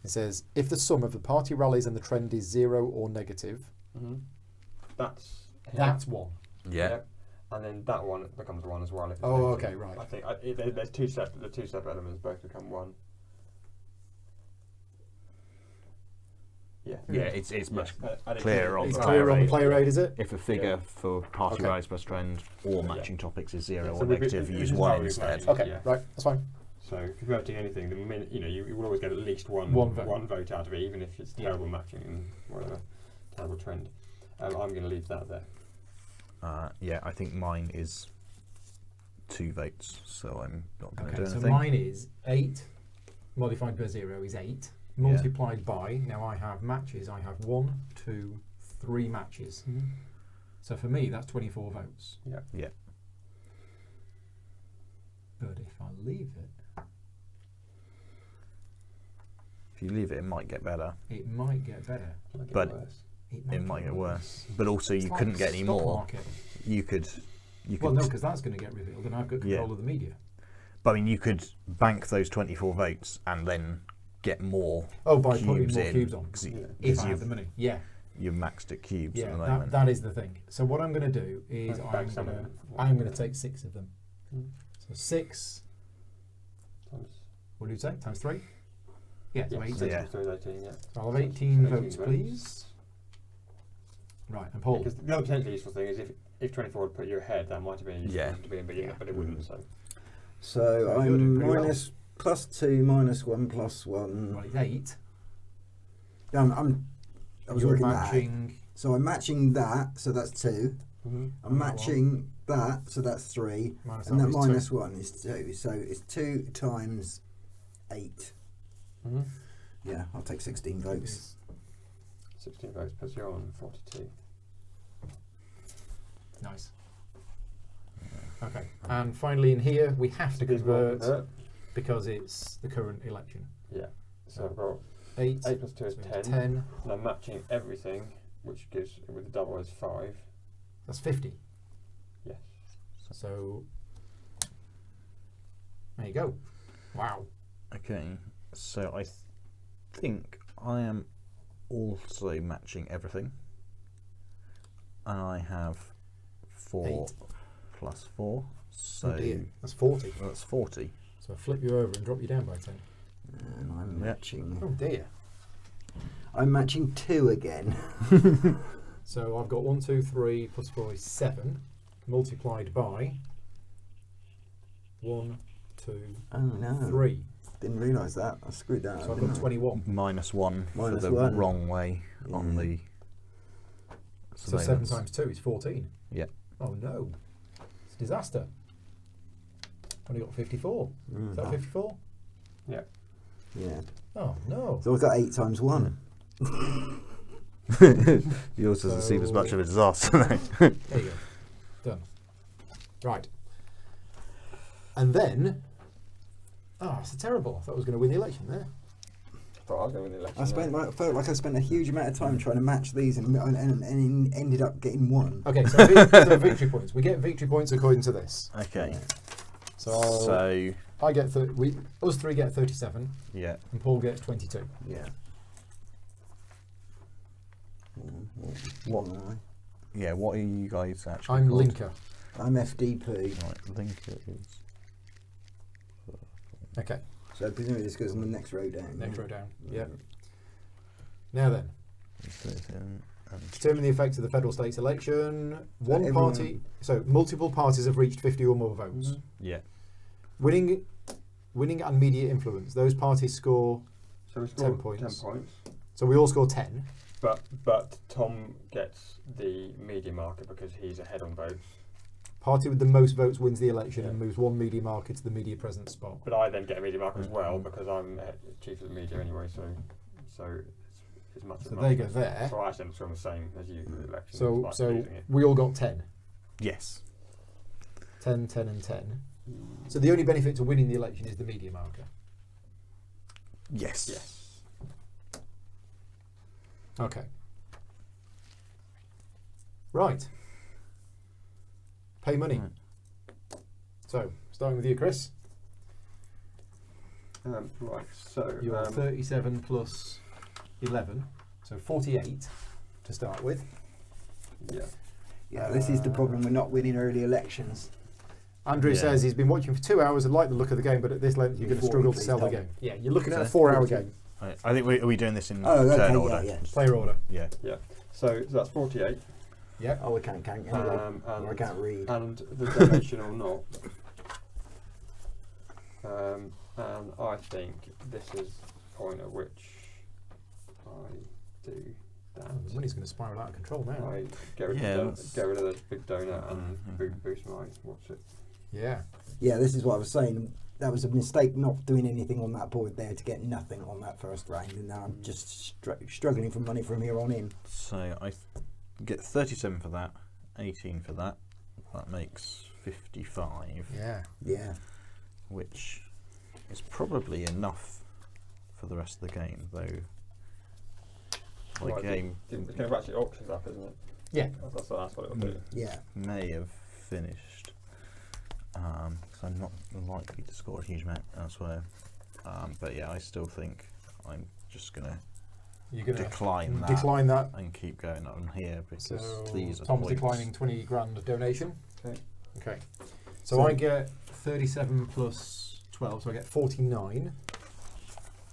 It says, if the sum of the party rallies and the trend is 0 or negative, That's that's 1. Yeah. Yep. And then that one becomes 1 as well. If it's Oh, negative. okay, right. I think there's two separate elements. Both become 1. Yeah. Yeah, it's much And clearer on It's the clear on the aid. player aid, is it? If a figure for party Okay. rise plus trend or Yeah. matching topics is 0 Yeah, or so we- negative, we- use this is 1 how we instead. play. Okay, Yeah. right, that's fine. So if you're converting anything, the minute you will always get at least one vote out of it, even if it's terrible matching and whatever, terrible trend. I'm going to leave that there. Yeah, I think mine is 2 votes, so I'm not going to Okay, do so anything. mine is 8 modified by 0 is 8 multiplied by, now I have matches, I have 1, 2, 3 matches. So for me that's 24 votes. Yeah. Yeah. But if I leave it, If you leave it, it might get better. it might get better. But Worse. it might get worse. But also, It's you like couldn't get any stock more. market. You could. Well, no, because that's going to get revealed, and I've got control Yeah. of the media. But I mean, you could bank those 24 votes and then get more. Oh, by putting cubes more in, cubes on. 'cause Yeah. If I have you've, the money, yeah, you're maxed at cubes yeah, at the moment. that is the thing. So what I'm going to do is Bank some of them. I'm going to take 6 of them. Mm. So 6. Times- What do you say? Times 3. Yeah, so Yeah, 18. 6 Yeah. plus 3 is 18, yeah. So I'll have 18 18 votes, please. Right, and Paul. Because the other potentially useful thing is if 24 would put you ahead, that might have been a useful Yeah. position to be in, but it wouldn't. So So Very good, I'm pretty well. minus +2 minus 1 plus 1. Well, it's 8. I was You're working that. matching. So I'm matching that, so that's 2. on I'm that matching that, so that's 3. Minus And that is minus 2. 1 is 2. So it's 2 times 8. Yeah, I'll take 16 votes. 16 votes puts you on 42. Nice. Okay, and finally in here we have to convert because it's the current election. Yeah. So I've got 8 8 plus 2 is so 10. 10. And I'm matching everything, which gives with the double is 5. That's 50. Yes. So there you go. Wow. Okay, so I think I am also matching everything. And I have 4 8. plus 4, so Oh dear. That's 40. that's 40. So I flip you over and drop you down by 10. And I'm Yeah. matching. Oh dear. I'm matching 2 again. So I've got 1, 2, 3 plus 4 is 7 multiplied by 1, 2, Oh no. 3. Didn't realise that. I screwed that So up. I've got didn't I? 21. Minus 1 Minus for the 1. wrong way on Yeah. the So 7 surveillance. times 2 is 14. Yeah. Oh no. It's a disaster. Only got 54. Is that 54? Yeah. Yeah. Oh no. So I've got 8 times 1. Yours doesn't seem as much So- of a disaster. There you go. Done. Right. And then, it's terrible. I thought I was going to win the election there. I thought I was going to win the election. I felt like I spent a huge amount of time trying to match these and ended up getting one. Okay, so victory points. We get victory points according to this. Okay. So I get us three get 37. Yeah. And Paul gets 22. Yeah. What? Yeah. What are you guys actually? I'm called? linker. I'm FDP. Right. Linker is. Okay. So presumably this goes on the next row down. Next yeah? row down. Yeah. Now then, 13 and determine the effects of the federal states election. So One everyone- party. So multiple parties have reached 50 or more votes. yeah. Winning and media influence. Those parties score. So we 10 scored points. 10 points. So we all score 10. But Tom gets the media marker because he's ahead on votes. Party with the most votes wins the election Yeah. and moves one media marker to the media presence spot. But I then get a media marker as well because I'm chief of the media anyway. So it's as much. So as they much go as- there. So I actually am still the same as you in the election. So despite losing it. we all got 10. Yes. 10, 10 and 10. So the only benefit to winning the election is the media marker. Yes. Yes. Okay. Right. Pay money. Right. So, starting with you, Chris. Right. So You're 37 plus 11. So 48 to start with. yeah. Yeah, this is the problem. We're not winning early elections. Andrew Yeah. says he's been watching for 2 hours and liked the look of the game, but at this length you're going to struggle to sell the game. Yeah, you're looking at a 4-hour game. I think are we doing this in Oh, okay, turn yeah, order? yeah. Player order. Yeah. So that's 48. Yeah. Oh, I can't count anyway. Or I can't read. And the donation or not. And I think this is the point at which I do that. The money's going to spiral out of control now. I get rid, Yeah, of, let's- get rid of the big donut and Mhm. boost my watch it. Yeah. Yeah, this is what I was saying. That was a mistake not doing anything on that board there to get nothing on that first round, and now I'm just struggling for money from here on in. So I get 37 for that, 18 for that. That makes 55, Yeah. Yeah. which is probably enough for the rest of the game, though. My Right, game It's going to actually auctions up, isn't it? Yeah. That's what it'll do. Yeah. may have finished, because I'm not likely to score a huge amount elsewhere. But yeah, I still think I'm just going to You're going to decline that decline that. and keep going on here because So these are Tom's points. declining 20 grand donation. Okay. Okay. So I get 37 plus 12, so I get 49.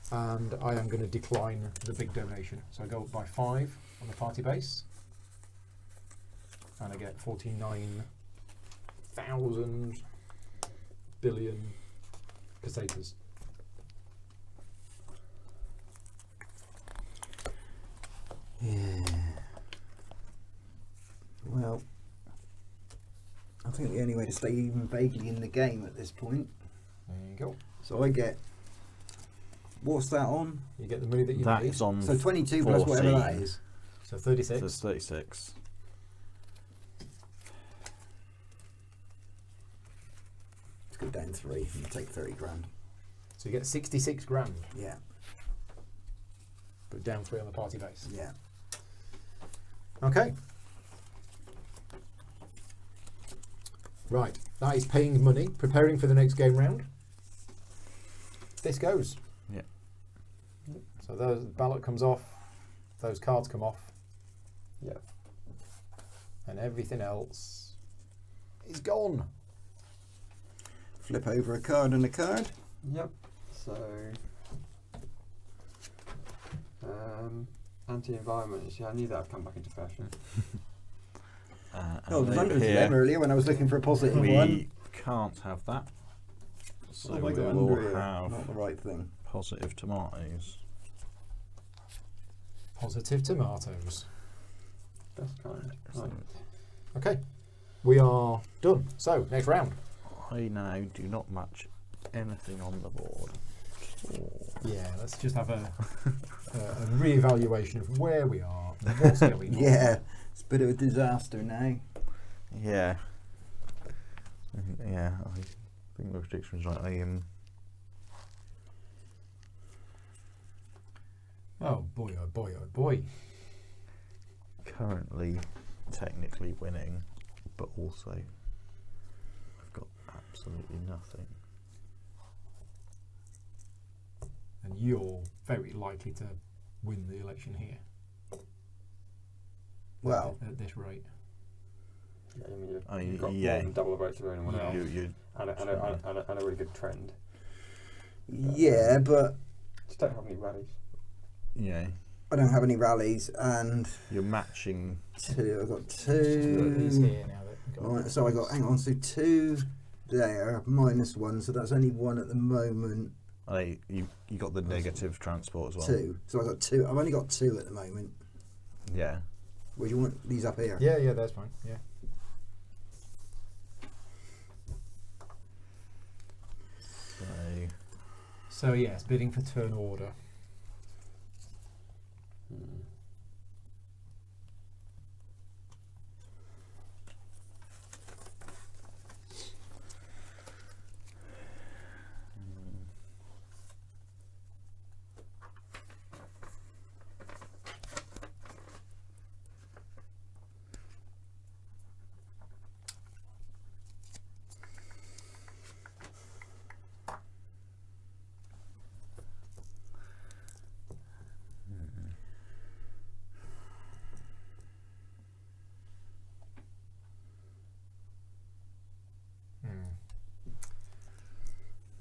And I am going to decline the big donation. So I go up by 5 on the party base. And I get 49,000 billion pesetas. Yeah. Well, I think the only way to stay even vaguely in the game at this point. There you go. So I get. What's that on? You get the money that you That need. is on So 22 plus whatever that 14. is. So 36. So it's 36. Let's go down 3 and take 30 grand. So you get 66 grand. Yeah. Put down 3 on the party base. Yeah. Okay. Right. That is paying money, preparing for the next game round. This goes. Yeah. So the ballot comes off, those cards come off, Yeah. and everything else is gone. Flip over a card and a card. Yep. So, anti-environment. You see, I knew that would come back into fashion. And Oh, there's over hundreds of here, them earlier when I was looking for a positive we one. can't have that. So Oh my we God, will under here. have Not the right thing. positive tomatoes. Positive tomatoes. That's kind. Right. Okay. We are done. So, next round. I now do not match anything on the board. Yeah, let's just have a re-evaluation of where we are, and what's going on. Yeah, it's a bit of a disaster now. Yeah. Yeah. think the restriction is right. I am. Oh boy, oh boy, oh boy. Currently technically winning, but also I've got absolutely nothing. And you're very likely to win the election here. Well, At this rate. Yeah, I mean, I mean, you've got yeah. more than double the votes of anyone else, You and a really good trend. yeah, but Just don't have any rallies. yeah, I don't have any rallies, and you're matching. I've got These two. here now that we've got Right, so I got, hang on, so 2 there, -1, so that's only 1 at the moment. You got the negative transport as well. 2. So I got 2. I've only got 2 at the moment. Yeah. Would you want these up here? Yeah, that's fine. Yeah. So yes, bidding for turn order.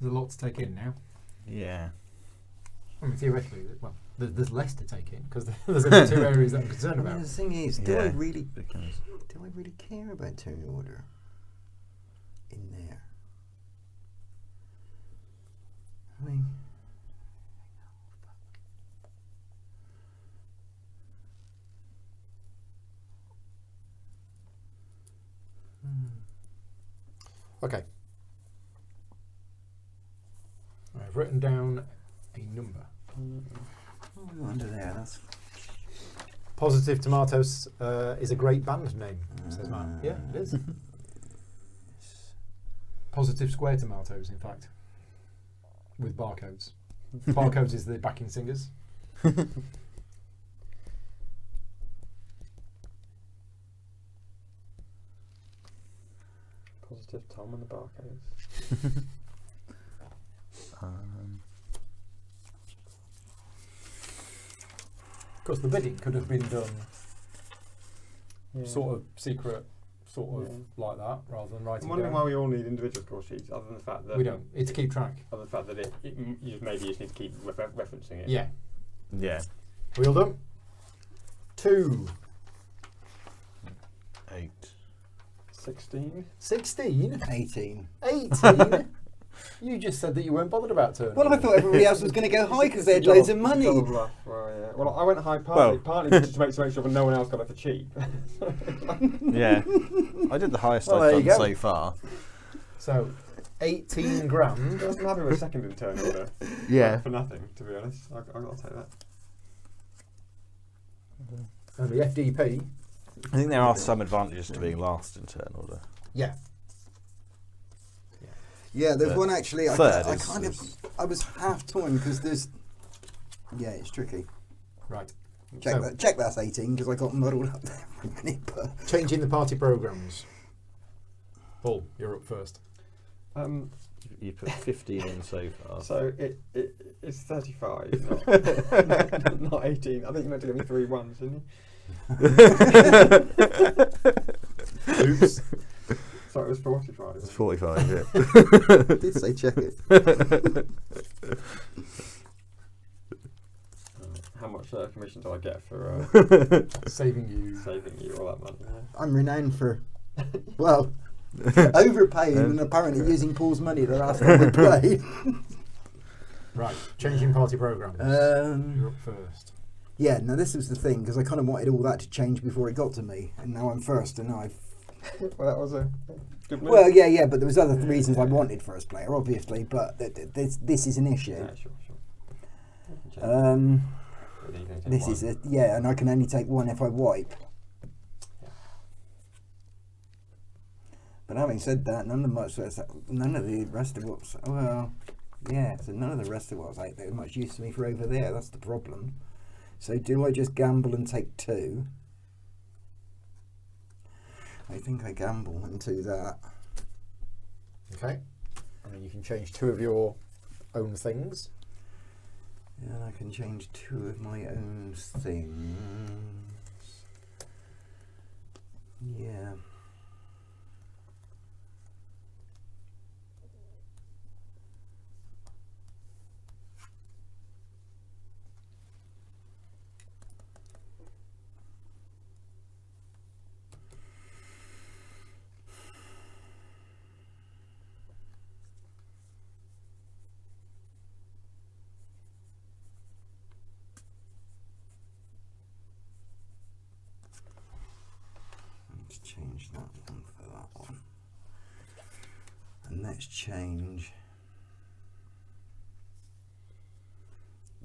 There's a lot to take in now. Yeah. I mean, theoretically, well, there's less to take in because there's only 2 areas that I'm concerned I mean, about. the thing is, do Yeah, I really because care about turn order in there? I mean, Okay. I've written down a number. under there, that's Positive Tomatoes is a great band name, says Matt. Yeah, it is. Positive Square Tomatoes, in fact, with barcodes. Barcodes is the backing singers. Positive Tom and the barcodes. Of course, the bidding could have been done Yeah. sort of secret, sort of Yeah. like that, rather than writing I'm wondering down. why we all need individual score sheets, other than the fact that We don't. It's to keep track. Other than the fact that you just maybe just need to keep referencing it. Yeah. yeah. We all done? 2. 8. 16. 16. 18. 18. You just said that you weren't bothered about turn. Well, I thought everybody else was going to go high because they had loads of money. Double bluff. Well, I went high partly just to make sure that no one else got it for cheap. Yeah. I did the highest Well, there I've you done go. so far. So, 18 grand. I'm happy with second in turn order. Yeah. For nothing, to be honest. I'll take that. And the FDP. I think there are some advantages to being last in turn order. Yeah. Yeah, there's But one actually. third I was half torn because there's. Yeah, it's tricky. Right. Check that's 18 because I got muddled up there for a minute. But Changing the party programmes. Paul, you're up first. You put 15 in so far. So it's 35, not 18. I think you meant to give me 3 ones, didn't you? Oops. So it was 45. It's 45, yeah. I did say check it. How much commission do I get for Saving you. saving you all that money? I'm renowned for, well, overpaying and apparently using Paul's money the last time we played. Right. Changing party programmes. You're up first. Yeah, no, this was the thing because I kind of wanted all that to change before it got to me, and now I'm first, and I've. Well, that was a good move. Well, yeah, but there was other reasons I wanted first player, obviously, but this is an issue. Yeah, sure. This is it, yeah, and I can only take 1 if I wipe. But having said that, none of the rest of what's well, yeah. So none of the rest of what's out there is much use to me for over there. That's the problem. So do I just gamble and take 2? I think I gamble and do that. Okay. And then you can change 2 of your own things. And I can change 2 of my own things. Yeah. Let's change that one for that one. And let's change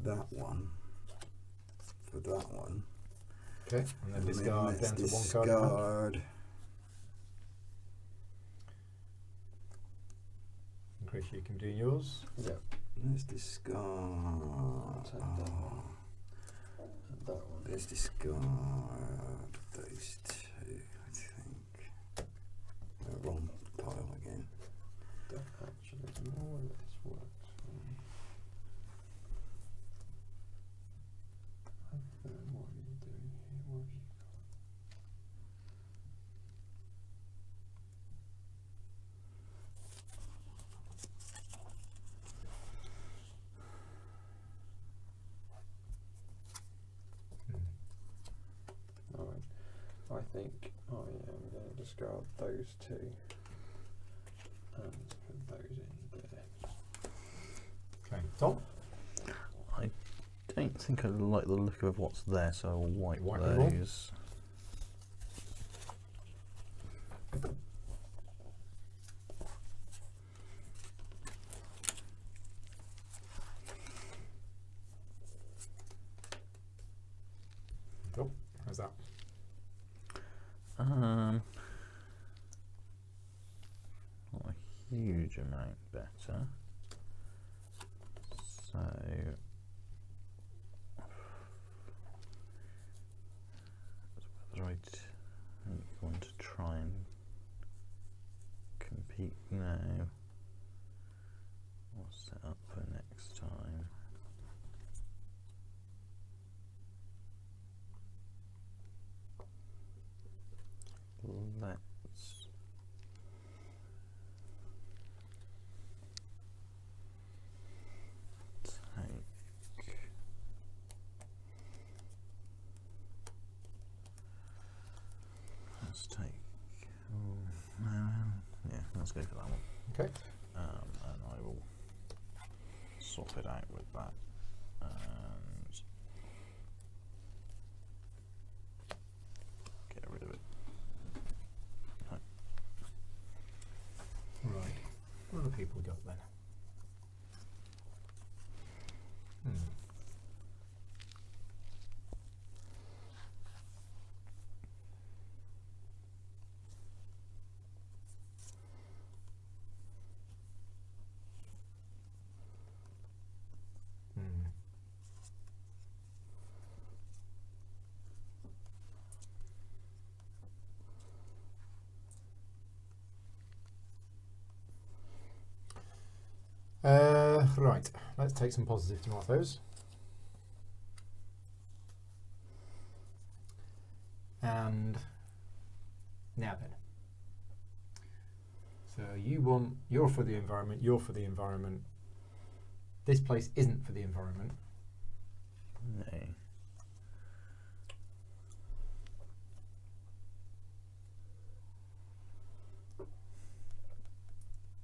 that one for that one. Okay. And then And discard let's down to 1 card. discard. Chris, you can do yours. Yeah. Let's discard. Take that one. And that one. Let's discard those 2, I think. Wrong pile again. That actually more or less works for me. What are you doing here? What have you got? Alright, I think I am going to discard those 2 and put those in there. Okay. Tom? I don't think I like the look of what's there, so I'll wipe Wipe them all? those. Cool. How's that? Not a huge amount better. So whether I'd want to try and compete now or set up for next time. Let's take. Yeah, let's go for that one. Okay. And I will swap it out with that. And get rid of it. Right. What have the people got then? Right, let's take some positive tomatoes. And now then. So you're for the environment, you're for the environment. This place isn't for the environment. No.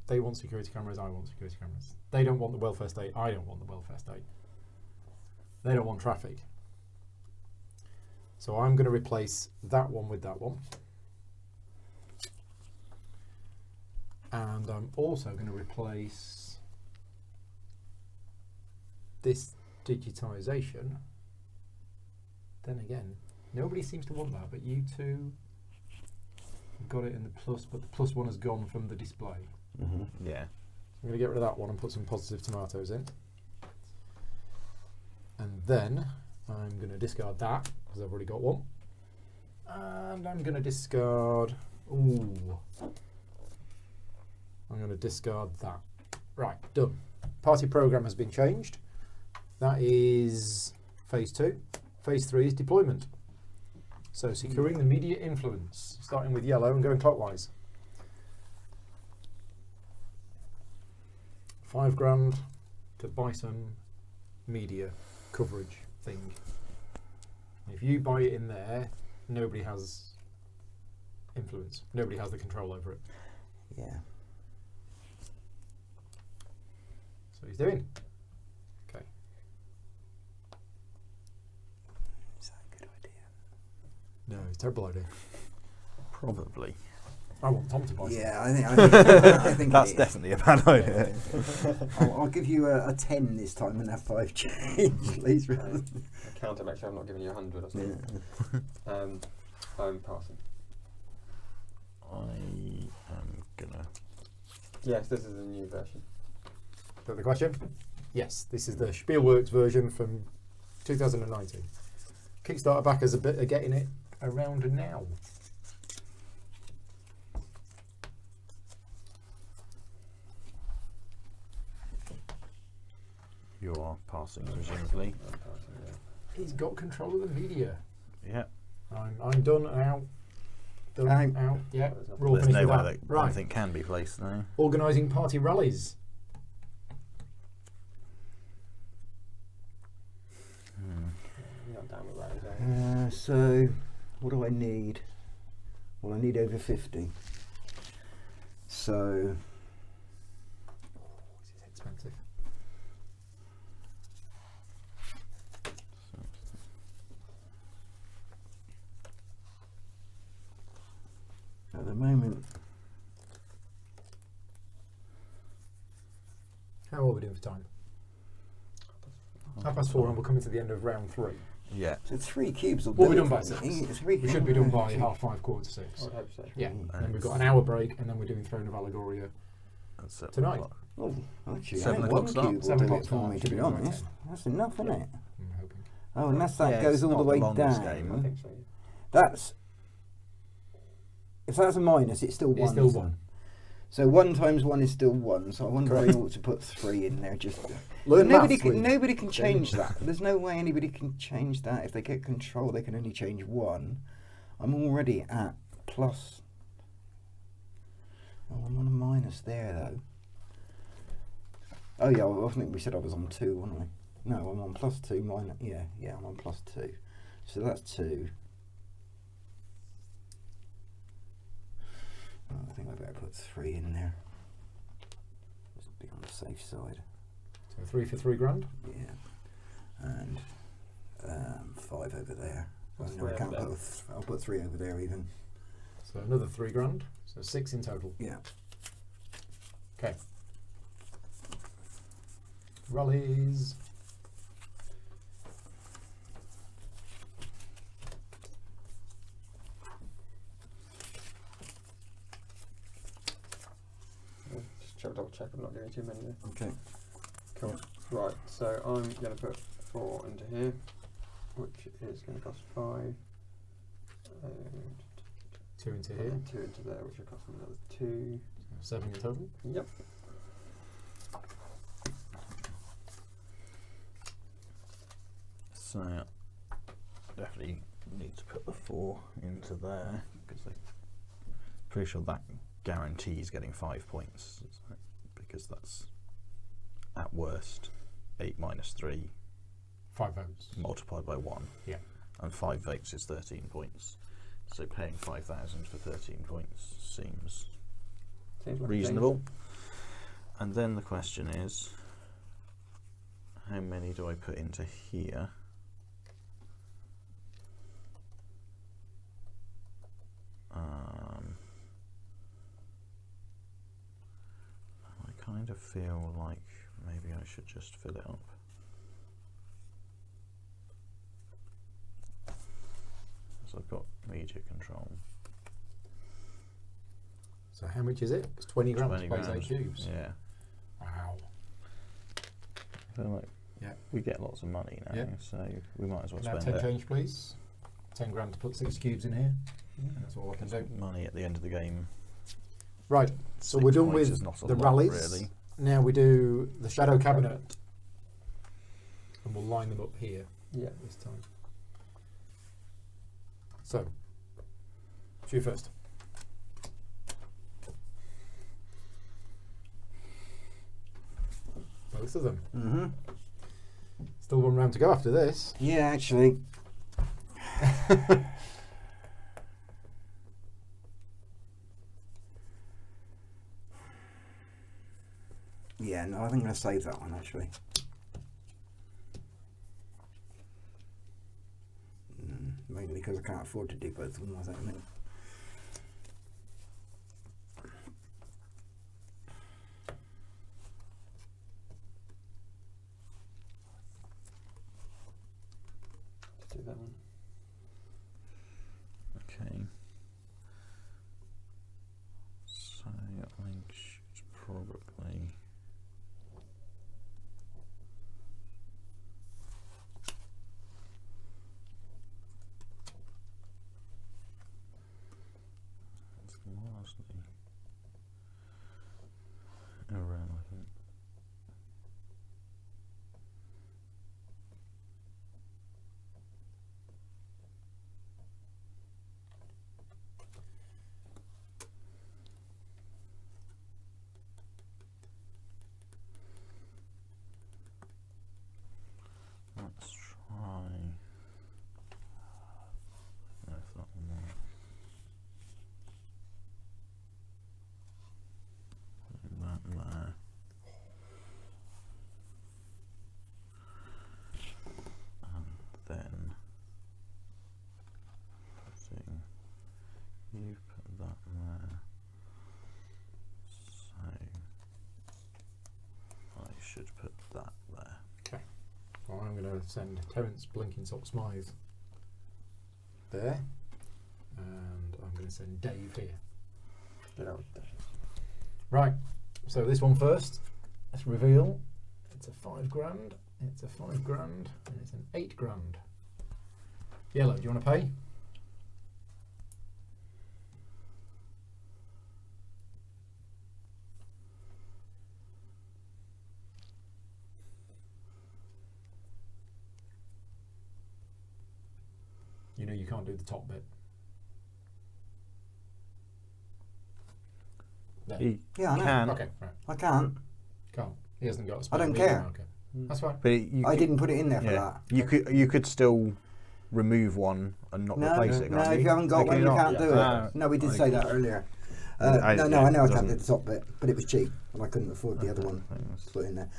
They want security cameras, I want security cameras. They don't want the welfare state, I don't want the welfare state. They don't want traffic. So I'm going to replace that one with that one. And I'm also going to replace this digitization. Then again, nobody seems to want that, but you two I've got it in the plus, but the plus one has gone from the display. Yeah. I'm going to get rid of that one and put some positive tomatoes in. And then I'm going to discard that, because I've already got one. And I'm going to discard... Ooh. I'm going to discard that. Right, done. Party program has been changed. That is phase 2. Phase 3 is deployment. So securing the media influence, starting with yellow and going clockwise. £5,000 to buy some media coverage thing. If you buy it in there, nobody has influence. Nobody has the control over it. Yeah. So he's doing. Okay. Is that a good idea? No, it's a terrible idea. Probably. I want Tom to buy some. Yeah, I think That's it is. definitely a bad idea. I'll give you a 10 this time and have 5 change, please. I counter, make sure I'm not giving you 100 or something. Yeah. I'm passing. I am gonna. Yes, this is a new version. Is that the question? Yes, this is the Spielworks version from 2019. Kickstarter backers a bit are getting it around now. You're passing, presumably. I'm passing, yeah. He's got control of the media. Yeah. I'm done and out. Done, I'm- out. Yeah, There's we're all There's finished with nowhere that. that Right. anything can be placed now. Organising party rallies. You're not down with rallies, are you? So, what do I need? Well, I need over 50. So, This is expensive. at the moment, How are we doing for time? 4:30 and we're coming to the end of round 3. Yeah. so 3 cubes will We'll do be it done by for 6. me. Three We should be done by cubes. 5:30, I 6. would hope so. Yeah, Mm. and then we've got an hour break and then we're doing Throne of Allegoria. At 7 Tonight. o'clock. Oh, actually, 7 I think o'clock 1 start. cube will 7 do o'clock it for start, me, to should be be honest. okay. That's enough, isn't it? I'm hoping. Oh, unless that Yeah, goes it's all the not the way longest down. game. I think so. That's... If that's a minus, it's still 1. It's still isn't it? 1. So 1 times 1 is still 1. So I wonder if Correct. I ought to put 3 in there. Just Learn nobody maths, can. Lee. Nobody can change that. There's no way anybody can change that. If they get control, they can only change 1. I'm already at plus. Oh, I'm on a minus there though. Oh yeah, I think we said I was on 2, wasn't I? No, I'm on plus 2 minus. Yeah, I'm on plus 2. So that's 2. Oh, I think I better put 3 in there. Just be on the safe side. So 3 for £3,000. Yeah, and 5 over there. What's No, I 3 can't over put. I'll put 3 over there even. So another £3,000. So 6 in total. Yeah. Okay. Rallies. Just double check I'm not giving too many there. Okay. Cool. Right, so I'm going to put 4 into here, which is going to cost 5. And 2 into here. 2 into there, which will cost me another 2. 7 in total. Yep. So definitely need to put the 4 into there because I'm pretty sure that guarantees getting 5 points, isn't it? Because that's at worst 8 minus 3 5 votes. multiplied by 1. Yeah. And 5 votes is 13 points. So paying 5,000 for 13 points seems Seems like a reasonable. And then the question is, how many do I put into here? I kind of feel like maybe I should just fill it up. So I've got media control. So how much is it? It's 20 grand 20 to place grand. 8 cubes. Yeah. Wow. I feel like Yeah. we get lots of money now, Yeah. so we might as well Can I have spend 10 it. change, please? 10 grand to put 6 cubes in here. That's all I can do. Money at the end of the game. Right, so 6 we're done points with is not a the lot, rallies. really. Now we do the shadow cabinet. And we'll line them up here Yeah. this time. So, it's you first. Both of them. Mm-hmm. Still one round to go after this. Yeah, actually. Yeah, no, I think I'm going to save that one actually. Mainly because I can't afford to do both of them, I think. Do that one. Okay. So I think she's probably. It's largely irrelevant. Let's try. No, if that one works. Putting that there. And then putting you put that there. So I should put that there. Okay. Well, I'm going to send Terence Blinking Top Smythe there. And I'm going to send Dave here. Get out there. Right, so this one first. Let's reveal. It's a 5 grand, it's a 5 grand, and it's an 8 grand. Yellow, do you want to pay? You know you can't do the top bit. There. He Yeah, I know. can, Okay, right. I can't. Can't. He hasn't got a I spare don't media care. marker. That's fine. but you I could, didn't put it in there for yeah, that. you could still remove one and not No, replace it. no, can't if you haven't got Can one, you not? can't do it. Ah, No, we did I- say that earlier. I- No, I yeah, know I it can't do doesn't- the top bit, but it was cheap, and I couldn't afford the other one Things. to put in there.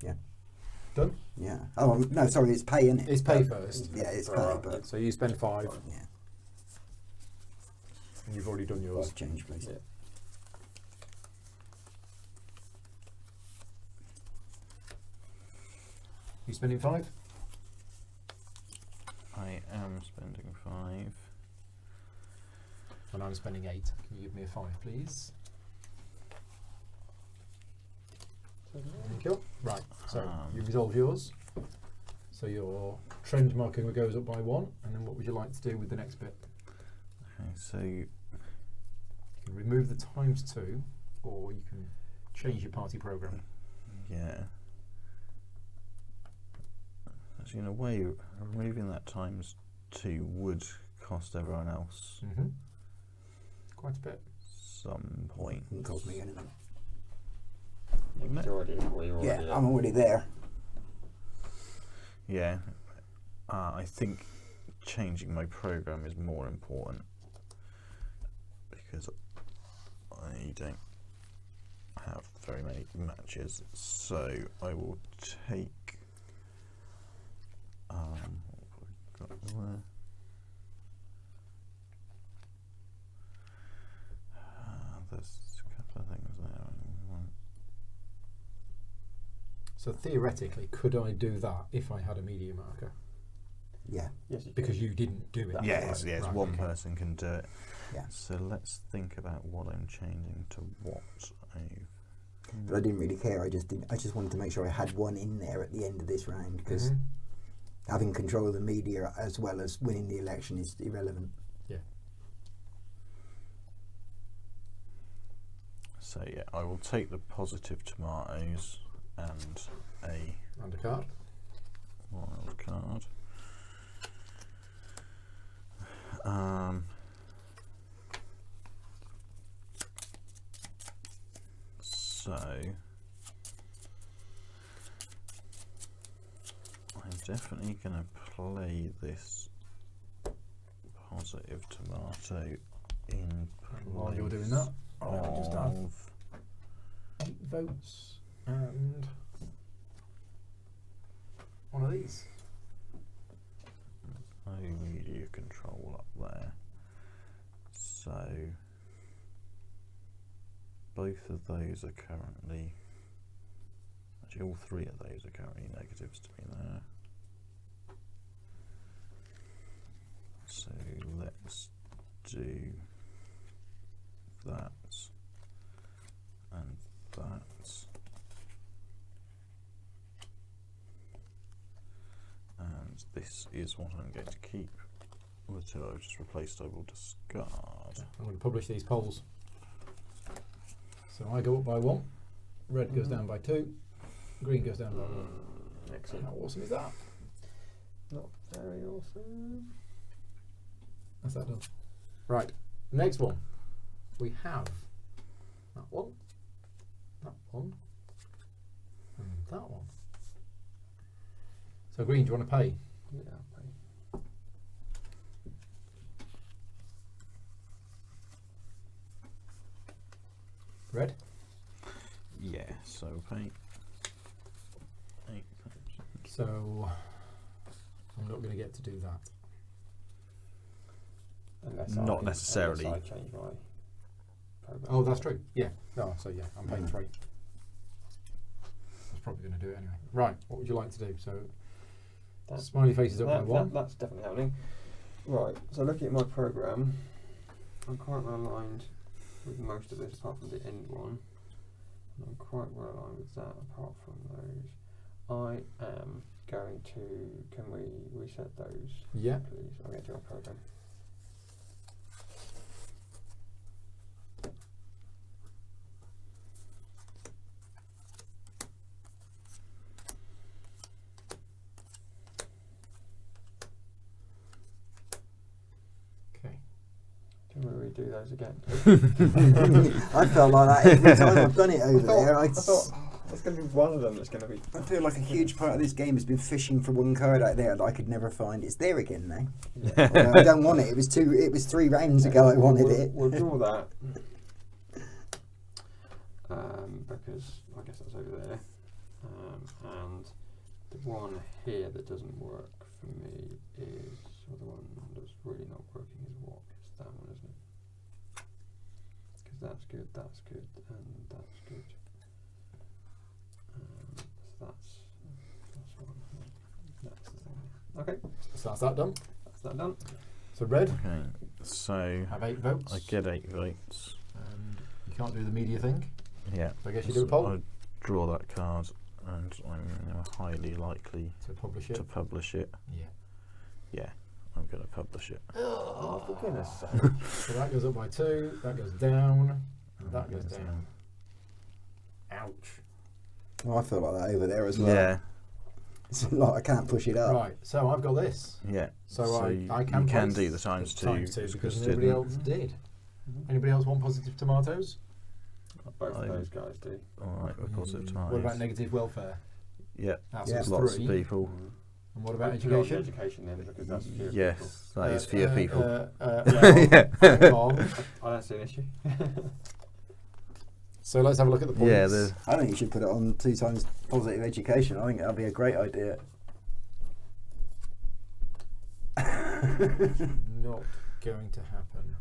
Yeah. Done? Yeah. Oh no, sorry, it's pay, isn't it? It's pay first. Yeah, it's pay, Alright. but So you spend 5, yeah. and you've already done yours. Five change, please. Yeah. You spending 5? I am spending 5. And I'm spending 8. Can you give me a 5, please? Thank you. Right, so you resolve yours. So your trend marking goes up by 1, and then what would you like to do with the next bit? Okay, so You can remove the times 2, or you can change your party program. yeah. Actually, in a way, removing that times 2 would cost everyone else Mm-hmm. Quite a bit. some point. It cost me anything. It's already, we're already Yeah, I'm already there. Yeah, I think changing my program is more important because I don't have very many matches, so I will take. What have we got there? There's a couple of things there. I want. So theoretically, could I do that if I had a media marker? Yeah. Yes, you because you didn't do it. That's Yes, right. yes, Right, one okay. person can do it. Yeah. So let's think about what I'm changing to what But I didn't really care. I just wanted to make sure I had one in there at the end of this round because Mhm. having control of the media as well as winning the election is irrelevant. So yeah, I will take the positive tomatoes and a Undercard. wild card. So I'm definitely going to play this positive tomato in place. While you're doing that, I'll just have of 8 votes and one of these. no media control up there. So both of those are currently, actually all 3 of those are currently negatives to me there. So let's do that and that. And this is what I'm going to keep. The 2 I've just replaced I will discard. I'm going to publish these polls. So I go up by 1, red goes down by 2, green goes down by 1. Excellent. How awesome is that? Not very awesome. That's that done. Right, next one. We have that one, and that one. So green, do you want to pay? Yeah, I'll pay. Red? Yeah, so pay 8,000. So I'm not going to get to do that. Unless Not necessarily. Unless I change my program. Oh, that's true. Yeah. No, so yeah, I'm paying 3. I was probably going to do it anyway. Right, what would you like to do? So That- smiley face is up by 1. That's definitely happening. Right, so looking at my program, I'm quite well aligned with most of this apart from the end one. And I'm quite well aligned with that apart from those. I am going to, can we reset those, Yeah. please? I'll get to my program. Okay. Can we redo those again? I felt like that every time I've done it over there. I thought there's going to be one of them that's going to be. I feel like a huge part of this game has been fishing for one card out there that I could never find. It's there again now. Although I don't want it. It was 3 rounds ago I wanted it. We'll draw that. Because I guess that's over there. And the one here that doesn't work for me is, or the one that's really not working is what? It's that one, isn't it? Because that's good, and that's good. So that's one. That's the thing. Okay, So that's that done. that's that done. So red, Okay, so have 8 votes. I get 8 votes. And you can't do the media thing. Yeah. So I guess you do a poll. I draw that card and I'm highly likely To publish it. to publish it. Yeah. Yeah, I'm going to publish it. Oh, for goodness sake. So that goes up by 2, that goes down, and that goes down. Ouch. Oh, I feel like that over there as well. Yeah, It's like I can't push it up. Right, so I've got this. yeah. So you I can can place do the times 2. times 2 because Chris nobody didn't. else did. Anybody else want positive tomatoes? Both I- of those guys do. Alright, with positive times. What about negative welfare? Yeah, That's Yeah. lots 3. of people. And what about Put it on education? Education then, because that's fewer people. Yes, that is for your people. Well, Yeah. hang on. I don't see an issue. So let's have a look at the points. Yeah, the I think you should put it on 2 times positive education. I think that'd be a great idea. Not going to happen.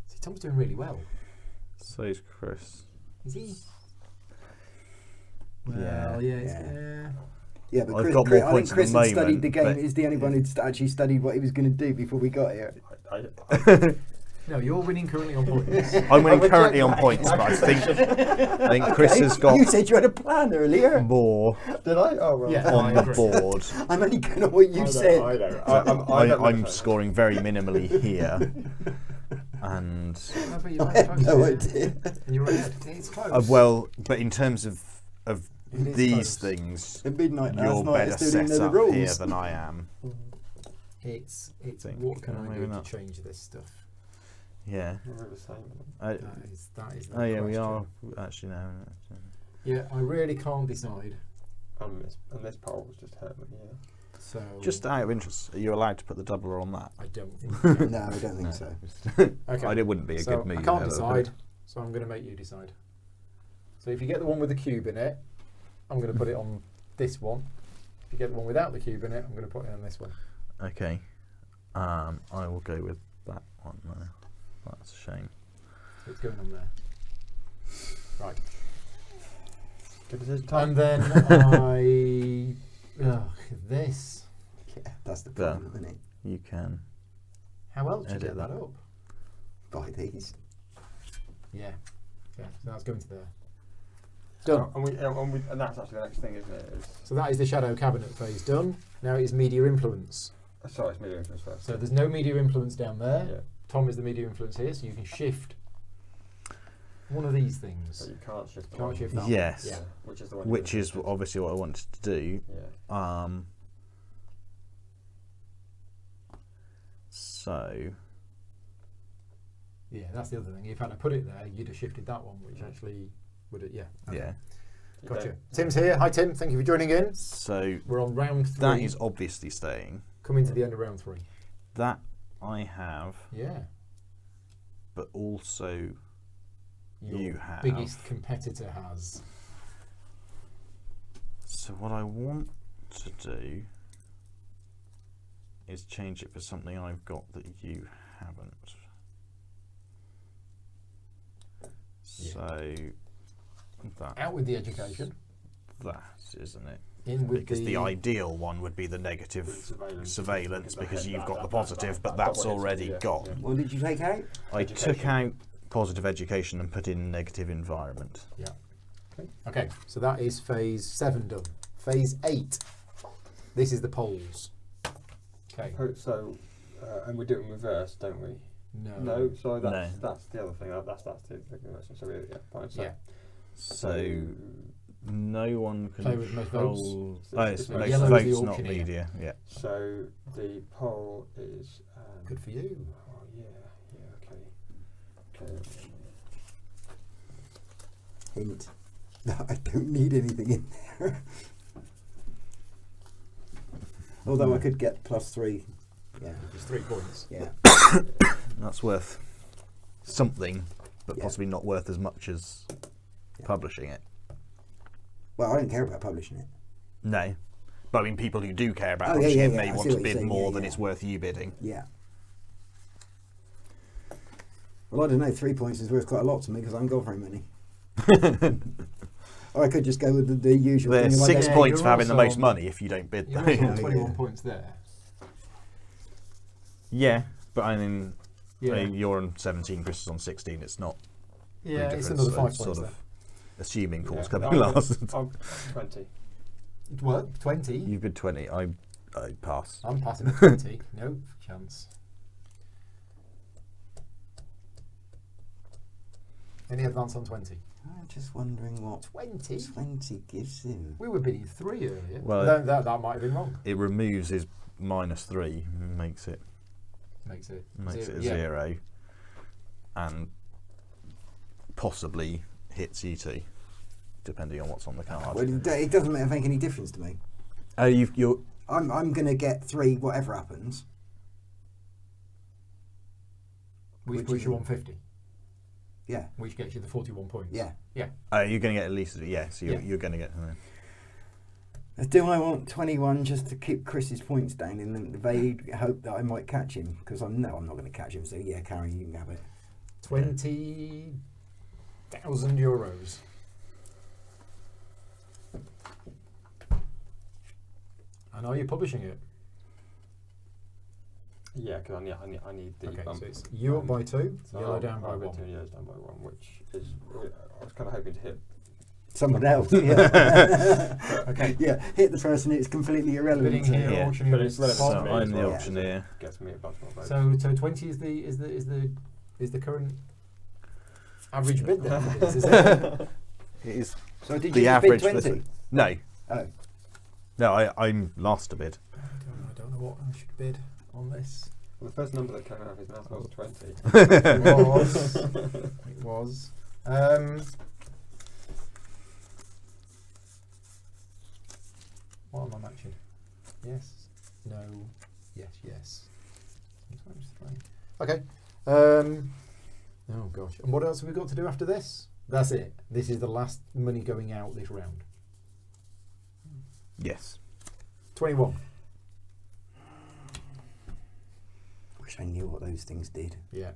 See, Tom's doing really well. so's Chris. Is he? Yeah. Well, yeah. Yeah. Yeah, but I've Chris, got more I think points at Chris the had studied moment, the game. but- He's the only one who'd actually studied what he was going to do before we got here. No, you're winning currently on points. I'm winning currently on points, but I think Chris has got You said you had a plan earlier. more Did I? Oh, well. Yeah. on I the agree. board. I'm only going on what you said. I know. I'm scoring very minimally here, and No, but you're I right, had close, no yeah. idea. And you're ahead. It's close. well, but in terms of It is these close. things, At midnight you're last night, I better still didn't set know the up rules. here than I am. It's Think. what can I Maybe do to not. change this stuff? Yeah. We're the same. I, That is the oh yeah, we question. are actually no. Yeah, I really can't decide. And this poll was just hurt me, yeah. So Just out of interest, are you allowed to put the doubler on that? I don't think. No, I don't think so. Okay. It wouldn't be a So good move. I can't however. decide, so I'm going to make you decide. So if you get the one with the cube in it, I'm going to put it on this one. If you get the one without the cube in it, I'm going to put it on this one. Okay. I will go with that one now. That's a shame. So it's going on there. Right. Good decision, And Tom. then this. Yeah, that's the problem, isn't it? You can. How else do you Edit get that that. up? Buy these. Yeah. Yeah. So that's going to there. Done. And that's actually the next thing, isn't it? So that is the shadow cabinet phase done. Now it is media influence. Sorry, it's media influence first. So there's no media influence down there. Yeah. Tom is the media influence here, so you can shift one of these But things. you can't shift the Can't one. shift that. Yes. One. Yeah. Which is the one. Which is obviously what I wanted to do. Yeah. So Yeah, that's the other thing. If I'd have put it there, you'd have shifted that one, which actually would have. Yeah. Okay. yeah. You Gotcha. don't- Tim's here. Hi, Tim. Thank you for joining in. So We're on round 3. that is obviously staying. coming to the end of round 3. That I have, Yeah. but also Your You have. biggest competitor has. so what I want to do is change it for something I've got that you haven't. Yeah. So that Out with the education. isn't it? In with Because the ideal one would be the negative surveillance because you've got the positive, but that's already gone. What did you take out? I took out positive education and put in negative environment. Yeah. Okay, so that is phase 7 done. Phase 8. This is the polls. Okay. So, and we do it in reverse, don't we? No. No, sorry, No. that's the other thing. That's the reverse. So yeah, fine. So, Yeah. So no one Play with most votes. controls. So Oh, it's- it's it's most yellow is the votes, not auctioneer. media. Yeah. So the poll is. Good for you. Oh yeah, okay. Hint. I don't need anything in there. Although I could get +3. Yeah. Just 3 points. Yeah. That's worth something, but Yeah. possibly not worth as much as Yeah. publishing it. Well, I don't care about publishing it. No. But I mean, people who do care about Oh, publishing yeah, it yeah, may I want see to what you're bid saying, more yeah, than yeah. it's worth you bidding. Yeah. Well, I don't know. 3 points is worth quite a lot to me because I haven't got very many. Or I could just go with the usual There's thing. 6 Yeah, points you're for having the also most on- money if you don't bid You're though. also on Yeah. 21 points there. Yeah, but I mean, Yeah. you're on 17, Chris is on 16. It's not Yeah, big it's difference, another so 5 it's points sort there. of assuming Paul's Yeah. coming I'm last. I'm 20. What? 20? You bid 20. I pass. I'm passing at 20. No chance. Any advance on 20? I'm just wondering what 20? 20 gives him. We were bidding 3 earlier. Well, that might have been wrong. It removes his -3, makes it Makes it a yeah. 0, and possibly hits you two, depending on what's on the card. Well, it doesn't make any difference to me. Oh, you're I'm going to get 3 whatever happens. Which Which puts is- you on 50, Yeah. which gets you the 41 points. Yeah. Yeah. you're going to get at least so Yeah. you're going to get. Do I want 21 just to keep Chris's points down in the vague hope that I might catch him? Because I'm not going to catch him. So yeah, Karen, you can have it. 20,000 euros. And are you publishing it? Yeah, because I need the Okay, bump. so it's you up by 2, So yellow down by I've 1. got 2 yellows down by 1, which is I was kind of hoping to hit. Someone else. Yeah. Okay. Yeah. Hit the person. It's completely irrelevant. Bidding to here, you. Yeah. auctioneer But is it's relevant So to me I'm as the well, auctioneer. Gets me a bunch more votes. So 20 is the current average bid then? Is it? It is So did the you just average bid for 20? this. No, Oh. no, I'm last to bid. I don't know what I should bid on this. Well, the first number that came out of his mouth was 20. It was. What am I matching? Yes, no, yes, yes. Sometimes 3. Okay. Oh gosh. And what else have we got to do after this? That's it. This is the last money going out this round. Yes. 21. Wish I knew what those things did. Yeah.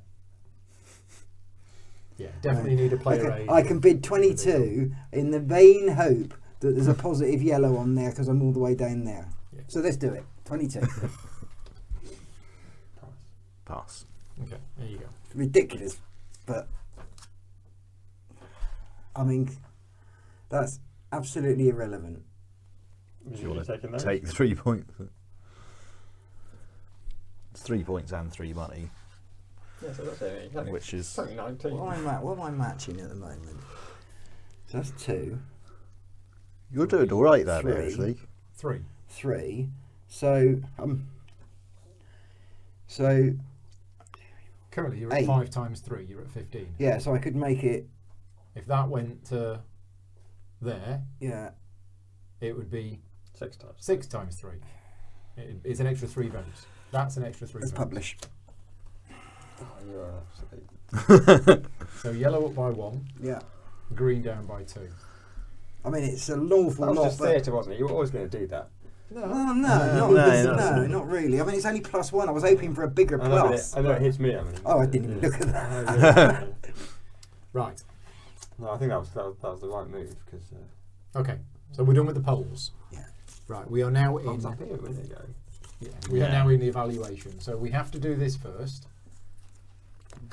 Yeah, definitely need a player aid. I can bid 22 in the vain hope that there's a positive yellow on there because I'm all the way down there. Yeah. So let's do it. 22. Pass. Okay, there you go. Ridiculous, but I mean, that's absolutely irrelevant. Do you want taking to those? take 3 points? 3 points and 3 money, Yeah, so that's it. which is Something 19. What am I matching at the moment? So that's 2, you're doing all right there, 3. actually. 3. 3. So so Currently you're at 8. 5 times 3, you're at 15. yeah, so I could make it, If that went to there, yeah, it would be 6 times. 6 times 3. It's an extra 3 votes. That's an extra 3 let's votes. publish. Oh, you are absolutely. So yellow up by 1, Yeah. green down by 2. I mean, it's an awful That was lot, just but theatre, wasn't it? You were always going to do that. no, No, not really. I mean, it's only +1. I was hoping for a bigger I know, plus. I know it hits me. I mean, Oh, I didn't even look at that. that. Right. No, I think that was the right move because. Okay. So we're done with the polls. Yeah. Right. We are now in. Thumbs up here, wouldn't it go? Yeah, we are Yeah. now in the evaluation. So we have to do this first.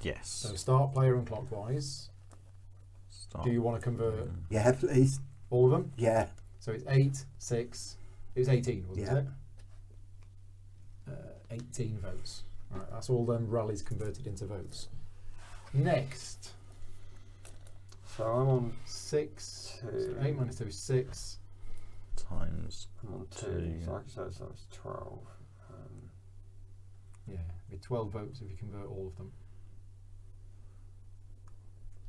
Yes. So start player and clockwise. Start. Do you want to convert Yeah, please. all of them? Yeah. So it's 8, 6. It was 18, wasn't Yeah. it? 18 votes. Right, that's all them rallies converted into votes. Next, So I'm on 6. So 2. 8 minus 2 is 6. Times. I'm on 2. 2. So I can say that's 12. Yeah, it'd be 12 votes if you convert all of them.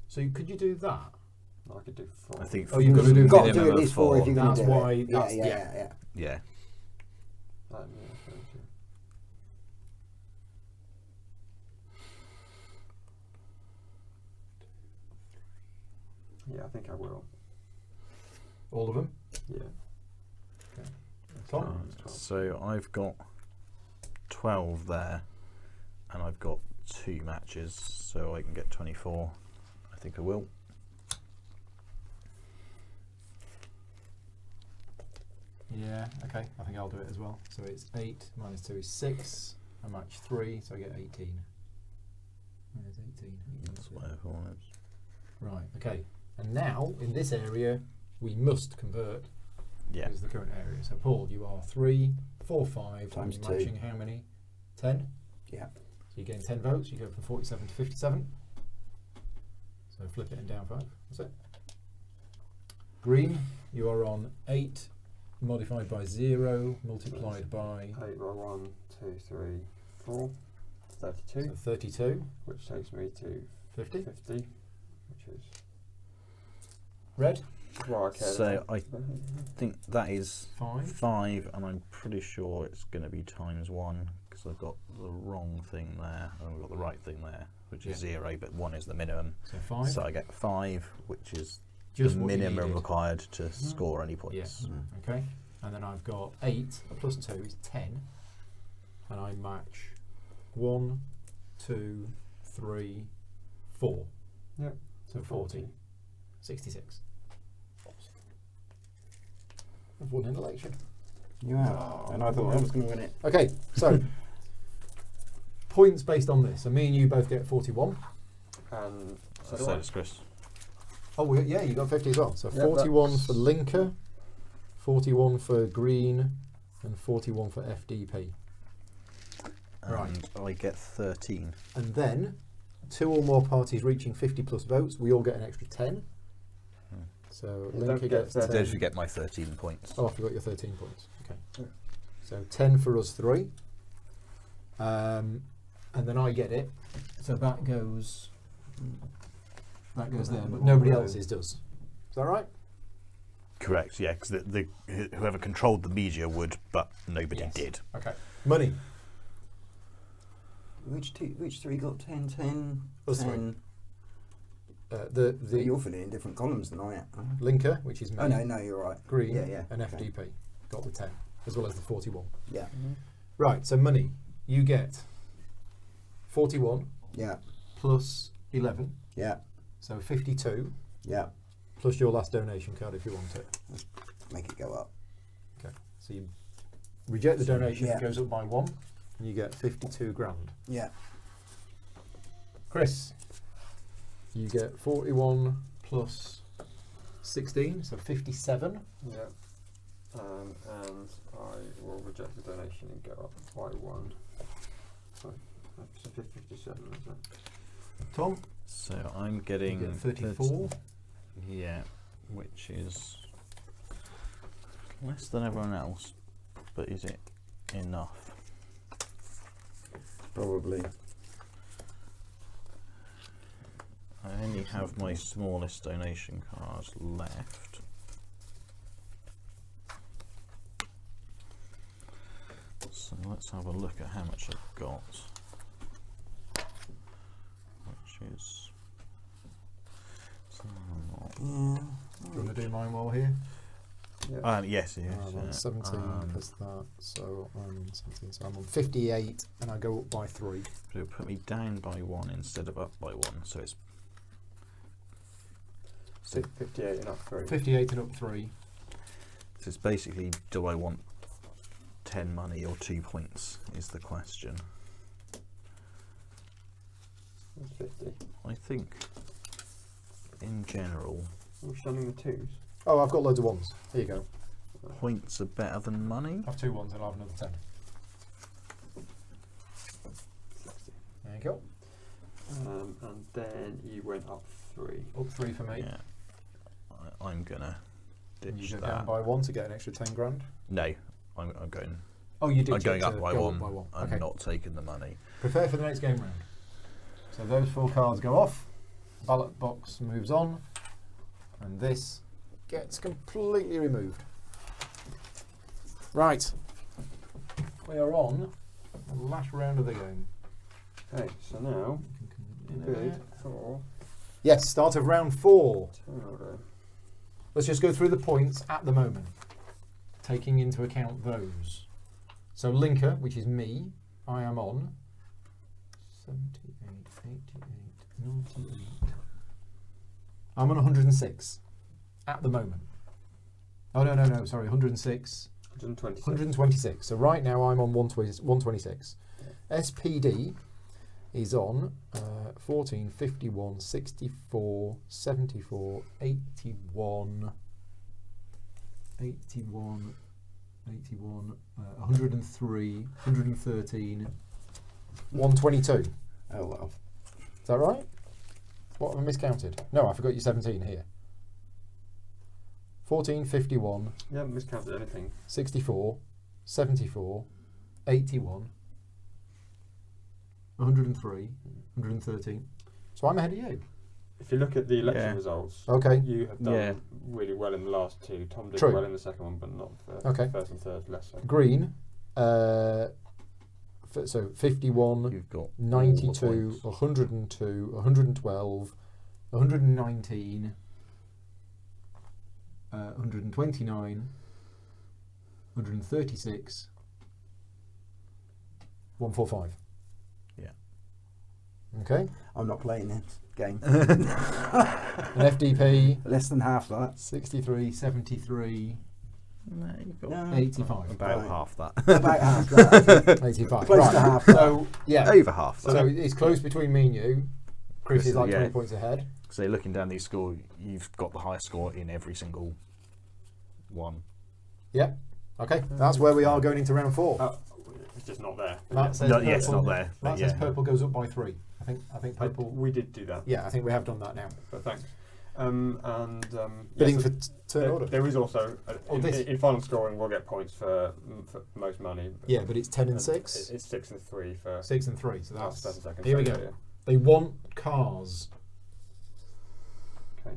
So could you do that? I could do 4. I think. Oh, you've got to do You've got to do minimum at of least 4 if you're going That's to do why- it. that's- yeah. yeah. Yeah. Yeah, I think I will. All of them? Yeah. Tom? Right, so I've got 12 there, and I've got 2 matches, so I can get 24. I think I will. Yeah, okay. I think I'll do it as well. So it's 8 minus 2 is 6. I match 3, so I get 18. There's 18. That's what I want. Right, okay. And now, in this area, we must convert. Yeah. Is the current area. So, Paul, you are 3, 4, 5. Times and 2. you're matching how many? 10? Yeah. So you gain 10 votes. You go from 47 to 57. So flip it and down 5. That's it. Green, you are on 8 modified by 0 multiplied by 8 by 1, 2, 3, 4. 32. so 32. Which takes me to 50. 50. Which is. Red, Well, okay. So I think that is 5. 5, and I'm pretty sure it's going to be times 1 because I've got the wrong thing there, and I've got the right thing there, which is 0, but 1 is the minimum. So 5. So I get 5, which is Just the what you minimum needed. required to score any points. Yes. Okay. And then I've got 8 plus 2 is 10. And I match 1, 2, 3, 4. Yep. So 40. 66. I've won an election. You have. And I thought I was going to win it. Okay, so points based on this. So me and you both get 41. And So does Chris. Oh, yeah, you got 50 as well. So Yeah, 41 that's- for Linker, 41 for Green, and 41 for FDP. Right. And I get 13. And then 2 or more parties reaching 50 plus votes, we all get an extra 10. So You don't Linker get gets 10. 13. Did you get my 13 points? Oh, I forgot your 13 points. Okay. So 10 for us 3. And then I get it. So that goes there, but nobody else's does. Is that right? Correct, yeah, because whoever controlled the media would, but nobody Yes. did. Okay. Money. Which 3 got 10, 10, Us 10? The You're filling in different columns than I am. Linker, which is me, Oh, no, you're right. Green, Yeah. and okay. FDP got the 10, as well as the 41. Yeah. Right, so money. You get 41 Yeah. plus 11, Yeah. so 52, Yeah. plus your last donation card if you want it. Make it go up. Okay, so you reject the donation, Yeah. it goes up by 1, and you get 52 grand. Yeah. Chris, you get 41 plus 16, so 57. Yeah. And I will reject the donation and go up by 1. So that's 57, is it? Tom, So I'm you getting get 34. Yeah, which is less than everyone else, but is it enough? Probably. I only have my smallest donation card left. So let's have a look at how much I've got. Which is... Yeah. Do you want to do mine while we're here? Yeah. yes, it is. I'm on yeah. 17 plus that, so I'm on 17. So I'm on 58, and I go up by 3. So it'll put me down by 1 instead of up by 1, so it's 58 and up 3. 58 and up 3. So it's basically, do I want 10 money or 2 points is the question. 50. I think, in general, We're shunning the 2s. Oh, I've got loads of 1s. Here you go. points are better than money. I have 2 1s and I'll have another 10. 60. There you go. And then you went up 3. Up 3 for me. Yeah, I'm gonna And you ditch go that. down by 1 to get an extra 10 grand. No, I'm going. Oh, you did. I'm going check up to by go 1. Up by 1. I'm Okay. not taking the money. Prepare for the next game round. So those 4 cards go off. Ballot box moves on, and this gets completely removed. Right. We are on the last round of the game. Okay, so now bid for Yes, start of round 4. turn order. Let's just go through the points at the moment, taking into account those. So Linker, which is me, I am on 78, 88, 98. I'm on 106 at the moment. Oh, no, sorry, 106. 126. 126. So right now I'm on 126. SPD is on 14, 51, 64, 74, 81, 81, 81, 103, 113, 122. Oh, well. Is that right? What have I miscounted? No, I forgot your 17 here. 14, 51, You haven't miscounted anything. 64, 74, 81, 103, 113. So I'm ahead of you. If you look at the election Yeah. results, Okay. you have done Yeah. really well in the last 2. Tom did True. well in the second one, but not the Okay. first and third, less so. Green, so 51, You've got all the 92, points. 102, 112, 119, 129, 136, 145. Yeah. Okay. I'm not playing this game. And FDP, Less than half that. 63, 73, No, you've got No. 85. about Right. half that. About half that. 85. Close right. to half that. So, yeah. Over half that. So it's close between me and you. Chris is like yeah. 20 points ahead. So looking down these score, you've got the highest score in every single one. Yeah. Okay. That's where we are going into round 4. Oh, it's just not there. Matt says No, purple, yeah, it's not there. Matt but says yeah. purple goes up by 3. I think purple. We did do that. Yeah, I think we have done that now. But thanks. Bidding yes, for turn order. there is also Oh, this. in final scoring we'll get points for most money. Yeah, but it's 10 and 6. It's 6 and 3 for 6 and 3. So first that's. and second. Here we so, go. yeah. They want cars. Okay.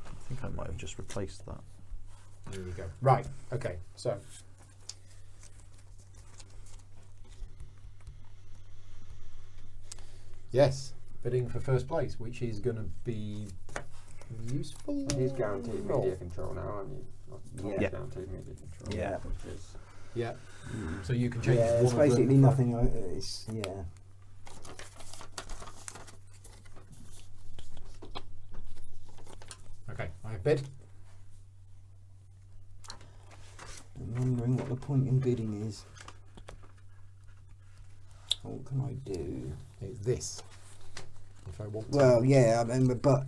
I think I might have just replaced that. There we go. Right. Okay. So. Yes, bidding for first place, which is going to be useful. He's guaranteed roll. media control now, aren't you? Tom's Yeah. guaranteed media control. Yeah. Which is Yeah. So you can change. Yeah, one it's of them basically for- nothing. It's yeah. Okay, I have bid. I'm wondering what the point in bidding is. What can I do? It's this. If I want. to. Well, yeah, I mean, but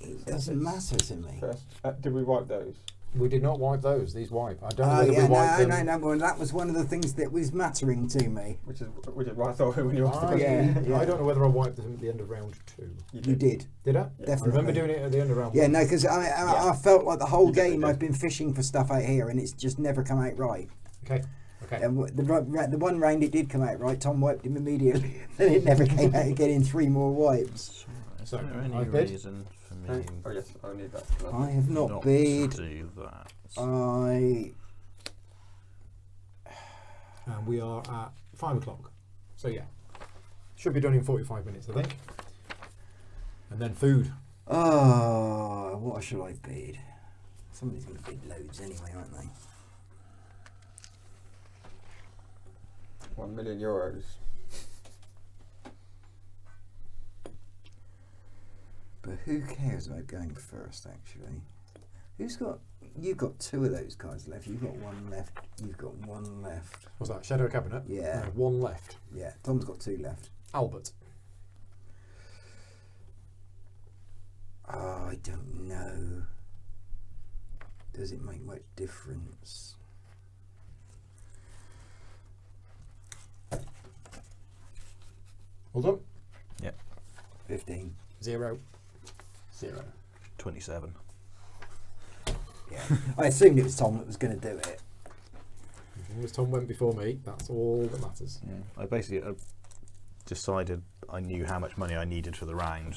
it doesn't matter to me. first. Did we wipe those? We did not wipe those. These wipe. I don't know Oh whether yeah, we wiped no, them. no, no. Well, that was one of the things that was mattering to me. Which is what I thought when you asked the I, question. Yeah. I don't know whether I wiped them at the end of round 2. You did, Did I? Yeah. I remember definitely. doing it at the end of round Yeah, 1. no, because I Yeah. felt like the whole You definitely game did. I've been fishing for stuff out here, and it's just never come out right. Okay. Okay. And the one round it did come out right, Tom wiped him immediately, and it never came out again in 3 more wipes. Is So, there any I bid. reason for me Okay. Oh yes, I need that. I have not not bid. to do that? And we are at 5 o'clock. So yeah, should be done in 45 minutes, I think. And then food. What shall I bid? Somebody's going to bid loads anyway, aren't they? €1 million. But who cares about going first, actually? Who's got... You've got 2 of those cards left. You've got 1 left. You've got 1 left. What's that? Shadow Cabinet? Yeah. I have 1 left. Yeah, Tom's got 2 left. Albert. Oh, I don't know. Does it make much difference? Hold on. 15. 0. 0. 27. Yeah. I assumed it was Tom that was going to do it. As long as Tom went before me, that's all that matters. Yeah. I basically decided I knew how much money I needed for the round.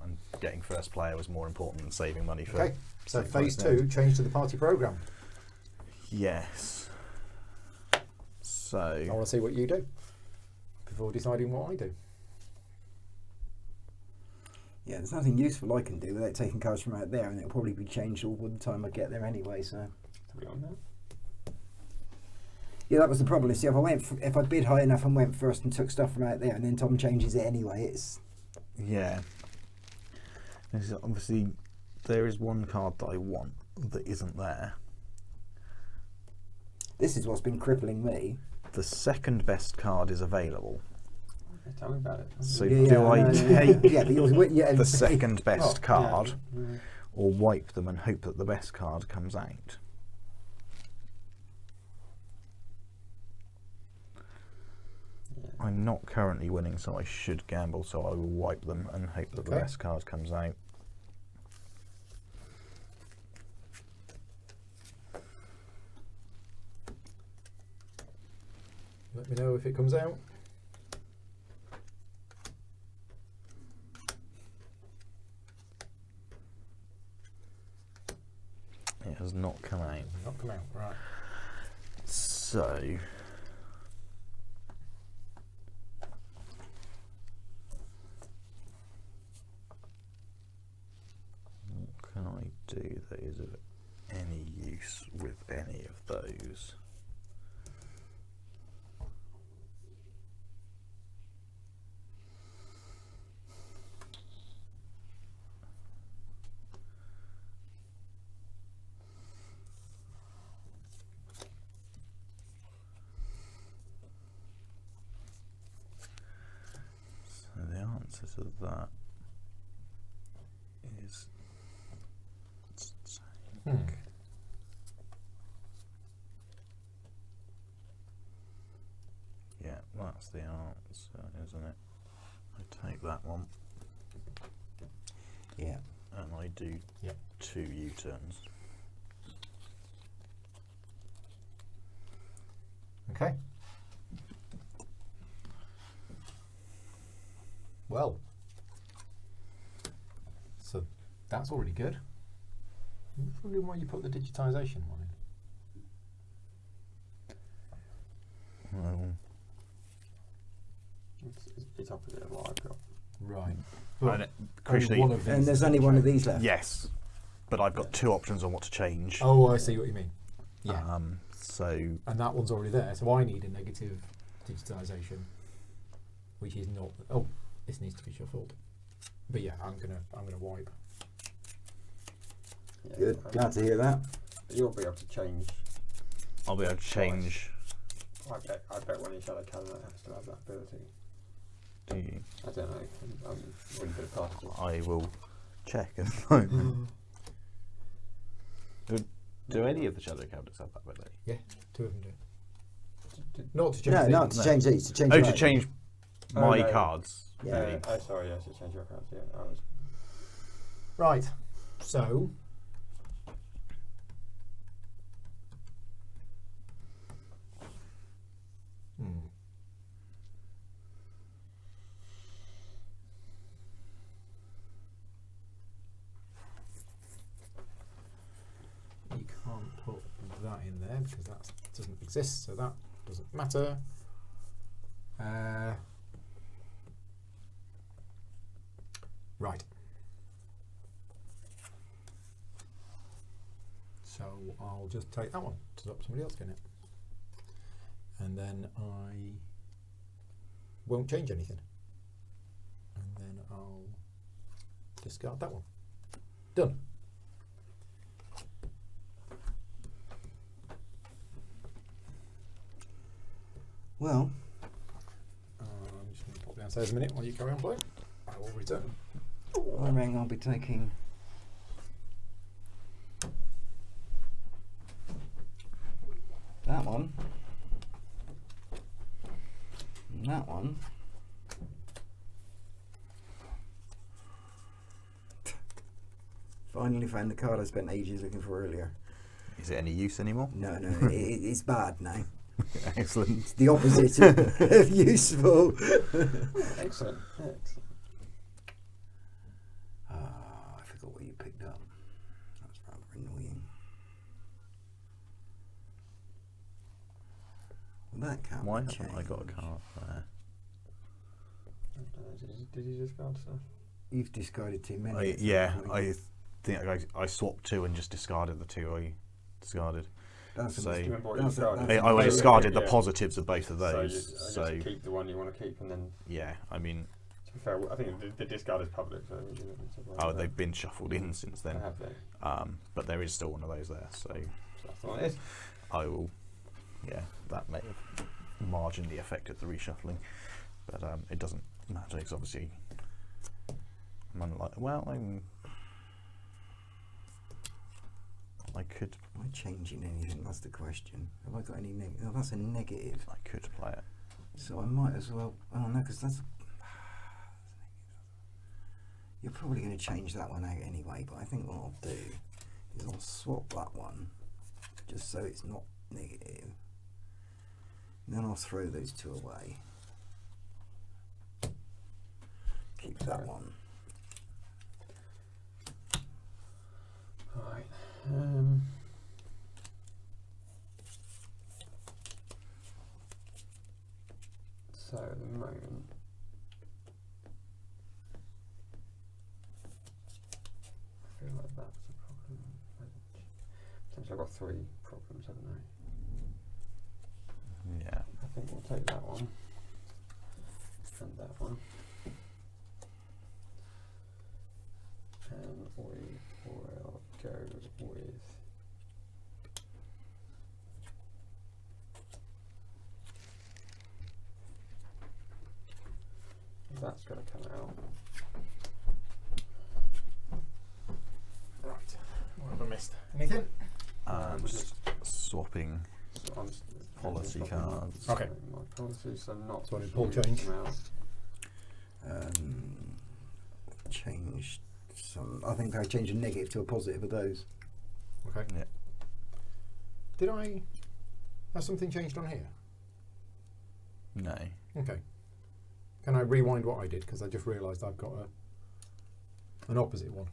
And getting first player was more important than saving money for. Okay. So second phase place. 2, change to the party programme. Yes. So. I want to see what you do before deciding what I do. Yeah, there's nothing useful I can do without taking cards from out there, and it'll probably be changed all the time I get there anyway. So Are we on now? yeah, that was the problem. See, if I bid high enough and went first and took stuff from out there, and then Tom changes it anyway, it's Yeah. Obviously, there is one card that I want that isn't there. this is what's been crippling me. The second best card is available. Okay, tell me about it. So Yeah, do I no, take yeah, but yeah, the second best Oh, card yeah. or wipe them and hope that the best card comes out? I'm not currently winning, so I should gamble, so I will wipe them and hope that the Okay. best card comes out. Let me know if it comes out. It has not come out. Not come out, right. So what can I do that is of any use with any of those? So that is. Yeah, that's the answer, isn't it? I take that one Yeah. and I do Yep. 2 U-turns. Okay. Well, so that's already good. I'm just wondering why you put the digitisation one in. Well, It's opposite of what I've got. Right. and crucially, one of these And there's is only gonna one of change. these left. yes, but I've got 2 options on what to change. Oh, I see what you mean. Yeah. So And that one's already there, so I need a negative digitisation, which is not. Oh, this needs to be shuffled. But yeah, I'm gonna wipe. Yeah, Good. Glad to hear that. You'll be able to change. I'll be able to change. I bet one of your shadow cabinet has to have that ability. Do you? I don't know. I'm really good at cards. I will check at the moment. Do any of the shadow cabinets have that ability? Yeah, 2 of them do. Not to change. No, these. not to change these. To change. Oh, your to own. change Oh, my no. cards. Yeah. Oh, sorry. Yes, to change your cards. Yeah, I was. Right. So. You can't put that in there because that doesn't exist, so that doesn't matter. Right. So I'll just take that one to stop somebody else getting it. And then I won't change anything. And then I'll discard that one. Done. Well, I'm just going to pop downstairs a minute while you carry on playing. I will return. I reckon I'll be taking. That one. And that one. Finally found the card I spent ages looking for earlier. Is it any use anymore? No, it's bad now. Excellent. It's the opposite of useful. Excellent. I forgot what you picked up. That's rather annoying. Well, that can't Why be haven't I got a changed. card there? Did you discard stuff? You've discarded too many. at some Yeah, point. I think I swapped 2 and just discarded the 2 I discarded. That's So- Do you remember what you That's discarded? that's I Yeah, discarded yeah. the positives of both of So, those. I guess keep the one you want to keep, and then Yeah, I mean, to be fair, I think the discard is public. So they've been shuffled in since then. Have they? But there is still one of those there, so So that's the one it is. I will. Yeah, that may have marginally affected the reshuffling, but it doesn't matter because obviously I could. Am I changing anything? That's the question. Have I got any negative? Oh, that's a negative. I could play it. So I might as well. Oh no, because that's. You're probably going to change that one out anyway. But I think what I'll do is I'll swap that one, just so it's not negative. And then I'll throw those 2 away. Keep that one. Alright. So at the moment, I feel like that's a problem. Potentially I've got 3 problems, haven't I? Yeah. I think we'll take that one and that one. And we will go with that's going to come out. missed. Anything? And we're just- swapping So I'm s- policy swapping my- cards. Okay. My policies are not. So I need Paul huge change. amount. Changed some. I think I changed a negative to a positive of those. Okay. Yeah. Did I? Has something changed on here? No. Okay. Can I rewind what I did? Because I just realised I've got an opposite one.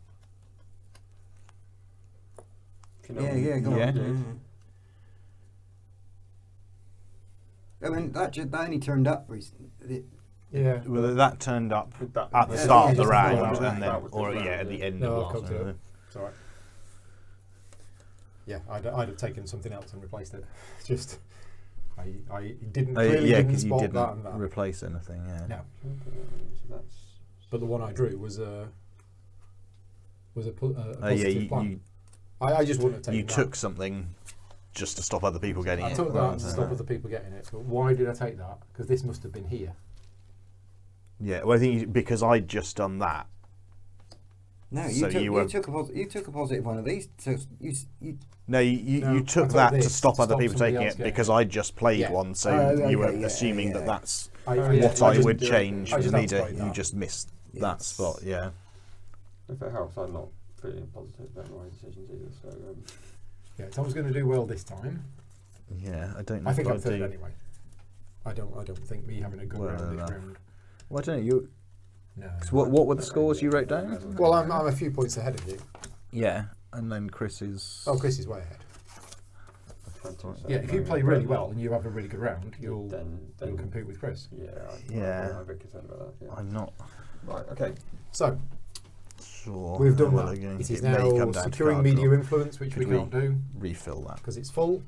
If you know Yeah, what yeah, go Yeah. on. did. I mean, that only turned up recently. Yeah. Well, that turned up With that- at the yeah, start of just the before round, that, and that then, was or the yeah, round, at the yeah. end No, of I've last cocked it round. up. It's alright. Yeah, I'd have taken something else and replaced it. Just, I didn't clearly Yeah, didn't because you spot didn't that and that. replace anything. Yeah. No, So that's but the one I drew was a Yeah, positive plan. I just wouldn't have taken you that. took something just to stop other people getting I it. took that rather to than- stop other people getting it. But why did I take that? Because this must have been here. Yeah, well, I think because I'd just done that. No, So you took a positive one of these. So you No, you No, I took took that to this stop to other stop people somebody taking else it getting because it. I just played Yeah. one, so Oh, you were okay, yeah, assuming yeah. that that's I what just I would do it. change I for just me to. outside You that. just missed that Yes. spot, yeah. if it helps. I'm not feeling positive about my decisions either. So Yeah, Tom's going to do well this time. Yeah, I don't know I think if I'm I'd third do. anyway. I don't think me having a good Well round this enough. round. Well, I don't know. You. No. So what were the scores you wrote down? Well, I'm a few points ahead of you. Yeah, and then Chris is. Oh, Chris is way ahead. Yeah, if you play really well and you have a really good round, you'll compete with Chris. Yeah. I'm a bit concerned about that. Yeah. I'm not Right. Okay. So sure. we've done Well, that. again, It is may come now down to securing card media draw. influence, which we Could we- can't do Refill that. because it's full.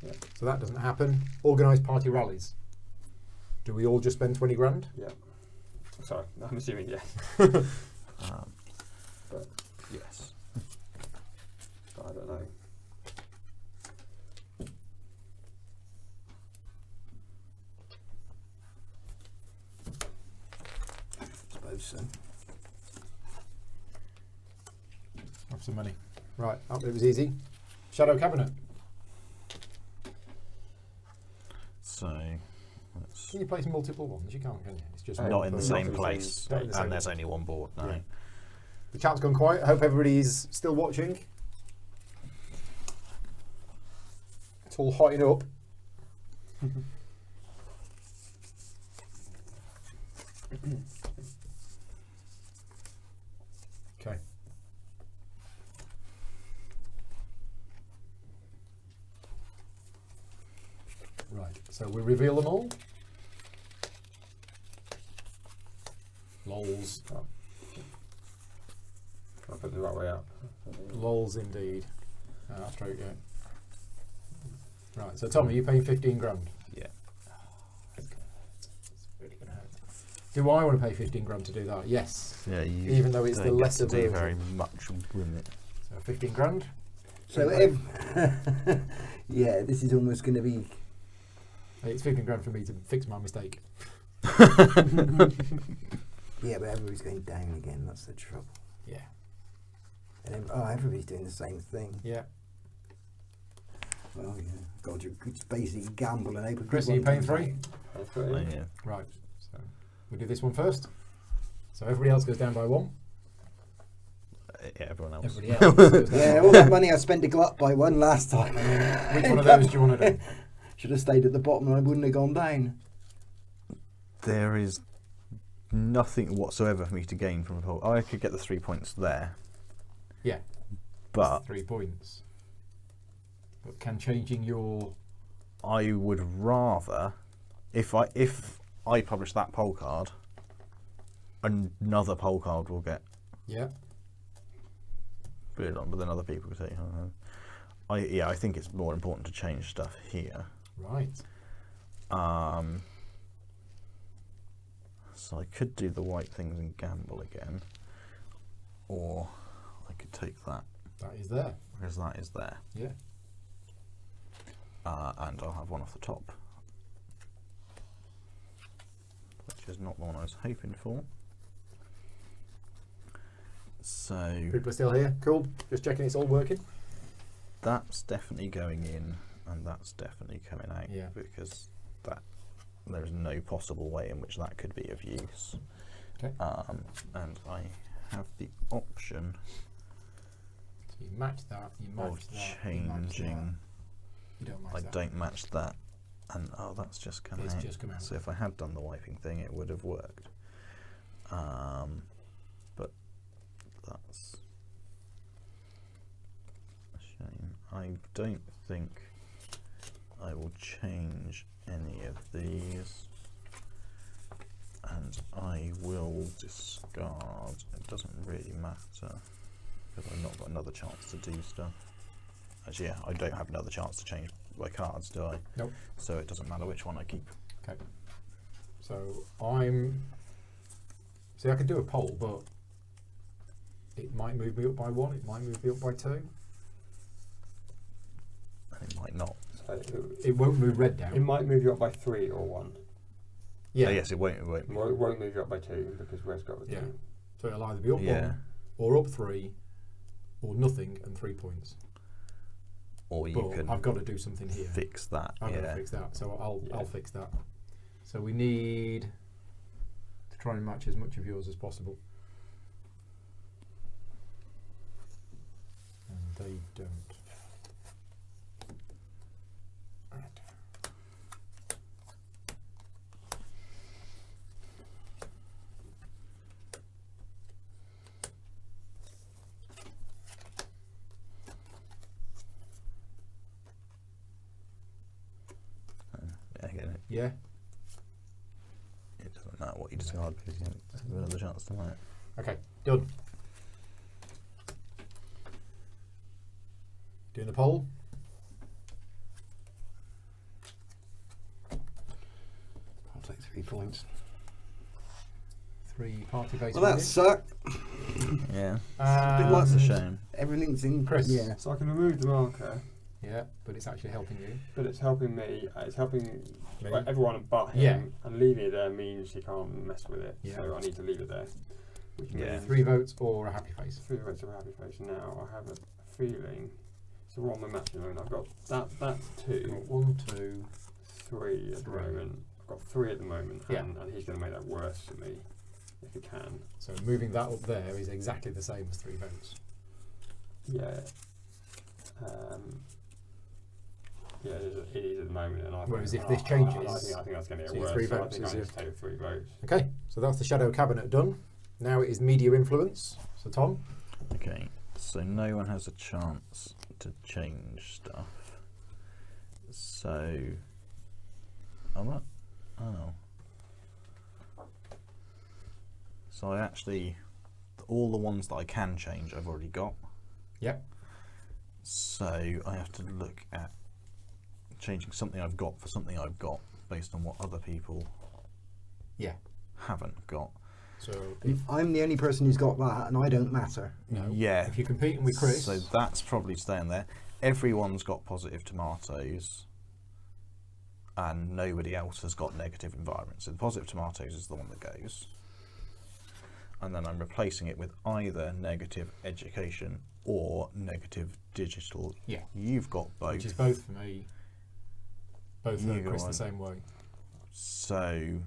Yeah. So that doesn't happen. Organised party rallies. Do we all just spend 20 grand? Yeah. Sorry, I'm assuming yes. Um, But yes. I don't know. suppose so. Have some money. Right, it was easy. Shadow Cabinet. So. Let's Can you place multiple ones? You can't, can you? It's just one not in the per- same not in the place, same- not in the same and there's place. only one board now. Yeah. The chat's gone quiet. I hope everybody's still watching. It's all hotting up. Okay. Right, so we reveal them all. Lols. Oh. I'll put it the right way up. Lols indeed. Stroke, yeah. Right, so Tommy, you paying 15 grand? Yeah. It's really gonna hurt. Do I want to pay 15 grand to do that? Yes. Yeah, you Even though it's don't the get lesser to do version. very much with it. So 15 grand. So yeah, this is almost going to be. Hey, it's 15 grand for me to fix my mistake. Yeah, but everybody's going down again. That's the trouble. Yeah. And everybody's doing the same thing. Yeah. Well, yeah. God, you're basically gambling over. Chris, are you paying 3? Oh, yeah. Right. So we do this one first. So everybody else goes down by 1. Yeah, everyone else. Everybody else goes down Yeah, by all 1. that money I spent to go up by 1 last time. Which one of those do you want to do? Should have stayed at the bottom and I wouldn't have gone down. There is nothing whatsoever for me to gain from a poll. Oh, I could get the 3 points there, Yeah. but 3 points. But can changing your... I would rather, if I publish that poll card, another poll card will get Yeah. bid on, but then other people will say, I think it's more important to change stuff here. Right. So I could do the white things and gamble again, or I could take that That is there. because that is there, Yeah. and I'll have one off the top, which is not the one I was hoping for. So People are still here. Cool. Just checking it's all working. that's definitely going in, and that's definitely coming out. Yeah. Because there's no possible way in which that could be of use. Okay. And I have the option So you match that. You match of that. You match that. changing. You don't match I that. don't match that, and that's just come It's out. just come out. So if I had done the wiping thing, it would have worked. But that's a shame. I don't think I will change any of these, and I will discard. It doesn't really matter because I've not got another chance to do stuff. Actually, yeah, I don't have another chance to change my cards, do I? Nope. So it doesn't matter which one I keep. Okay. So I could do a poll, but it might move me up by 1. It might move me up by 2. And it might not. So It won't move red down. it might move you up by 3 or 1. Yeah. Oh, yes, it won't. It won't move you up by 2 because red's got the 2. Yeah. So it'll either be up Yeah. 1 or up 3 or nothing and 3 points. Or you But can I've got to do something here. fix that. I've got to Yeah. fix that. So I'll Yeah. fix that. So we need to try and match as much of yours as possible. And they don't. Again, Yeah. it doesn't matter what you discard because you have another chance to win it. Okay. Done. Doing the poll. I'll take 3 points. 3 party-based. Well, that winners. sucked. Yeah, That's that's a And- shame. Everything's in. Chris. Yeah. So I can remove the marker, Yeah, but it's actually helping you. but it's helping me. It's helping Me. everyone but him. Yeah. And leaving it there means he can't mess with it. Yeah. So I need to leave it there. Which Yeah. means 3 votes or a happy face. 3 votes of a happy face. Now I have a feeling. So what am I matching at the moment? I've got that's 2, 1, 2. 3 at the 3. moment. I've got 3 at the moment, Yeah. and he's going to make that worse for me if he can. So moving that up there is exactly the same as 3 votes. Yeah. Yeah, it is at the moment, and I. Whereas think, if this I changes, think that's going to so get your worse. 3 So I votes think is I need your- to take the 3 votes. Okay, so that's the shadow cabinet done. Now it is media influence. So Tom, Okay, so no one has a chance to change stuff. So, oh. So I actually, all the ones that I can change, I've already got. Yep. So I have to look at changing something I've got for something I've got based on what other people yeah. haven't got. So if, I'm the only person who's got that, and I don't matter. no, Yeah. if you're competing with Chris, So that's probably staying there. Everyone's got positive tomatoes, and nobody else has got negative environment. So the positive tomatoes is the one that goes. And then I'm replacing it with either negative education or negative digital. yeah, You've got both. which is both for me. Both You hurt go Chris on. the same way. So,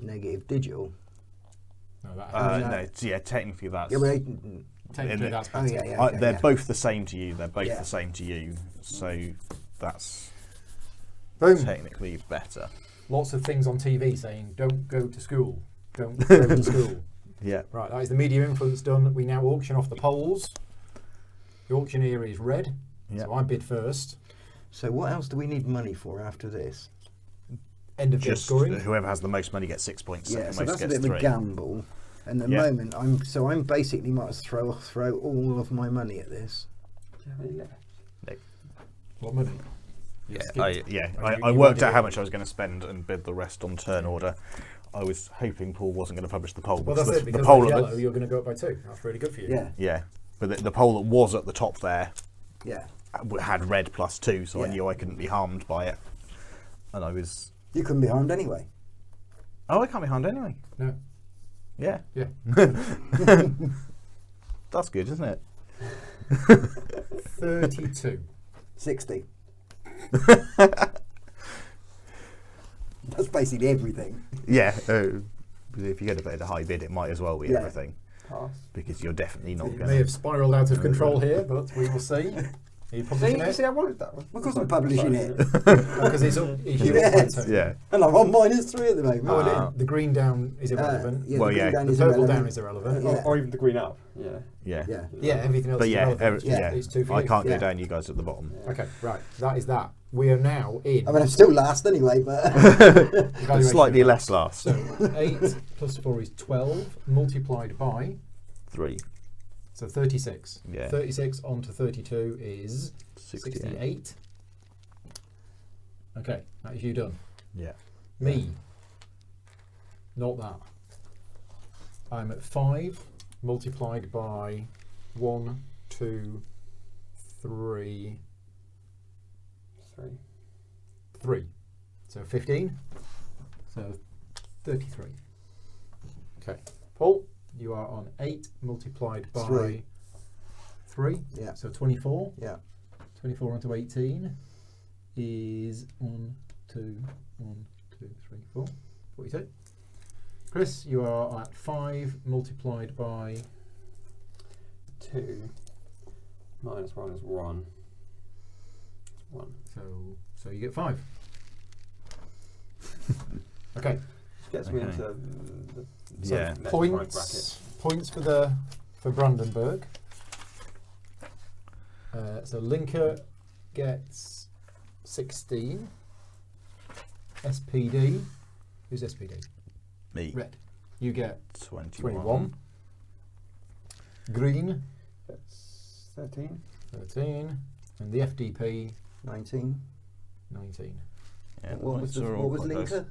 Negative digital. No, that no, yeah, technically that's. Yeah, but technically in that's oh better. yeah, yeah. Okay, they're yeah. both the same to you. They're both Yeah. the same to you. So that's Boom. technically better. Lots of things on TV saying don't go to school. Don't go to school. Yeah. Right, that is the media influence done. We now auction off the polls. The auctioneer is red, Yeah. so I bid first. So what else do we need money for after this? End of game Just scoring. whoever has the most money gets 6 points. Yeah, Second so most that's a gets bit of a 3. gamble. And the Yeah. moment I'm basically might as throw all of my money at this. Do you have any left? What money? You Yeah, skipped. I Oh, you worked worked out it how out. much I was going to spend and bid the rest on turn order. I was hoping Paul wasn't going to publish the poll. Well, because that's it. the Because poll it's at yellow, the, you're going to go up by 2. That's really good for you. Yeah, yeah, but the poll that was at the top there yeah. had red +2, so I Yeah. knew I couldn't be harmed by it. And I was, You couldn't be harmed anyway. oh, I can't be harmed anyway. No. Yeah, Yeah. that's good, isn't it? 32. 60. That's basically everything. Yeah. If you get a bit of a high bid, it might as well be Yeah. everything. Pass. Because you're definitely not It going may to. have spiralled out of control here, but we will see. Are you publishing it? See, I wanted that one. Because I'm publishing it. Because it's up. It's you up by Yes. 2. Yeah. And I'm on -3 at the moment. Oh, and the green down is irrelevant. Yeah, Well, the green yeah. down The is purple irrelevant. down is irrelevant. Yeah. Or even the green up. Yeah. Yeah. Yeah. Yeah, everything else But is yeah, irrelevant. Yeah. It's 2 for I you. can't Yeah. go down. You guys at the bottom. Okay, right. That is that. We are now in. I mean, I'm still last anyway, but evaluation Slightly of less last. So 8 plus 4 is 12 multiplied by. 3. So 36. Yeah. 36 onto 32 is 68. 68. Okay, that is you done. Yeah. Me. Not that. I'm at 5 multiplied by 1, 2, 3, 3. So 15. So 33. Okay. Paul, you are on 8 multiplied by 3. 3. Yeah. So 24. yeah. 24 onto 18 is 1, 2, 1, 2, 3, 4. 42. Chris, you are at 5 multiplied by 2 minus 1 is 1. 1. so you get 5. Okay. Which gets me Okay. into the Yeah. next price bracket. Points for Brandenburg. So Linker gets 16. SPD. Who's SPD? Me. Red. You get 21. 21. Green. That's 13. 13. And the FDP 19. 19. Yeah, the What was, points are all what was quite close. Linker?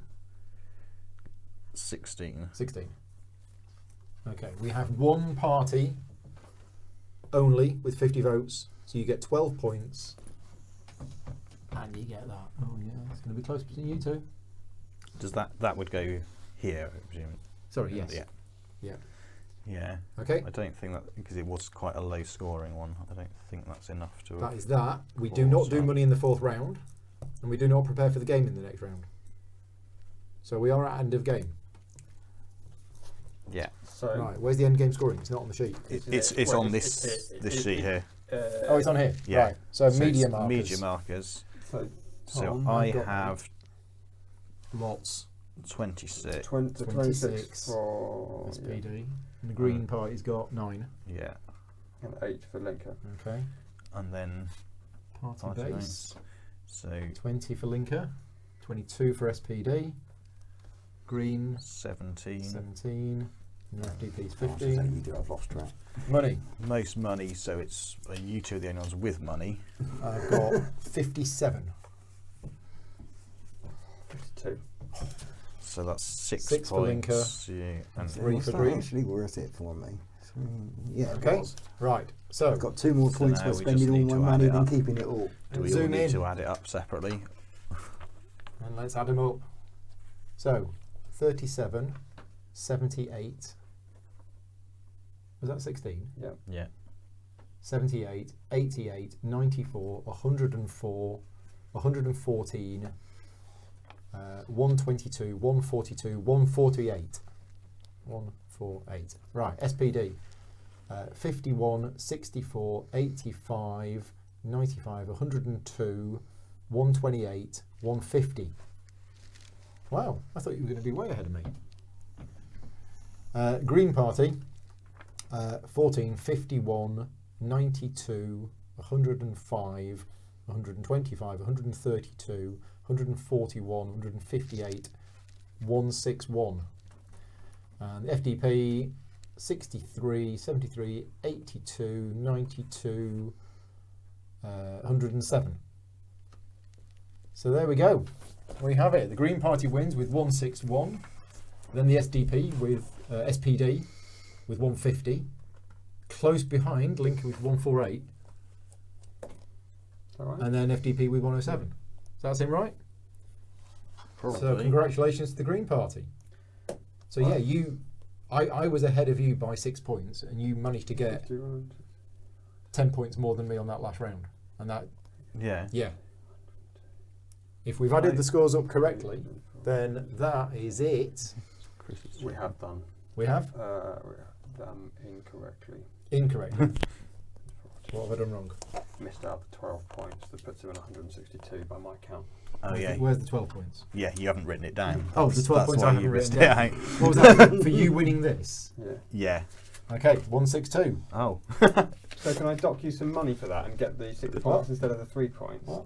16. 16. Okay, we have one party only with 50 votes, so you get 12 points. And you get that. Oh yeah, it's going to be close between you two. Does that would go here, I presume? Sorry, yes. Yeah. Yeah. Yeah. Okay, I don't think that, because it was quite a low scoring one, I don't think that's enough to. that is that. We do not do money in the 4th round, and we do not prepare for the game in the next round. So we are at end of game. Yeah. So Right, where's the end game scoring? It's not on the sheet. It's well, on this sheet here. Oh, it's on here. Yeah. Right. So, So media it's markers. Media markers. So So Tom, I got have Lots. 26. 26 26 for SPD. And the green party's got 9. Yeah. and 8 for Linker. Okay. And then Party Party base. base. So 20 for Linker. 22 for SPD. Green 17. 17. And the FDP's Oh, I was gonna say 15. you do, I've lost track. Money. Most money, so it's you two are the only ones with money. I've got 57. 52. So that's 6 6 for points. Yeah, and Three Was for that green. actually worth it for me? Yeah, it Okay. was. Right. So, I've got 2 more So points now by we just spending all need my to money add it than up. keeping it all. do we all zoom need in. to add it up separately? and let's add them up. So, 37, 78. Was that 16? Yeah. Yeah. 78, 88, 94, 104, 114, 122, 142, 148. 148. Right, SPD. 51, 64, 85, 95, 102, 128, 150. Wow, I thought you were going to be way ahead of me. Green Party. 14, 51, 92, 105, 125, 132, 141, 158, 161. And FDP 63, 73, 82, 92, 107. So there we go. We have it. The Green Party wins with 161. Then the SDP with SPD with 150. Close behind Linker with 148. All right. And then FDP with 107. Does that seem right? So Probably. congratulations to the Green Party. So yeah, I was ahead of you by 6 points, and you managed to get 51. 10 points more than me on that last round. And that, Yeah. yeah. If we've added the scores up correctly, then that is it. We have done. We have? We have done incorrectly. Incorrectly. What have I done wrong? Missed out the 12 points. That puts him at 162 by my count. Oh yeah. Where's the 12 points? Yeah, you haven't written it down. Oh, the 12 That's points why I you haven't missed written it down. out. What was that for you winning this? Yeah. Yeah. Okay, 162. Oh. So can I dock you some money for that and get the 6 points instead of the 3 points? What?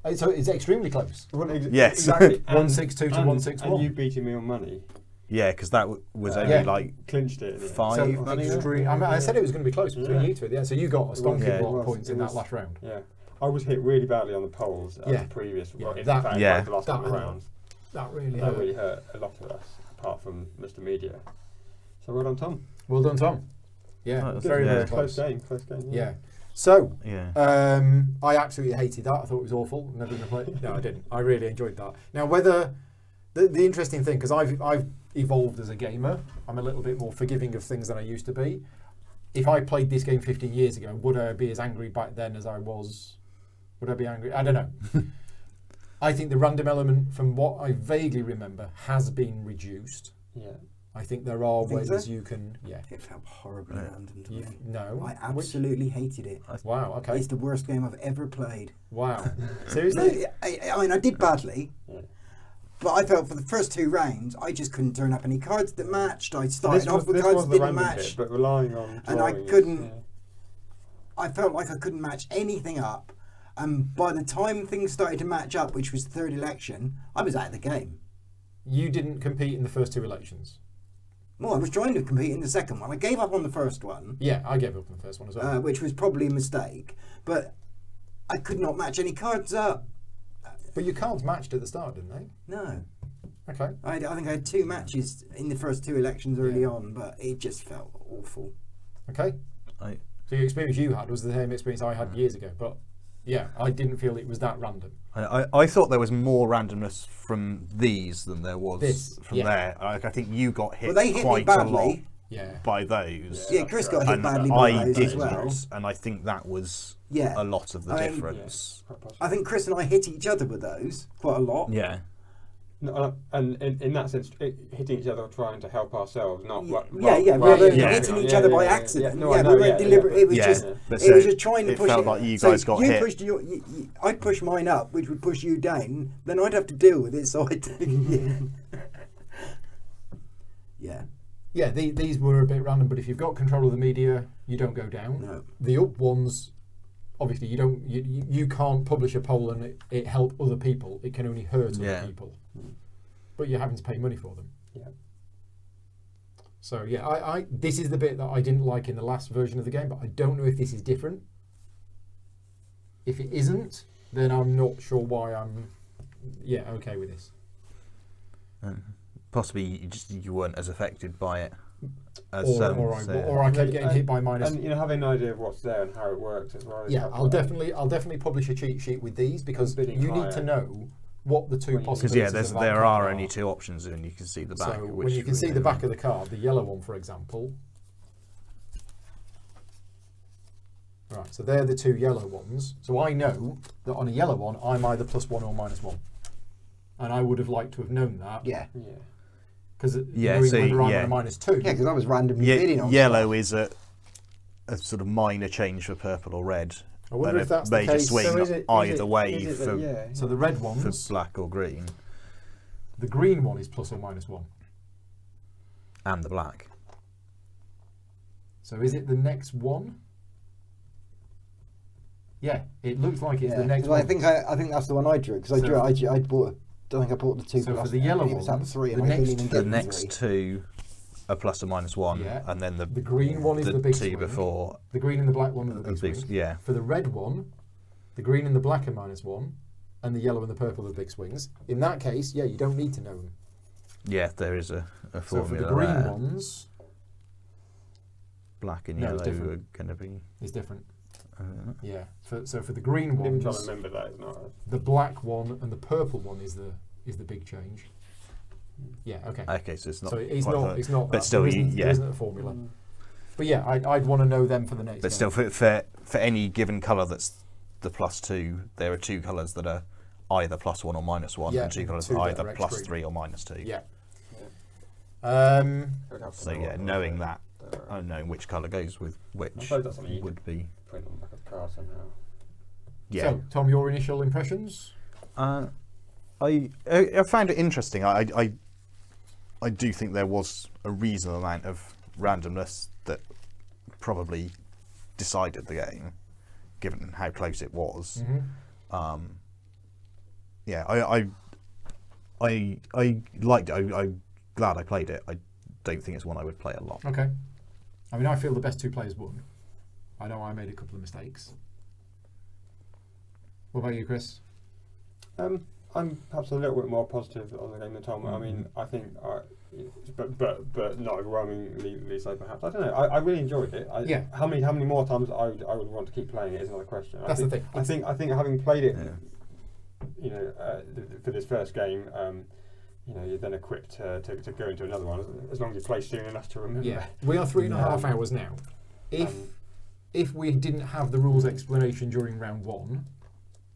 And So it's extremely close. Yes. Exactly. 162 to 161. And you beating me on money. Yeah, because that was only Yeah. like Clinched it. 5 So money. extreme. I mean, I said it was going to be close between Yeah. you two. Yeah. So you got a stonking Yeah. lot It of points was- in it that was- last round. Yeah. I was hit really badly on the polls at Yeah. the previous. Yeah, Well, in that- fact, Yeah. like the last couple of That- rounds. That really That hurt. really hurt a lot of us, apart from Mr. Media. So well done, Tom. Well done, Tom. Yeah, Oh, that's very, good. very Yeah. close. Close game. Yeah. So, Yeah. I absolutely hated that. I thought it was awful. Never going to play it. No, I didn't. I really enjoyed that. Now, whether the interesting thing, because I've evolved as a gamer, I'm a little bit more forgiving of things than I used to be. If I played this game 15 years ago, would I be as angry back then as I was? Would I be angry? I don't know. I think the random element, from what I vaguely remember, has been reduced. Yeah. I think there are Think ways so? you can. Yeah. It felt horribly Yeah. random to You, me. no. I absolutely hated it. Wow. Okay. It's the worst game I've ever played. Wow. Seriously? I mean, I did badly, Yeah. but I felt for the first 2 rounds, I just couldn't turn up any cards that matched. I started This off with cards that the didn't random match. bit, but relying on And I drawing is- couldn't- yeah. I felt like I couldn't match anything up. And by the time things started to match up, which was the 3rd election, I was out of the game. You didn't compete in the first 2 elections. Well, I was trying to compete in the second one. I gave up on the first one, Yeah, I gave up on the first one as well. which was probably a mistake. But I could not match any cards up. But your cards matched at the start, didn't they? No. Okay. I think I had 2 matches in the first 2 elections early Yeah. on, but it just felt awful. Okay. I, So your experience you had was the same experience I had years ago. But yeah, I didn't feel it was that random. I thought there was more randomness from these than there was This, from yeah. there. I think you got hit Well, they hit me quite a lot badly. Yeah. by those. Yeah, Chris got hit And badly by I those as didn't, well. and I think that was Yeah. a lot of the I mean- difference. Quite possible. I think Chris and I hit each other with those quite a lot. Yeah. No, and in that sense, hitting each other, trying to help ourselves, not Yeah, like we rather were than Yeah. hitting each yeah, other yeah, by yeah, accident. Yeah, no, Yeah, I know, we weren't yeah, deliberate. yeah. It was Yeah. just, But it so was just trying to it push felt it. like you So guys got you hit. pushed I'd push mine up, which would push you down. Then I'd have to deal with it. So I did. Yeah. Yeah, these were a bit random, but if you've got control of the media, you don't go down. No. The up ones, obviously, you can't publish a poll and it help other people. It can only hurt Yeah. other people. But you're having to pay money for them. Yeah. So yeah, I this is the bit that I didn't like in the last version of the game, but I don't know if this is different. If it isn't, then I'm not sure why I'm okay with this. Possibly you weren't as affected by it as Or I kept getting hit by minus. And having an idea of what's there and how it works as well. Yeah, I'll definitely publish a cheat sheet with these because Bidding you need to higher. know what the two When you- possibilities because of that there card are only 2 options and you can see the back. So which when you can see the back of the card, the yellow one, for example. Right, so they're the 2 yellow ones. So I know that on a yellow one, I'm either +1 or -1. And I would have liked to have known that. Yeah. Yeah. Because Yeah, knowing so, whether I'm yeah. on a -2. Yeah, because I was randomly bidding on yellow stuff. is a sort of minor change for purple or red. I wonder and if a that's the major case. swing So is it- either way is it for, that- yeah, So the red for ones, black or green, the green one is +or -1. and the black. So is it the next one? Yeah, it looks like it's Yeah. the next 'Cause one. I think that's the one I drew because I So- drew. I bought. I think I bought the 2 So plus. for the yellow it was up ones, 3, and the I didn't next even two- get The the next 2 are +or -1, Yeah. and then the green one is the big 2 swing. before. The green and the black one are the the big big- swings. yeah. For the red one, the green and the black are -1, and the yellow and the purple are the big swings. In that case, yeah, you don't need to know them. Yeah, there is a So formula for the green there. ones, Black and No, it's yellow are different. going to be. it's different. Uh, Yeah. So for the green I'm even trying to ones, remember that. It's not. the black one and the purple one is the big change. Yeah. Okay. okay, so it's not. So it's quite not. that. It's not. But that. still, there you- isn't, yeah. there isn't a formula. But yeah, I'd want to know them for the next But game. still, for any given colour that's the +2, there are 2 colours that are either +1 or -1, Yeah, and 2 colours two that are that either are extreme. +3 or -2. Yeah. It would have to So know yeah, what knowing the- that, knowing which colour goes with I which suppose that's something you would be. print on the back of the card somehow. Yeah. So, Tom, your initial impressions? I found it interesting. I do think there was a reasonable amount of randomness that probably decided the game, given how close it was. Mm-hmm. Yeah, I liked it. I'm glad I played it. I don't think it's one I would play a lot. Okay. I mean, I feel the best 2 players won. I know I made a couple of mistakes. What about you, Chris? I'm perhaps a little bit more positive on the game than Tom. I mean, I think, but not overwhelmingly so. Perhaps I don't know. I really enjoyed it. Yeah. How many more times I would want to keep playing it is another question. That's the thing. I think having played it, Yeah. for this first game, you're then equipped to go into another one as long as you play soon enough to remember. Yeah. We are 3.5 hours now. If we didn't have the rules explanation during round 1,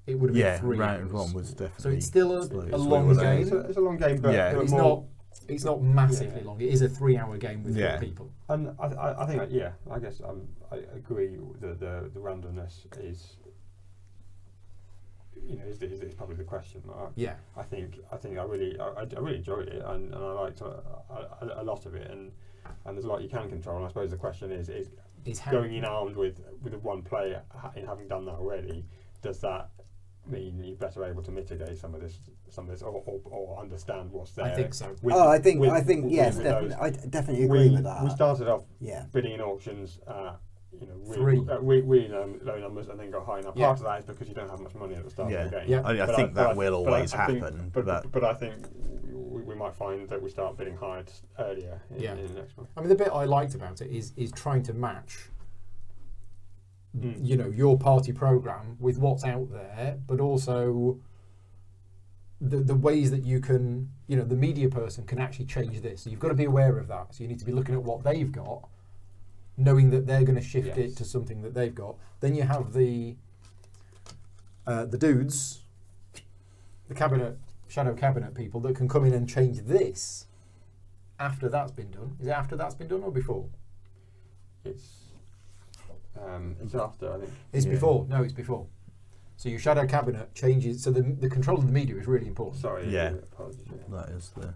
it would have been 3 round hours. 1 was definitely. So it's still a slow. long game. It's a long game, but, Yeah. but It's more, it's not massively Yeah. long. It is a 3-hour game with 4 Yeah. people. And I think I guess I agree that the randomness is is probably the question mark. Yeah. I think I really enjoyed it and I liked a lot of it and there's a lot you can control and I suppose the question is How, going in armed with one player in having done that already, does that mean you're better able to mitigate some of this or understand what's there? I think so. I think yes, with definitely. those. I definitely agree with We that. started off Yeah. bidding in auctions Three. really low numbers and then got high. Now Yeah. part of that is because you don't have much money at the start Yeah. of the game. Yeah. I But think that but will but always I think- happen. But I think we might find that we start bidding higher earlier Yeah. in the next one. I mean, the bit I liked about it is trying to match, your party program with what's out there, but also the ways that you can, the media person can actually change this. So you've got to be aware of that. So you need to be looking at what they've got, knowing that they're going to shift it to something that they've got. Then you have the dudes, the shadow cabinet people that can come in and change this after that's been done. Is it after that's been done or before? It's after, I think. It's Yeah. before. No, it's before. So your shadow cabinet changes. So the control of the media is really important. Sorry. Yeah. Apologies. That is the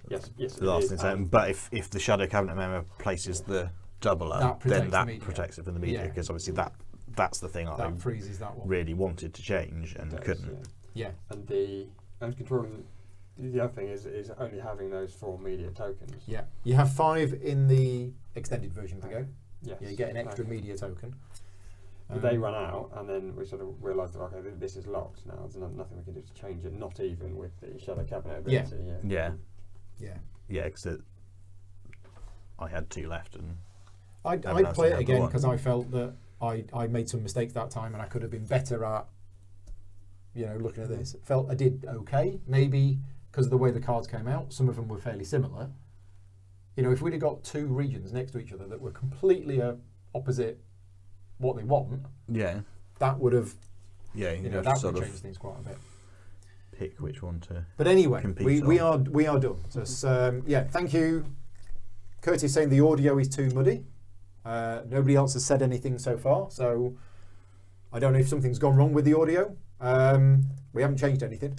Yes. the last it is, thing. But if the shadow cabinet member places the doubler, That protects then the that media. protects it from the media Yeah. because obviously that's the thing I That freezes that one. really wanted to change and it does, couldn't. Yeah. And controlling the other thing is only having those 4 media tokens. Yeah. You have 5 in the extended version of the game. Yes. Yeah, you get an extra okay. media token. But they run out, and then we sort of realised that okay, this is locked now. There's nothing we can do to change it. Not even with the shadow cabinet Yeah. ability. Yeah. Yeah. Yeah, because I had 2 left and I'd Everyone else play it only had again one. because I felt that I made some mistakes that time and I could have been better at, looking at this. Felt I did okay, maybe because of the way the cards came out. Some of them were fairly similar. If we'd have got 2 regions next to each other that were completely opposite what they want, yeah, that would have, you have that to sort would of change things quite a bit. pick which one to. But anyway, compete we on. are done. So thank you. Curtis saying the audio is too muddy. Nobody else has said anything so far, so I don't know if something's gone wrong with the audio. We haven't changed anything.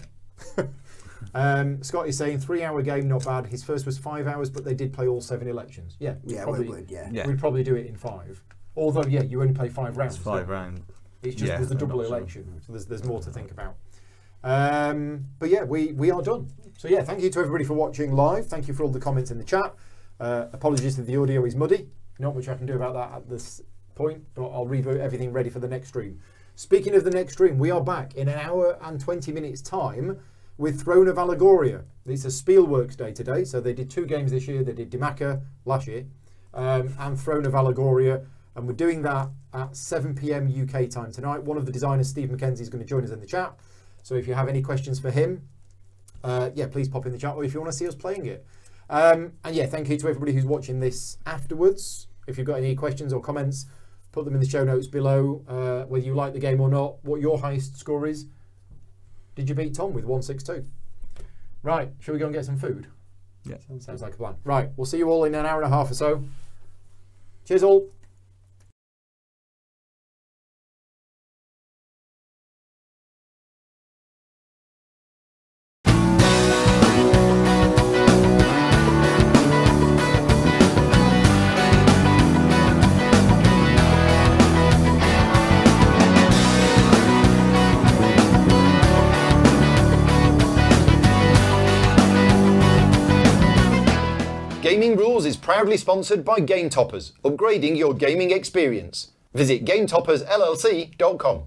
Scott is saying 3-hour game, not bad. His first was 5 hours, but they did play all 7 elections. Yeah, Yeah, probably, we would. Yeah. Yeah, we'd probably do it in 5. Although, you only play 5 rounds. it's 5 don't you? round. It's just Yeah, there's the I'm double not sure. election, so there's more to think about. But yeah, we are done. So yeah, thank you to everybody for watching live. Thank you for all the comments in the chat. Apologies if the audio is muddy. Not much I can do about that at this point, but I'll reboot everything ready for the next stream. Speaking of the next stream, we are back in 1 hour and 20 minutes time with Throne of Allegoria. It's a Spielworks day today, so they did 2 games this year. They did Die Macher last year and Throne of Allegoria, and we're doing that at 7 p.m. UK time tonight. One of the designers, Steve McKenzie, is going to join us in the chat. So if you have any questions for him, please pop in the chat, or if you want to see us playing it. And yeah, thank you to everybody who's watching this afterwards. If you've got any questions or comments, put them in the show notes below. Whether you like the game or not, what your highest score is. Did you beat Tom with 162? Right, shall we go and get some food? Yeah. Sounds like a plan. Right, we'll see you all in an hour and a half or so. Cheers all. Gaming Rules is proudly sponsored by Game Toppers, upgrading your gaming experience. Visit GameToppersLLC.com.